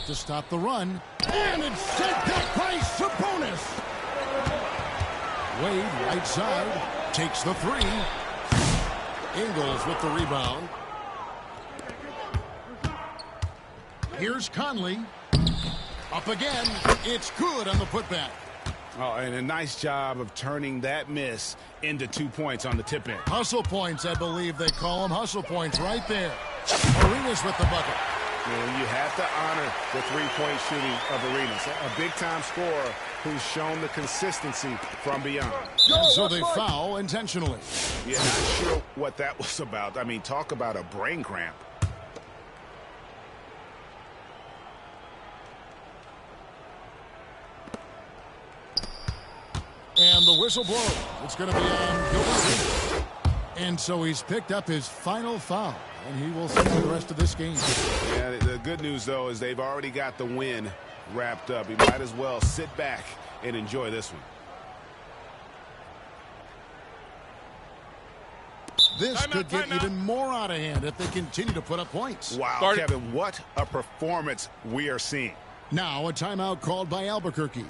To stop the run. And it's sent back by Sabonis. Wade, right side, takes the 3. Ingles with the rebound. Here's Conley. Up again. It's good on the putback. Oh, and a nice job of turning that miss into 2 points on the tip in. Hustle points, I believe they call them. Hustle points right there. Arenas with the bucket. You have to honor the three-point shooting of Arenas. A big-time scorer who's shown the consistency from beyond. And so they foul intentionally. Yeah, not sure what that was about. I mean, talk about a brain cramp. And the whistle blows. It's going to be on Gilbert. And so he's picked up his final foul. And he will see the rest of this game. Yeah, the good news, though, is they've already got the win wrapped up. He might as well sit back and enjoy this one. This could get even more out of hand if they continue to put up points. Wow, Kevin, what a performance we are seeing. Now a timeout called by Albuquerque.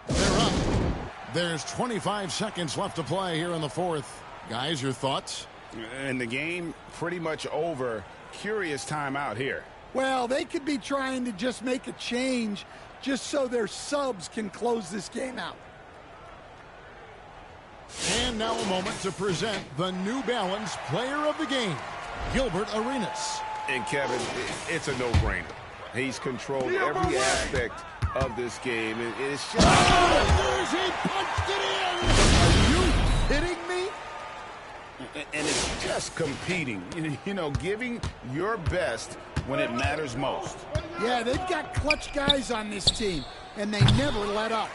They're up. There's 25 seconds left to play here in the fourth. Guys, your thoughts? And the game pretty much over. Curious timeout here. Well, they could be trying to just make a change just so their subs can close this game out. And now a moment to present the New Balance Player of the Game. Gilbert Arenas. And Kevin, it's a no-brainer. He's controlled every aspect of this game. And it's just... He punched it in! Are you kidding me? And it's just competing, you know, giving your best when it matters most. Yeah, they've got clutch guys on this team, and they never let up.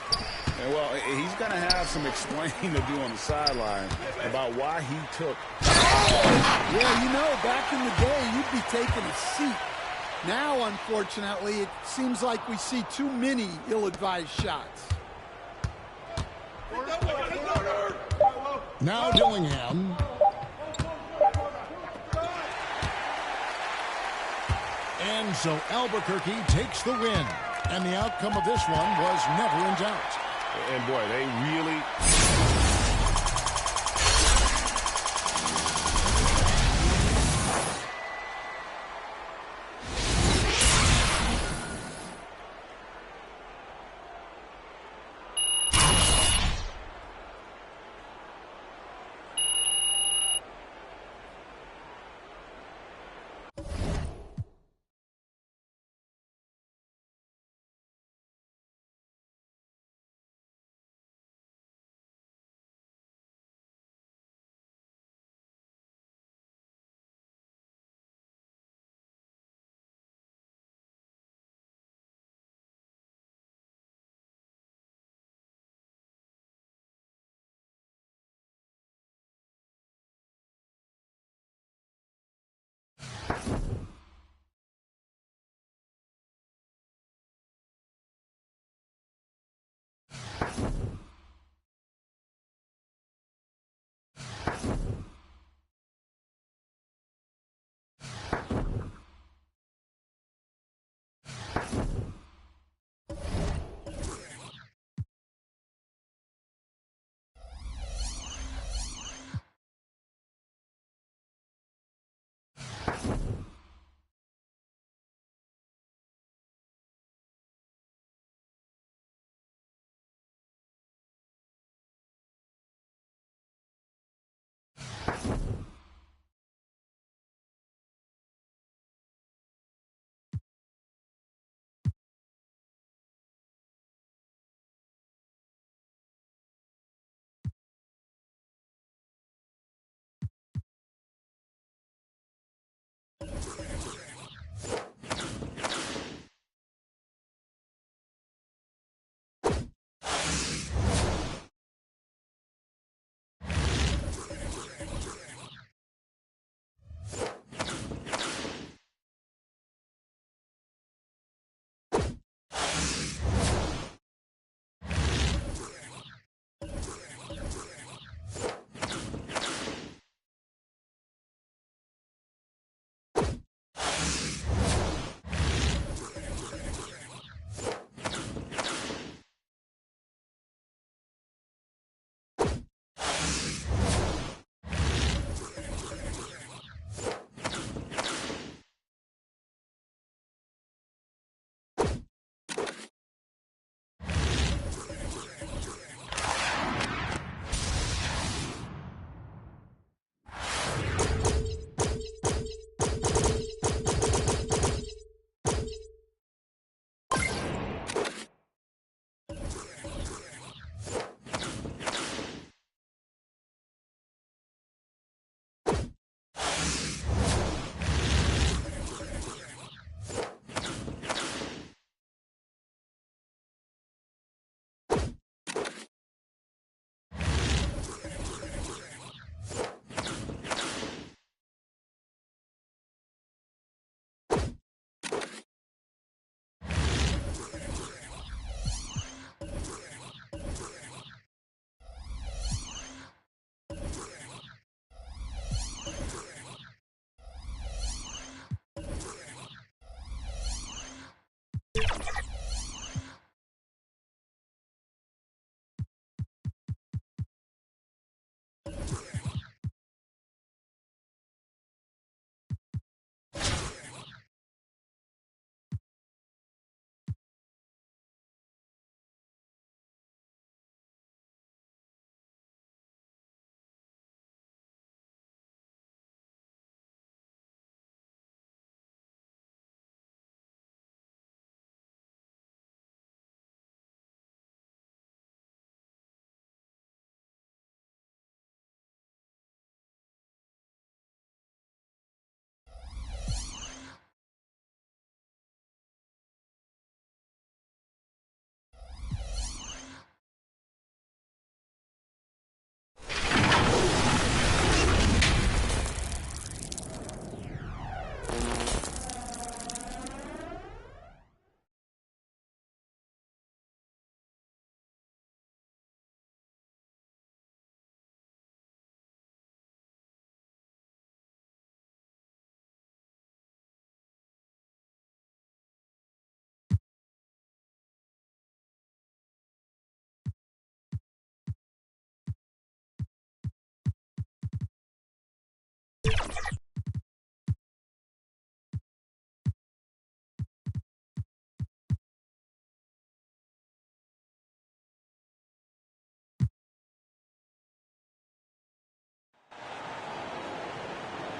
And well, he's going to have some explaining to do on the sideline about why he took. Yeah, you know, back in the day, you'd be taking a seat. Now, unfortunately, it seems like we see too many ill-advised shots. Now Dillingham. And so Albuquerque takes the win. And the outcome of this one was never in doubt. And boy, they really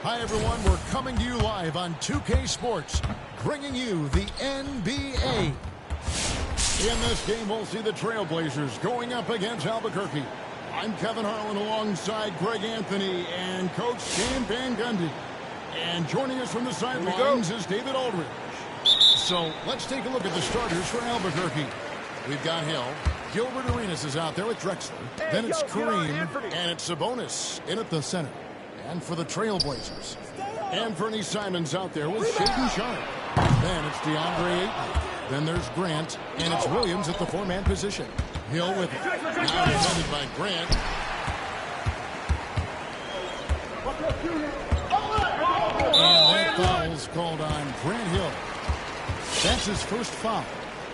Hi, everyone. We're coming to you live on 2K Sports, bringing you the NBA. In this game, we'll see the Trailblazers going up against Albuquerque. I'm Kevin Harlan alongside Greg Anthony and Coach Stan Van Gundy. And joining us from the sidelines is David Aldridge. So let's take a look at the starters for Albuquerque. We've got Hill. Gilbert Arenas is out there with Drexler. Then it's Kareem, and it's Sabonis in at the center. And for the Trailblazers, Anthony Simons out there with Shaden Sharp. Then it's DeAndre Ayton. Then there's Grant, and it's Williams at the four-man position. Hill with it. Now defended by Grant. And that foul's called on Grant Hill. That's his first foul.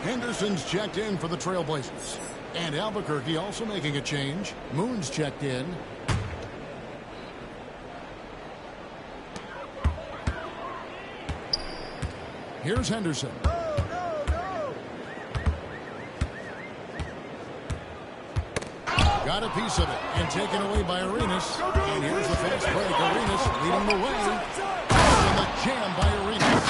Henderson's checked in for the Trailblazers. And Albuquerque also making a change. Moon's checked in. Here's Henderson. Got a piece of it and taken away by Arenas. And here's the fast break. Arenas leading the way. And the jam by Arenas.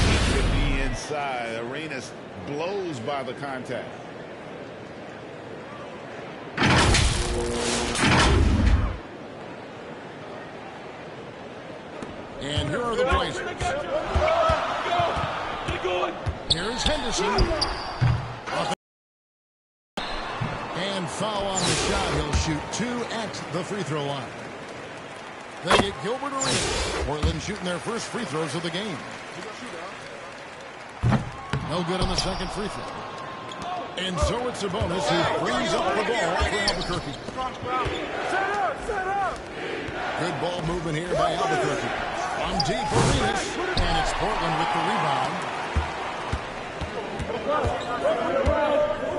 Just to be inside. Arenas blows by the contact. And here are the Blazers. Here's Henderson. And foul on the shot. He'll shoot 2 at the free throw line. They get Gilbert Arenas. Portland shooting their first free throws of the game. No good on the second free throw. And so it's Sabonis who brings up the ball for Albuquerque. Good ball movement here by Albuquerque. On deep Arenas. And it's Portland with the rebound.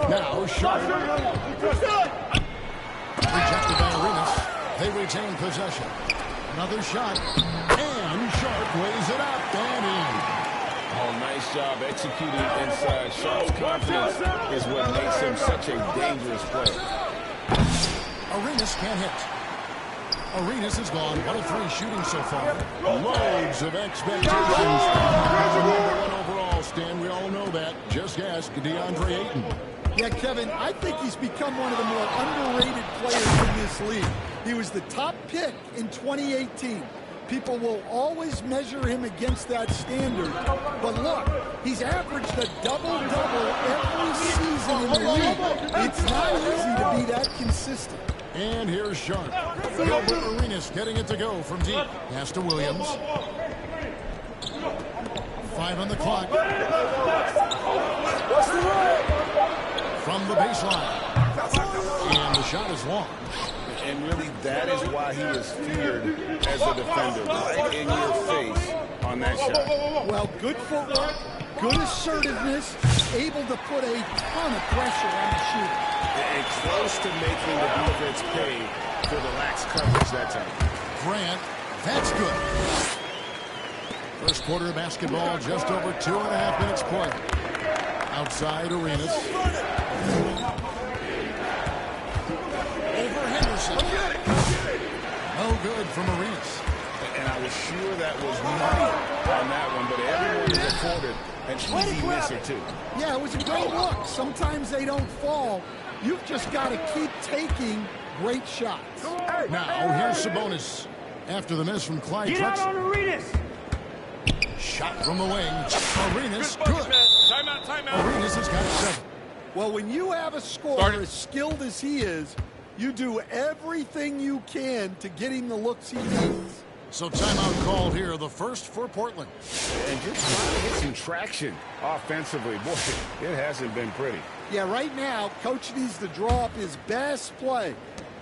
Now Sharp. Rejected by Arenas. They retain possession. Another shot. And Sharp lays it up and in. Oh, nice job executing inside. Sharp's confidence is what makes him such a dangerous player. Arenas can't hit. Arenas has gone 1 of 3 shooting so far. Loads of expectations. Number 1 overall, Stan. We all know that. Just ask DeAndre Ayton. Yeah, Kevin, I think he's become one of the more underrated players in this league. He was the top pick in 2018. People will always measure him against that standard. But look, he's averaged a double-double every season in the league. It's not easy to be that consistent. And here's Sharp. Gilbert Arenas getting it to go from deep. Pass to Williams. 5 on the clock. From the baseline. And the shot is long. And really, that is why he is feared as a defender. Right in your face on that shot. Well, good footwork, good assertiveness, able to put a ton of pressure on the shooter. And close to making the defense pay for the lax coverage that time. Grant, that's good. First quarter of basketball, just over 2.5 minutes play. Outside Arenas. Over Henderson. No good from Arenas. And I was sure that was money on that one, but everyone is afforded an easy miss or two. Yeah, it was a great look. Sometimes they don't fall. You've just got to keep taking great shots. Now, here's Sabonis. After the miss from Clyde Get out on Arenas. Shot from the wing. Arenas, good. Arenas has got 7. Well, when you have a scorer as skilled as he is, you do everything you can to get him the looks he needs. So timeout called here, the first for Portland. And just trying to get some traction offensively. Boy, it hasn't been pretty. Yeah, right now, Coach needs to draw up his best play.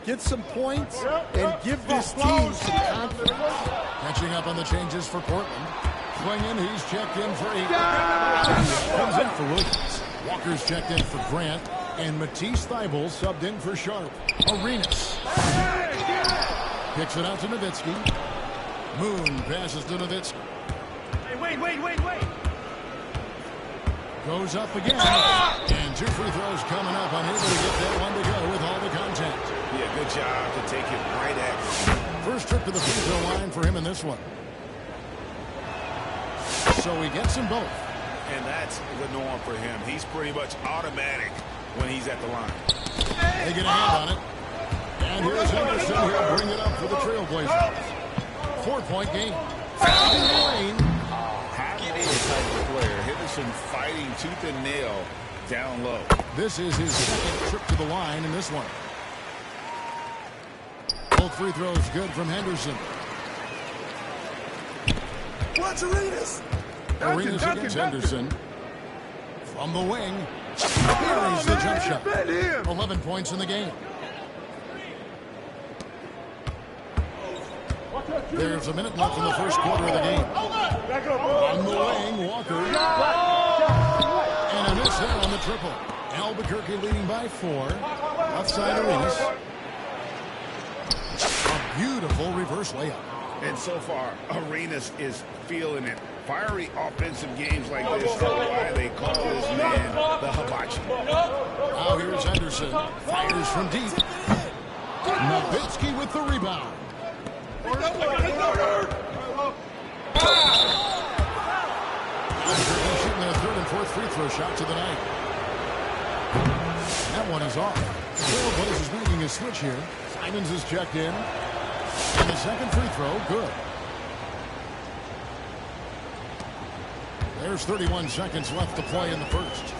Get some points and give this team some confidence. Catching up on the changes for Portland. Swinging, he's checked in for 8. Comes in for Williams. Walker's checked in for Grant. And Matisse Thybulle subbed in for Sharp. Arenas. Kicks it out to Nowitzki. Moon passes to Nowitzki. Hey, wait. Goes up again. And 2 free throws coming up. Unable to get that one to go with all the contact. Yeah, good job to take it right at him. First trip to the free throw line for him in this one. So he gets them both. And that's the norm for him. He's pretty much automatic when he's at the line. They get a hand on it. And here's Henderson. He'll bring it up for the Trailblazers. 4-point game. Fouled in the lane. Half-court type of player. Henderson fighting tooth and nail down low. This is his second trip to the line in this one. Both free throws good from Henderson. Watch Arenas. Arenas against Henderson. From the wing. Buries the jump shot. 11 points in the game. There's a minute left in the first quarter of the game. On the wing, Walker. And a miss there on the triple. Albuquerque leading by 4. Left side Arenas. A beautiful reverse layup. And so far, Arenas is feeling it. Fiery offensive games like this is why they call this man the hibachi. Now here's Henderson. Fires from deep. Nowitzki with the rebound. Albuquerque shooting their third and fourth free throw shots of the night. That one is off. Trailblazers making a switch here. Simons is checked in. And the second free throw, good. There's 31 seconds left to play in the first.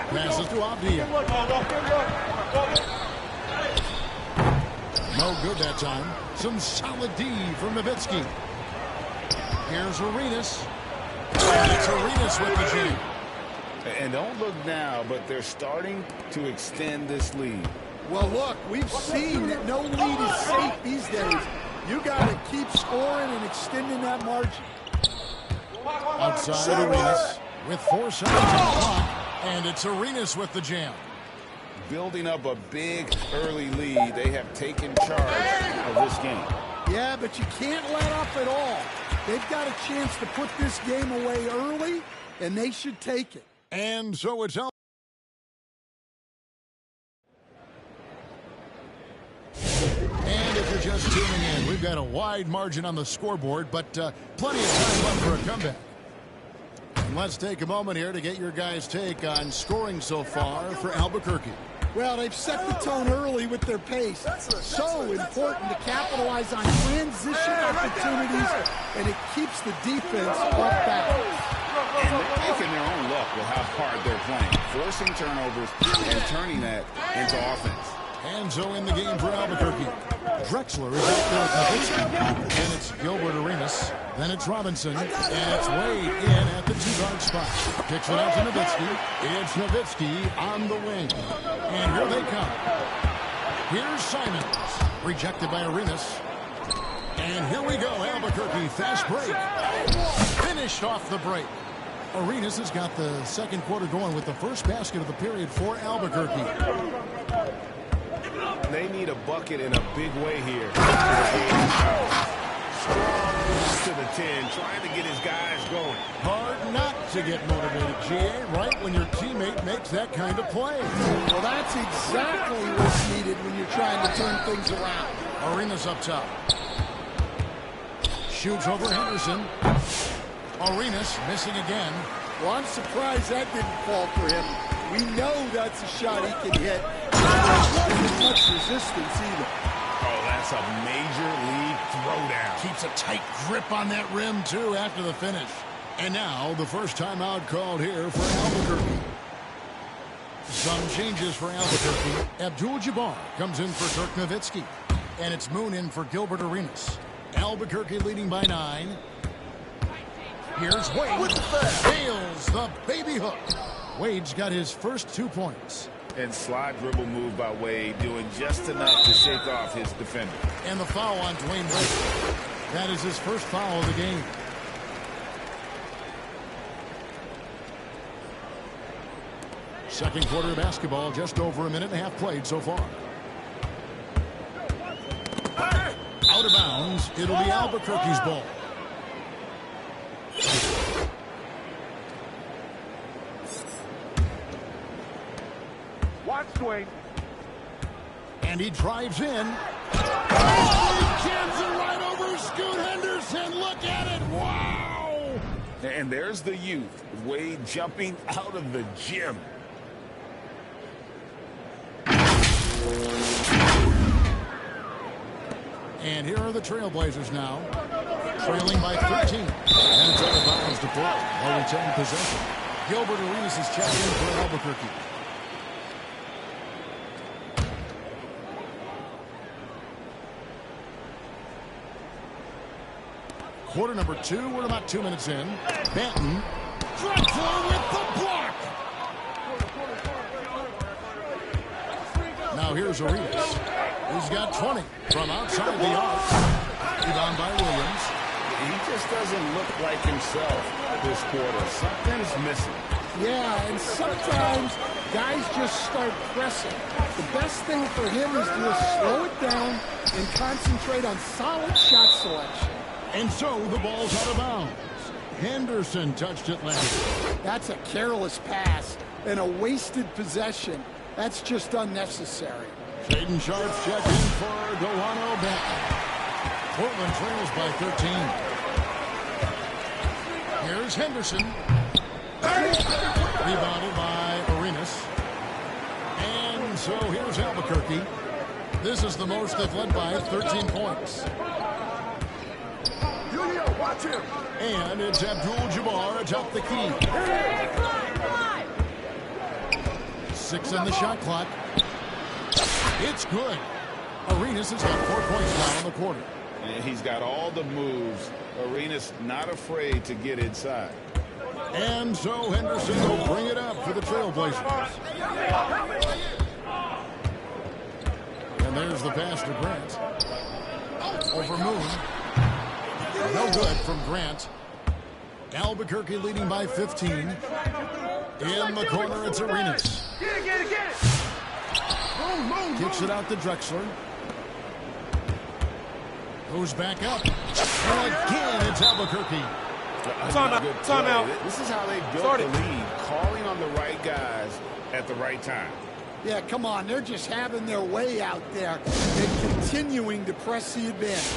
Passes to Avdia. No good that time. Some solid D from Nowitzki. Here's Arenas. And it's Arenas with the jam. And don't look now, but they're starting to extend this lead. Well, look, we've seen that no lead is safe these days. You got to keep scoring and extending that margin. Outside Arenas with 4 seconds on the clock, and it's Arenas with the jam. Building up a big early lead, they have taken charge of this game. Yeah, but you can't let up at all. They've got a chance to put this game away early, and they should take it. And so it's out. And if you're just tuning in, we've got a wide margin on the scoreboard, but plenty of time left for a comeback. And let's take a moment here to get your guys' take on scoring so far for Albuquerque. Well, they've set the tone early with their pace. So important to capitalize on transition opportunities, and it keeps the defense off balance. And they're making their own luck with how hard they're playing, forcing turnovers and turning that into offense. Hanzo in the game for Albuquerque. Drexler is out there with Nowitzki. And it's Gilbert Arenas. Then it's Robinson. And it's Wade in at the 2-guard spot. Kicks it out to Nowitzki. It's Nowitzki on the wing. And here they come. Here's Simons. Rejected by Arenas. And here we go. Albuquerque fast break. Finished off the break. Arenas has got the second quarter going with the first basket of the period for Albuquerque. They need a bucket in a big way here. To the 10, trying to get his guys going. Hard not to get motivated, GA, right when your teammate makes that kind of play. Well, that's exactly what's needed when you're trying to turn things around. Arenas up top. Shoots over Henderson. Arenas missing again. Well, I'm surprised that didn't fall for him. We know that's a shot he can hit. There's much resistance either. Oh, that's a major league throwdown. Keeps a tight grip on that rim, too, after the finish. And now, the first timeout called here for Albuquerque. Some changes for Albuquerque. Abdul-Jabbar comes in for Dirk Nowitzki. And it's Moon in for Gilbert Arenas. Albuquerque leading by 9. Here's Wade. Nails the baby hook. Wade's got his first 2 points. And slide dribble move by Wade, doing just enough to shake off his defender. And the foul on Dwayne Wade. That is his first foul of the game. Second quarter of basketball, just over a minute and a half played so far. Out of bounds, it'll be Albuquerque's ball. Watch Dwayne. And he drives in. Scoot Henderson, look at it. Wow! And there's the youth, Wade jumping out of the gym. And here are the Trailblazers now, trailing by 13. And it's out of bounds to Portland. They'll retain possession. Gilbert Arenas is checked in for Albuquerque. Quarter number 2. We're about 2 minutes in. Benton. Drexler with the block. Now here's Arenas. He's got 20 from outside the arc. Rebound by Williams. He just doesn't look like himself this quarter. Something's missing. Yeah, and sometimes guys just start pressing. The best thing for him is to just slow it down and concentrate on solid shot selection. And so the ball's out of bounds. Henderson touched it last. That's a careless pass and a wasted possession. That's just unnecessary. Shaden Sharp's check in for Delano Benton. Portland trails by 13. Here's Henderson. Rebounded by Arenas. And so here's Albuquerque. This is the most they've led by 13 points. Watch him. And it's Abdul-Jabbar atop the key. 6 on the shot clock. It's good. Arenas has got 4 points now in the quarter. And he's got all the moves. Arenas not afraid to get inside. And so Henderson will bring it up for the Trailblazers. And there's the pass to Grant. Over Moon. No good from Grant. Albuquerque leading by 15. In the corner, it's Arenas. Get it. Kicks it out to Drexler. Goes back up. And again, it's Albuquerque. Time out. This is how they built the lead, calling on the right guys at the right time. Yeah, come on. They're just having their way out there and continuing to press the advantage.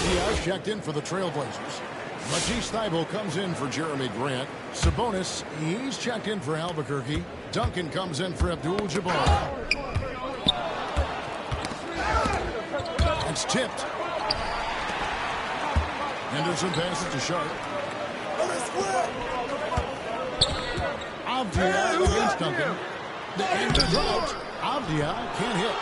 Diaz checked in for the Trailblazers. Matisse Thybulle comes in for Jeremy Grant. Sabonis, he's checked in for Albuquerque. Duncan comes in for Abdul-Jabbar. It's tipped. Henderson passes to Sharp. Avdia against Duncan. The end is out. Avdia can't hit.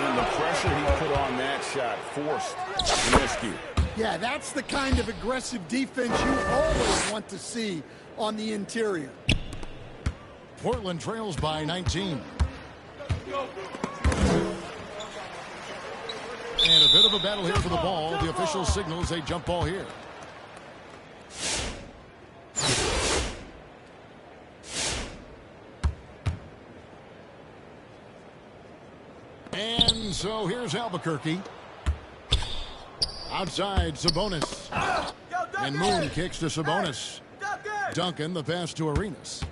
And the pressure he put on that shot forced the miscue. Yeah, that's the kind of aggressive defense you always want to see on the interior. Portland trails by 19. And a bit of a battle here for the ball. The official signals a jump ball here. And so here's Albuquerque. Outside, Sabonis. And Moon kicks to Sabonis. Duncan, the pass to Arenas.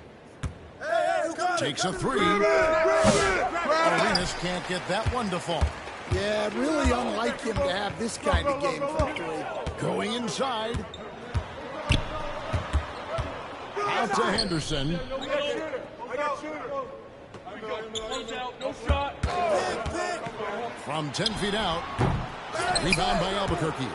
Takes a three. Arenas can't get that one to fall. Yeah, really unlike him to have this kind of game from three. Going inside. Out to Henderson. From 10 feet out. Rebound by Albuquerque.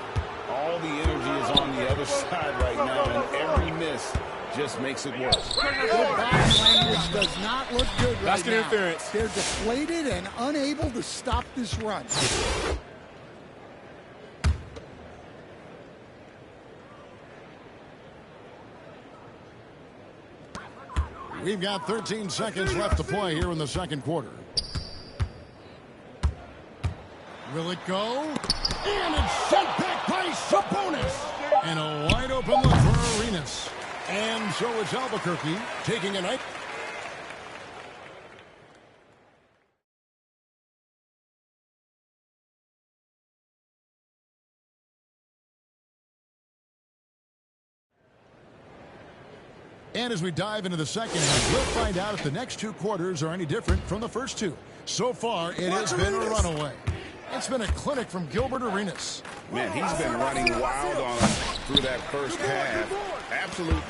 All the energy is on the other side right now, and every miss just makes it worse. Their body language does not look good right Basket now. interference. They're deflated and unable to stop this run. We've got 13 seconds left to play here in the second quarter. Will it go? And it's sent back by Sabonis. And a wide open look for Arenas. And so it's Albuquerque taking a night. And as we dive into the second half, we'll find out if the next two quarters are any different from the first two. So far, it has been a runaway. It's been a clinic from Gilbert Arenas. Man, he's been running wild on him through that first half. Absolute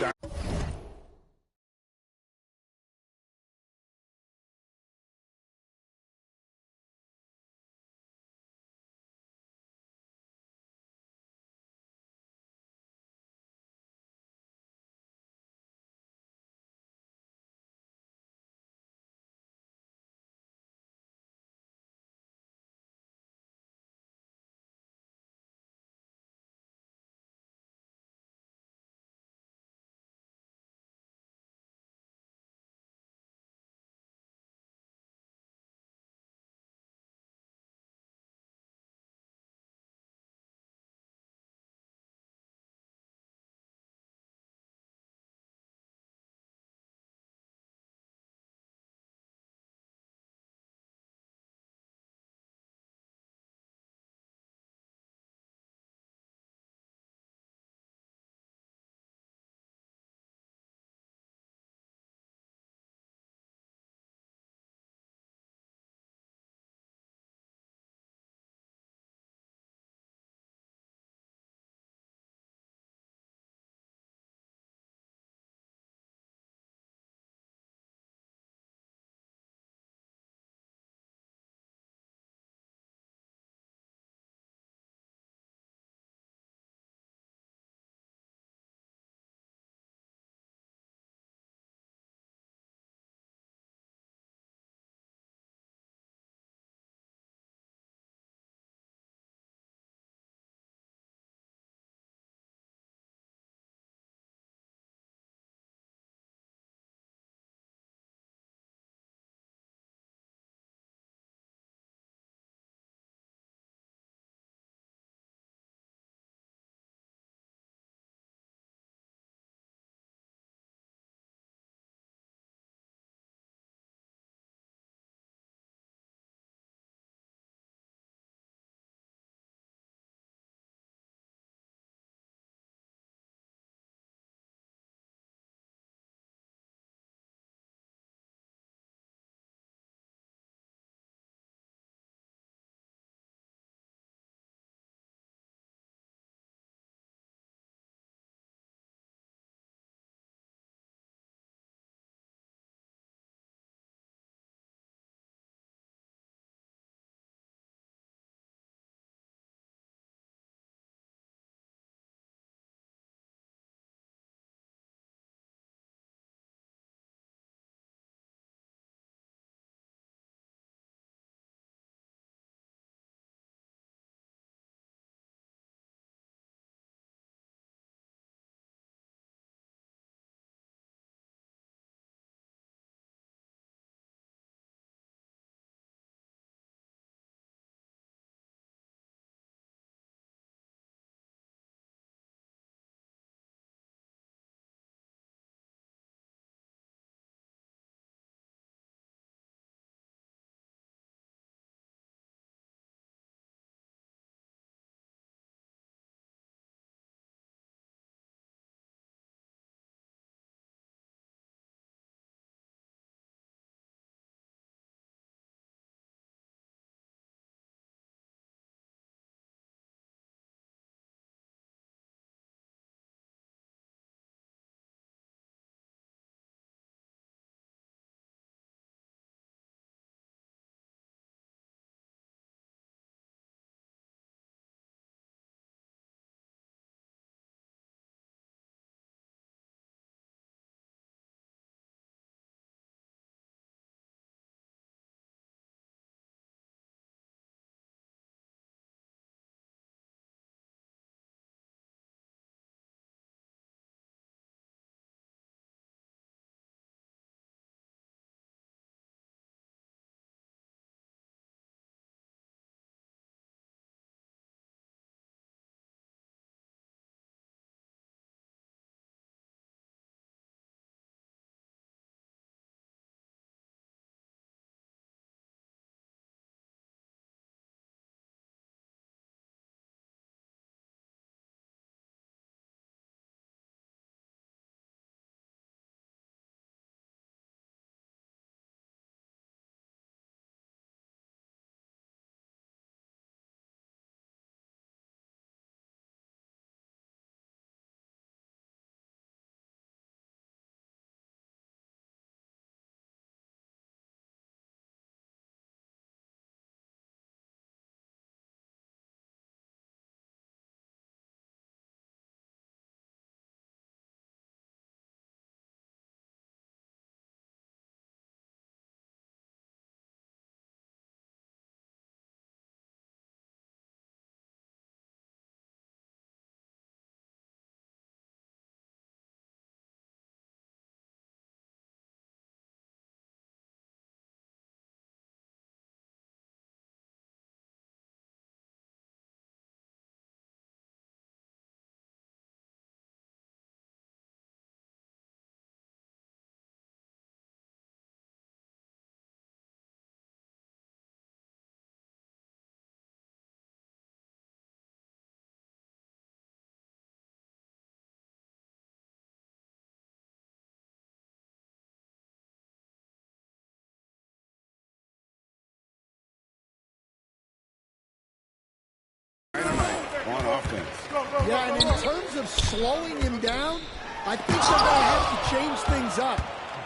of slowing him down, I think they're going to have to change things up.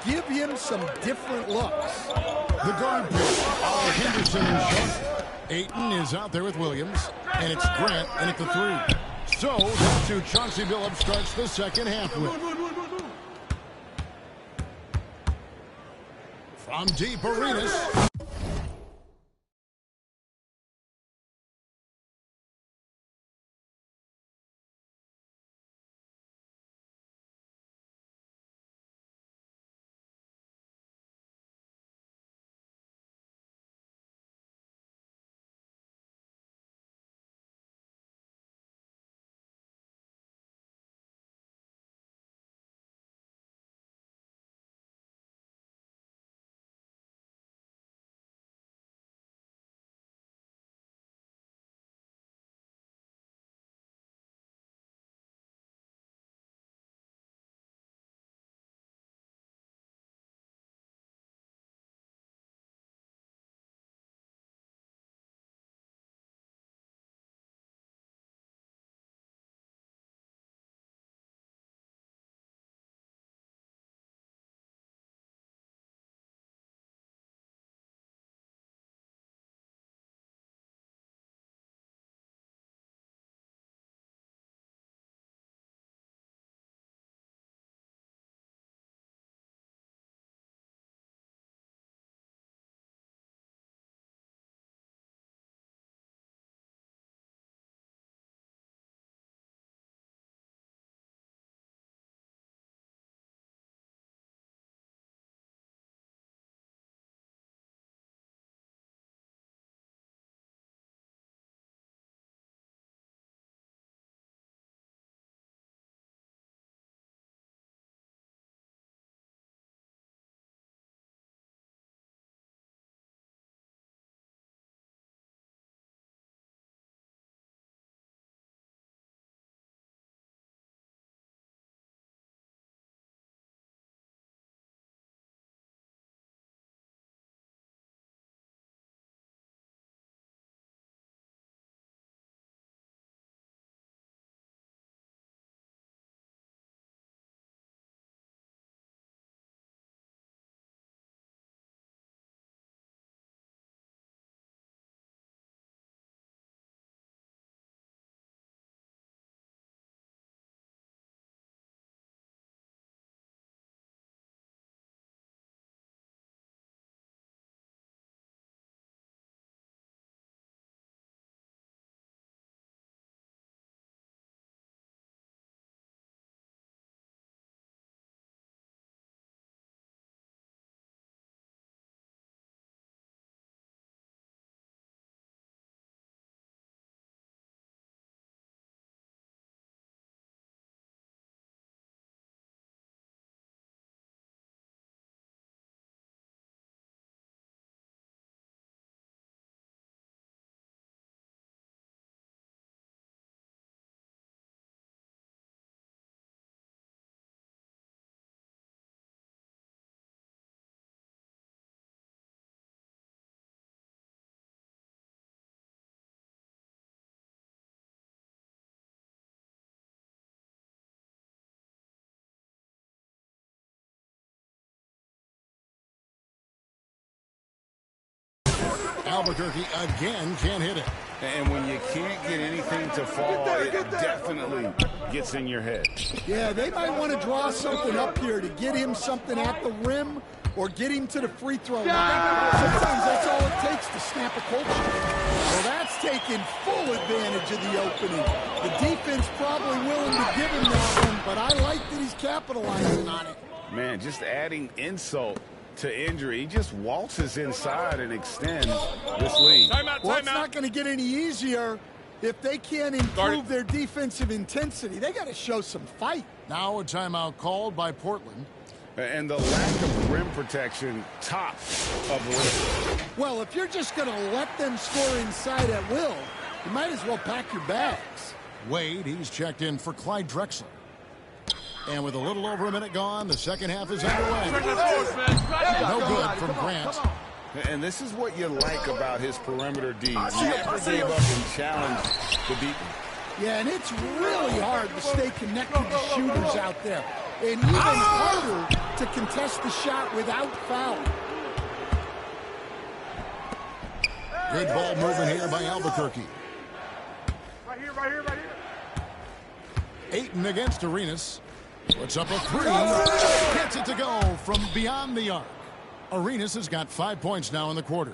Give him some different looks. The guard pick, Henderson in short. Ayton is out there with Williams, and it's Grant in at the 3. So that's who Chauncey Billups starts the second half with. From deep, Arenas. Albuquerque again can't hit it. And when you can't get anything to fall, it definitely gets in your head. Yeah, they might want to draw something up here to get him something at the rim or get him to the free throw line. Sometimes that's all it takes to snap a culture. Well, that's taking full advantage of the opening. The defense probably willing to give him that one, but I like that he's capitalizing on it. Man, just adding insult to injury. He just waltzes inside and extends this lead. Well, it's not going to get any easier if they can't improve their defensive intensity. They got to show some fight. Now a timeout called by Portland. And the lack of rim protection, top of the list. Well, if you're just going to let them score inside at will, you might as well pack your bags. Wade, he's checked in for Clyde Drexler. And with a little over a minute gone, the second half is underway. No good from Grant. And this is what you like about his perimeter D. He never gave up and challenged the beaten. Yeah, and it's really hard to stay connected to shooters out there. And even harder to contest the shot without foul. Good ball movement here by Albuquerque. Right here, right here, right here. Ayton against Arenas. Puts up a three. Gets it to go from beyond the arc. Arenas has got 5 points now in the quarter.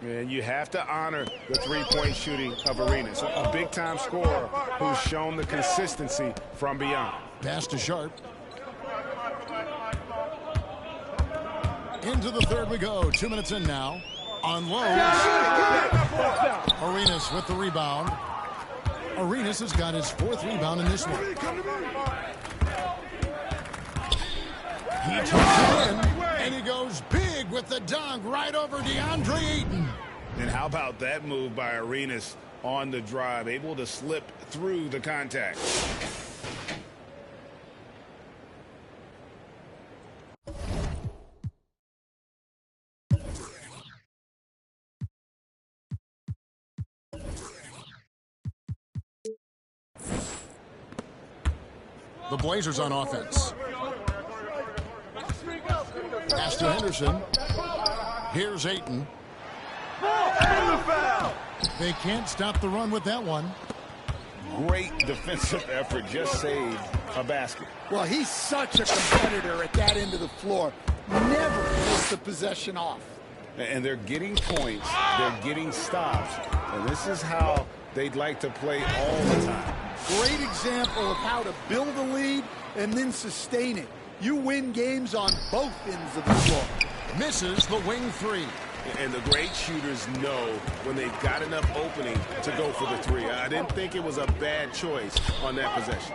And you have to honor the three-point shooting of Arenas. A big-time scorer who's shown the consistency from beyond. Pass to Sharp. Into the third we go. 2 minutes in now. Unloads. Arenas with the rebound. Arenas has got his 4th rebound in this one. He takes it in, and he goes big with the dunk right over DeAndre Ayton. And how about that move by Arenas on the drive, able to slip through the contact. The Blazers on offense. Pass to Henderson. Here's Ayton. They can't stop the run with that one. Great defensive effort, just saved a basket. Well, he's such a competitor at that end of the floor. Never takes the possession off. And they're getting points, they're getting stops, and this is how they'd like to play all the time. Great example of how to build a lead and then sustain it. You win games on both ends of the floor. Misses the wing three. And the great shooters know when they've got enough opening to go for the three. I didn't think it was a bad choice on that possession.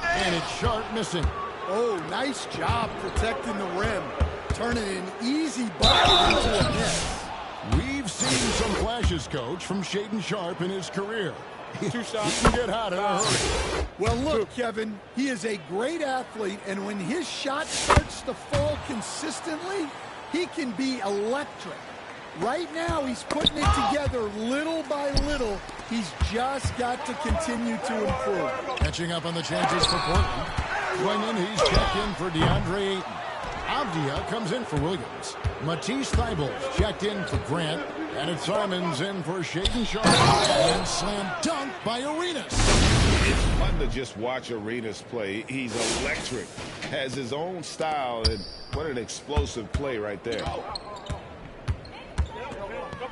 And it's Sharp missing. Oh, nice job protecting the rim. Turning an easy bucket into a miss. We've seen some flashes, Coach, from Shaedon Sharp in his career. He can get hot in a hurry. Well, look, Kevin, he is a great athlete, and when his shot starts to fall consistently, he can be electric. Right now, he's putting it together little by little. He's just got to continue to improve. Catching up on the chances for Portland. Swinging, he's checked in for DeAndre Ayton. Avdia comes in for Williams. Matisse Thybulle's checked in for Grant. And it's Simons in for Shaedon Sharp. And slam dunk by Arenas. It's fun to just watch Arenas play. He's electric. Has his own style, and what an explosive play right there.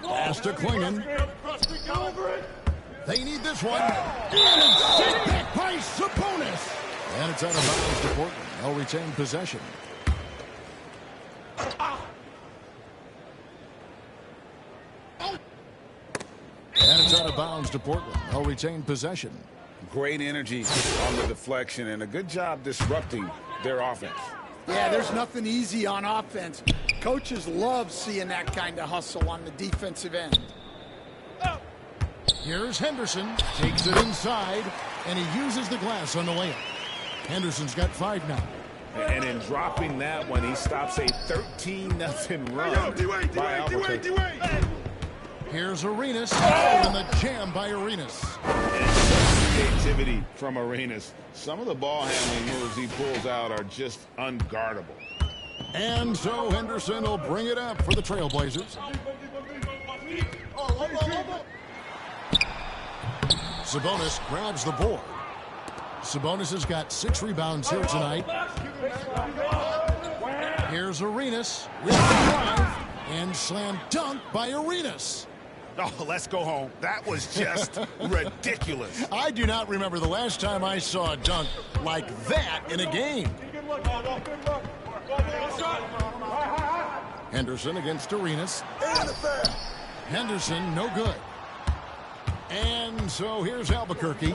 Pass to Klingon. They need this one. And it's sent back by Sabonis. And it's out of bounds to Portland. They'll retain possession. And it's out of bounds to Portland. They'll retain possession. Great energy on the deflection and a good job disrupting their offense. Yeah, there's nothing easy on offense. Coaches love seeing that kind of hustle on the defensive end. Here's Henderson. Takes it inside, and he uses the glass on the layup. Henderson's got 5 now. And in dropping that one, he stops a 13-0 run by Albuquerque. Here's Arenas, and the jam by Arenas. And such creativity from Arenas. Some of the ball handling moves he pulls out are just unguardable. And so Henderson will bring it up for the Trailblazers. Sabonis grabs the board. Sabonis has got 6 rebounds here tonight. Here's Arenas with the drive and slam dunk by Arenas. Oh, let's go home. That was just ridiculous. I do not remember the last time I saw a dunk like that in a game. Henderson against Arenas. Henderson, no good. And so here's Albuquerque.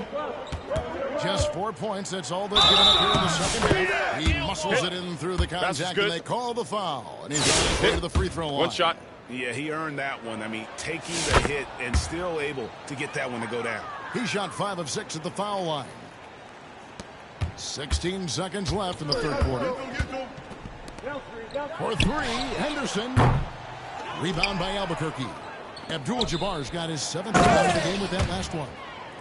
Just 4 points. That's all they've given up here in the second half. He muscles it in through the contact, and they call the foul. And he's on his way to the free throw line. One shot. Yeah, he earned that one. I mean, taking the hit and still able to get that one to go down. He shot 5 of 6 at the foul line. 16 seconds left in the third quarter. For 3, Henderson. Rebound by Albuquerque. Abdul-Jabbar's got his 7th rebound of the game with that last one.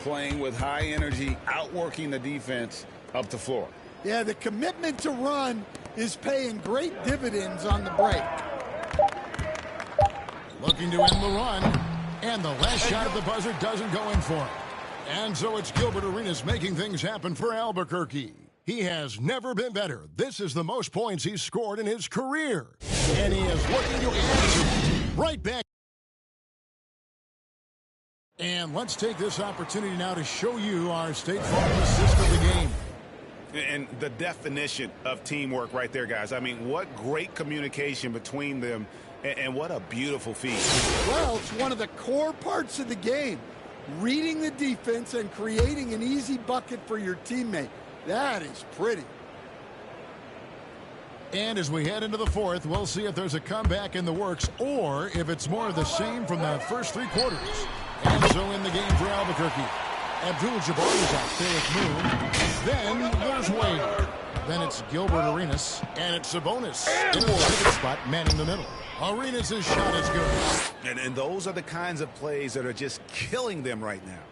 Playing with high energy, outworking the defense up the floor. Yeah, the commitment to run is paying great dividends on the break. Looking to end the run, and the last shot of the buzzer doesn't go in for him. And so it's Gilbert Arenas making things happen for Albuquerque. He has never been better. This is the most points he's scored in his career. And he is looking to answer right back. And let's take this opportunity now to show you our State Farm assist of the game. And the definition of teamwork right there, guys. I mean, what great communication between them, and what a beautiful feat. Well, it's one of the core parts of the game. Reading the defense and creating an easy bucket for your teammate. That is pretty. And as we head into the fourth, we'll see if there's a comeback in the works or if it's more of the same from the first 3 quarters. And so in the game for Albuquerque, Abdul-Jabbar is out there with Moon. Then there's Wade. Then it's Gilbert Arenas, and it's Sabonis in a pivot spot manning the middle. Arenas' shot is good. And those are the kinds of plays that are just killing them right now.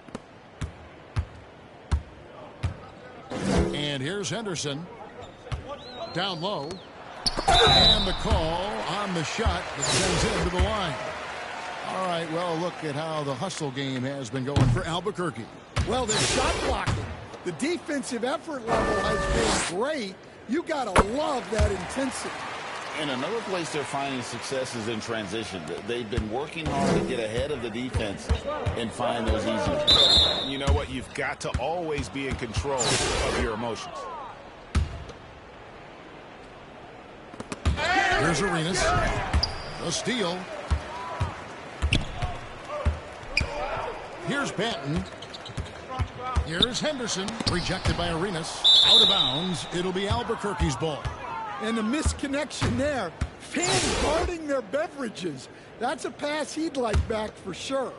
And here's Henderson. Down low. And the call on the shot that sends him to the line. All right, well, look at how the hustle game has been going for Albuquerque. Well, they're shot blocking. The defensive effort level has been great. You got to love that intensity. And another place they're finding success is in transition. They've been working hard to get ahead of the defense and find those easy. You know what? You've got to always be in control of your emotions. Here's Arenas. The steal. Here's Banton. Here's Henderson. Rejected by Arenas. Out of bounds. It'll be Albuquerque's ball. And the misconnection there. Fans guarding their beverages. That's a pass he'd like back for sure.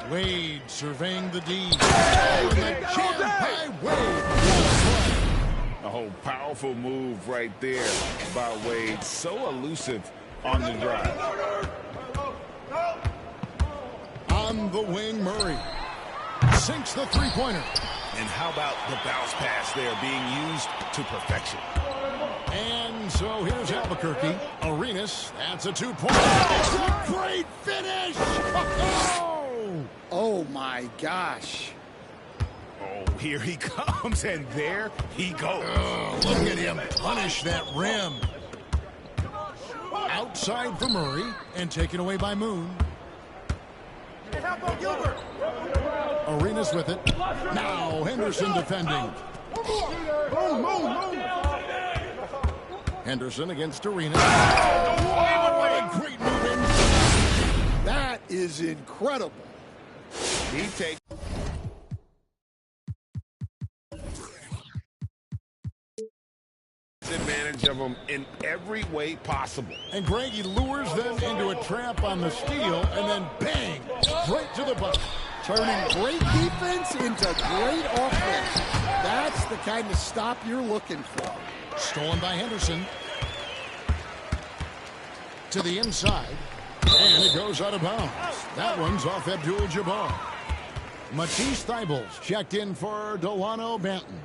Wade surveying the D. Oh, the jam by Wade. Oh, powerful move right there by Wade. So elusive on the drive. On the wing, Murray sinks the three-pointer. And how about the bounce pass there being used to perfection? And so here's Albuquerque. Arenas, that's a two-pointer. That's a great finish! Oh, my gosh. Oh, here he comes, and there he goes. Oh, look at him punish that rim. Outside for Murray, and taken away by Moon. Arenas with it. Now Henderson defending. Henderson against Arenas. Oh, what a great move. That is incredible. He takes advantage of them in every way possible. And Greg, he lures them into a trap on the steal, and then bang, straight to the bucket. Turning great defense into great offense. That's the kind of stop you're looking for. Stolen by Henderson. To the inside. And it goes out of bounds. That one's off Abdul-Jabbar. Matisse Thybulle's checked in for Delano Banton.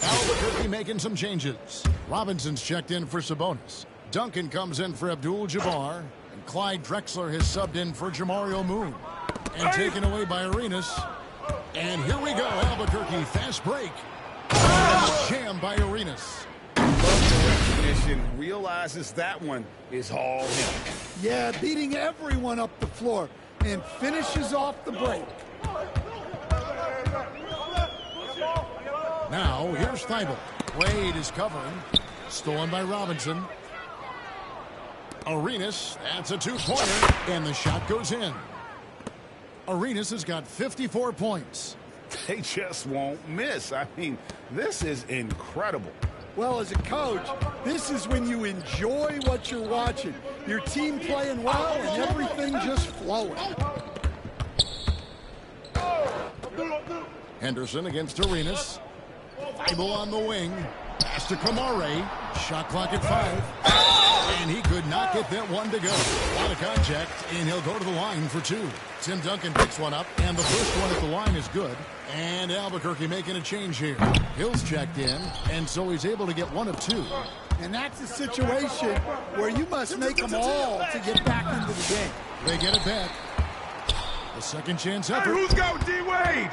Albuquerque making some changes. Robinson's checked in for Sabonis. Duncan comes in for Abdul-Jabbar. And Clyde Drexler has subbed in for Jamario Moon. And taken away by Arenas. And here we go, Albuquerque, fast break. Jam by Arenas. Recognition, realizes that one is all him. Yeah, beating everyone up the floor and finishes off the break. Now, here's Thybulle. Wade is covering. Stolen by Robinson. Arenas, that's a two-pointer, and the shot goes in. Arenas has got 54 points. They just won't miss. I mean, this is incredible. Well, as a coach, this is when you enjoy what you're watching. Your team playing well and everything just flowing. Henderson against Arenas. Thybulle on the wing. Pass to Kamare. Shot clock at 5. And he could not get that one to go. Out of contact, and he'll go to the line for 2. Tim Duncan picks one up, and the first one at the line is good. And Albuquerque making a change here. Hill's checked in, and so he's able to get 1 of 2. And that's a situation where you must make them all to get back into the game. They get it back. The second chance effort. Hey, who's going, D-Wade?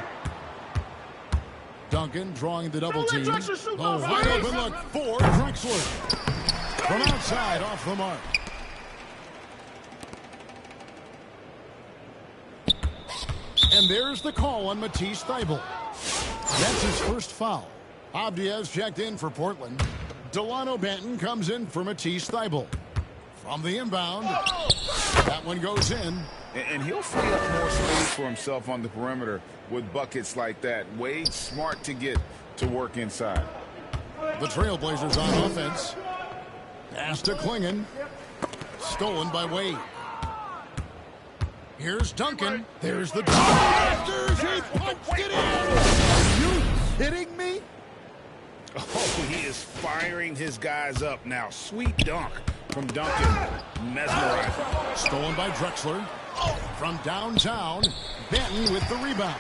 Duncan drawing the double team. Oh, wide open look for Drexler. From outside, off the mark. And there's the call on Matisse Thybulle. That's his first foul. Abdias checked in for Portland. Delano Banton comes in for Matisse Thybulle. From the inbound, that one goes in. And he'll free up more space for himself on the perimeter with buckets like that. Wade's smart to get to work inside. The Trailblazers on offense. Pass to Klingon. Stolen by Wade. Here's Duncan. There's the Blasters. He punched it in. Are you kidding me? Oh, he is firing his guys up now. Sweet dunk from Duncan. Mesmerizing. Stolen by Drexler. From downtown, Benton with the rebound.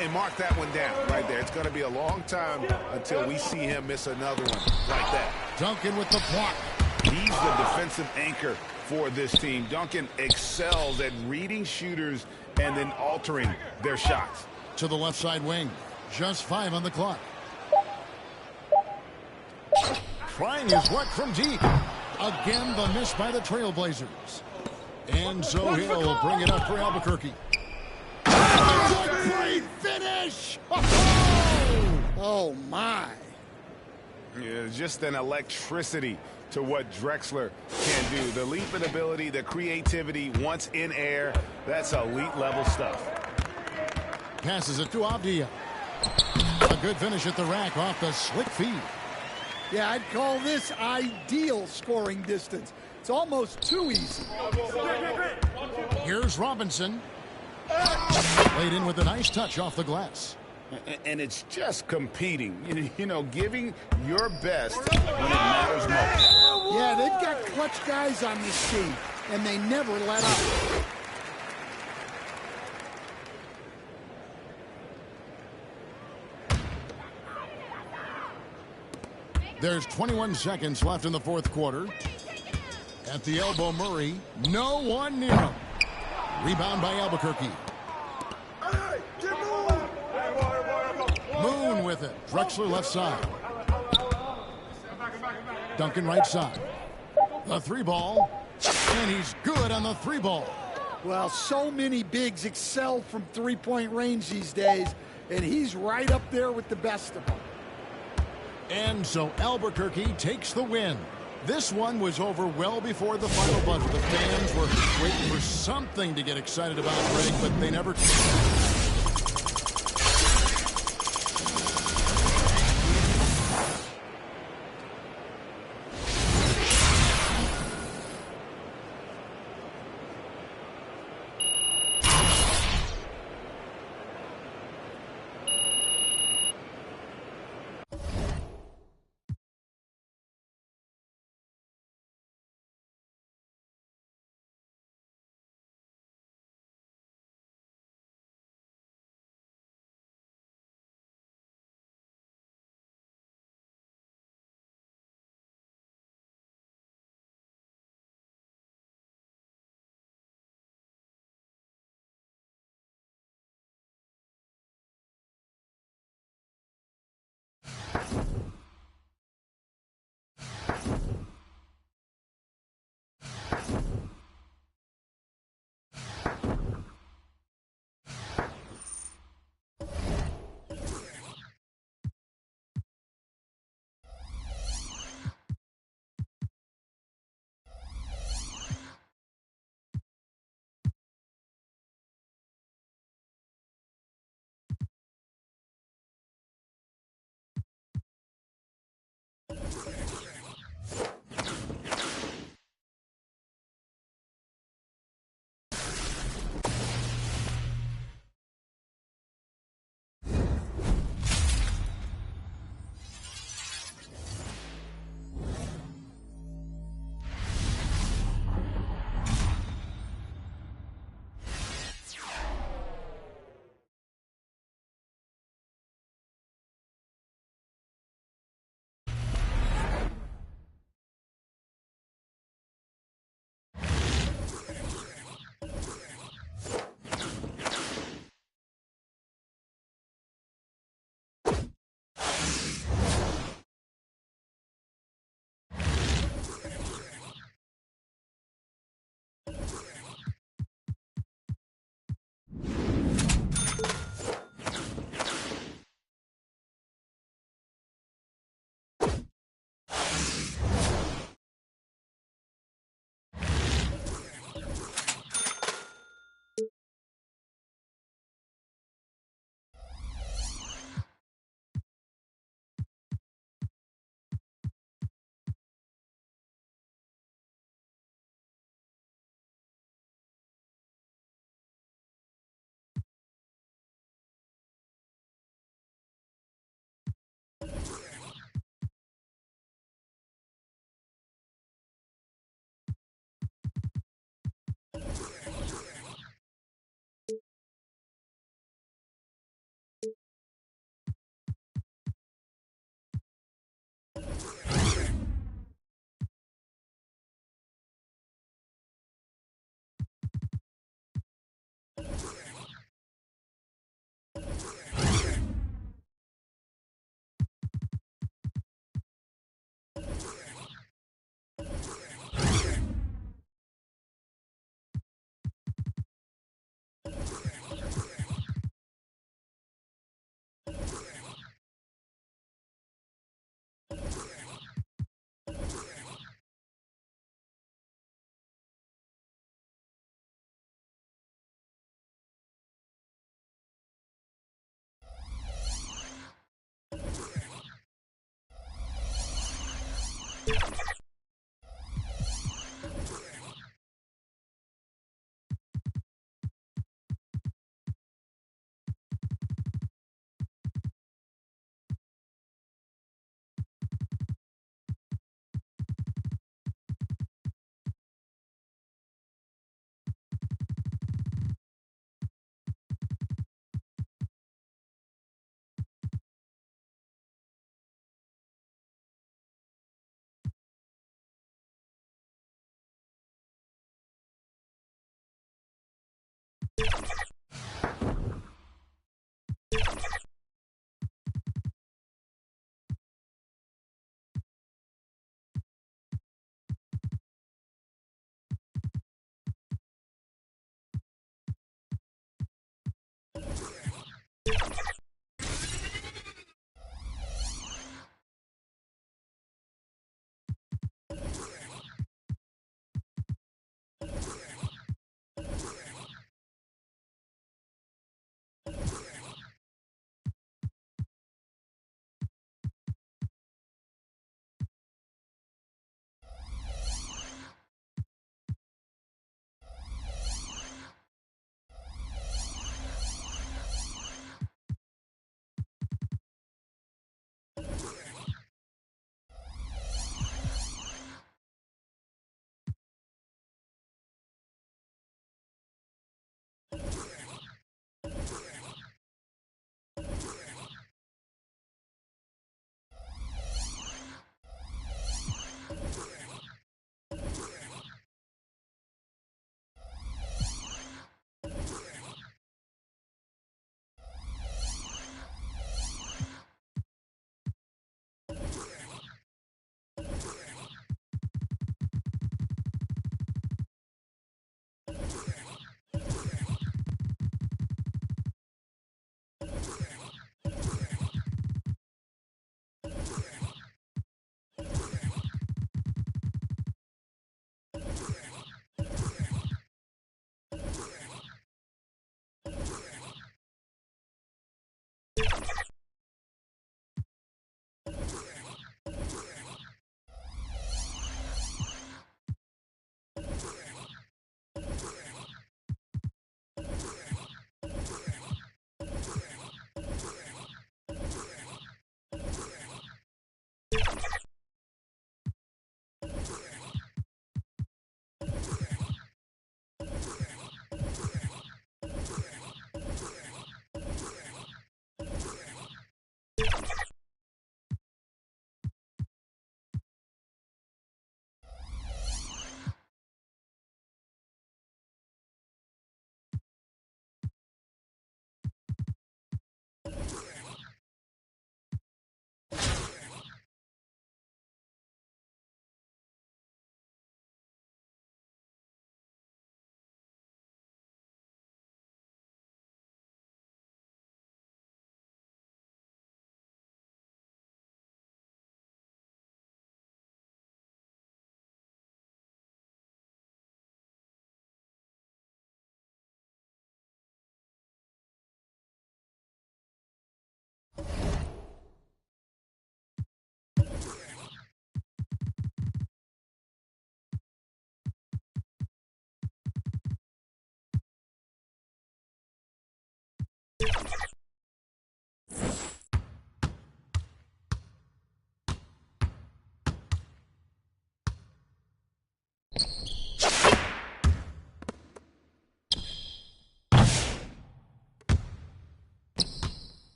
And mark that one down right there. It's going to be a long time until we see him miss another one like that. Duncan with the block. He's the defensive anchor for this team. Duncan excels at reading shooters and then altering their shots. To the left side wing. Just 5 on the clock. Trying his luck from deep. Again, the miss by the Trailblazers. And so he'll bring it up for Albuquerque. Great finish! Oh, my. Yeah, just an electricity to what Drexler can do. The leaping ability, the creativity, once in air, that's elite level stuff. Passes it to Abdia. A good finish at the rack off the slick feed. Yeah, I'd call this ideal scoring distance. It's almost too easy. Here's Robinson. Laid in with a nice touch off the glass. And it's just competing, you know, giving your best when it matters most. Yeah, they've got clutch guys on this team, and they never let up. There's 21 seconds left in the fourth quarter. At the elbow, Murray. No one near him. Rebound by Albuquerque. Moon with it. Drexler left side. Duncan right side. The 3-ball. And he's good on the 3-ball. Well, so many bigs excel from three-point range these days, and he's right up there with the best of them. And so Albuquerque takes the win. This one was over well before the final buzzer. The fans were waiting for something to get excited about, Greg, but they never did.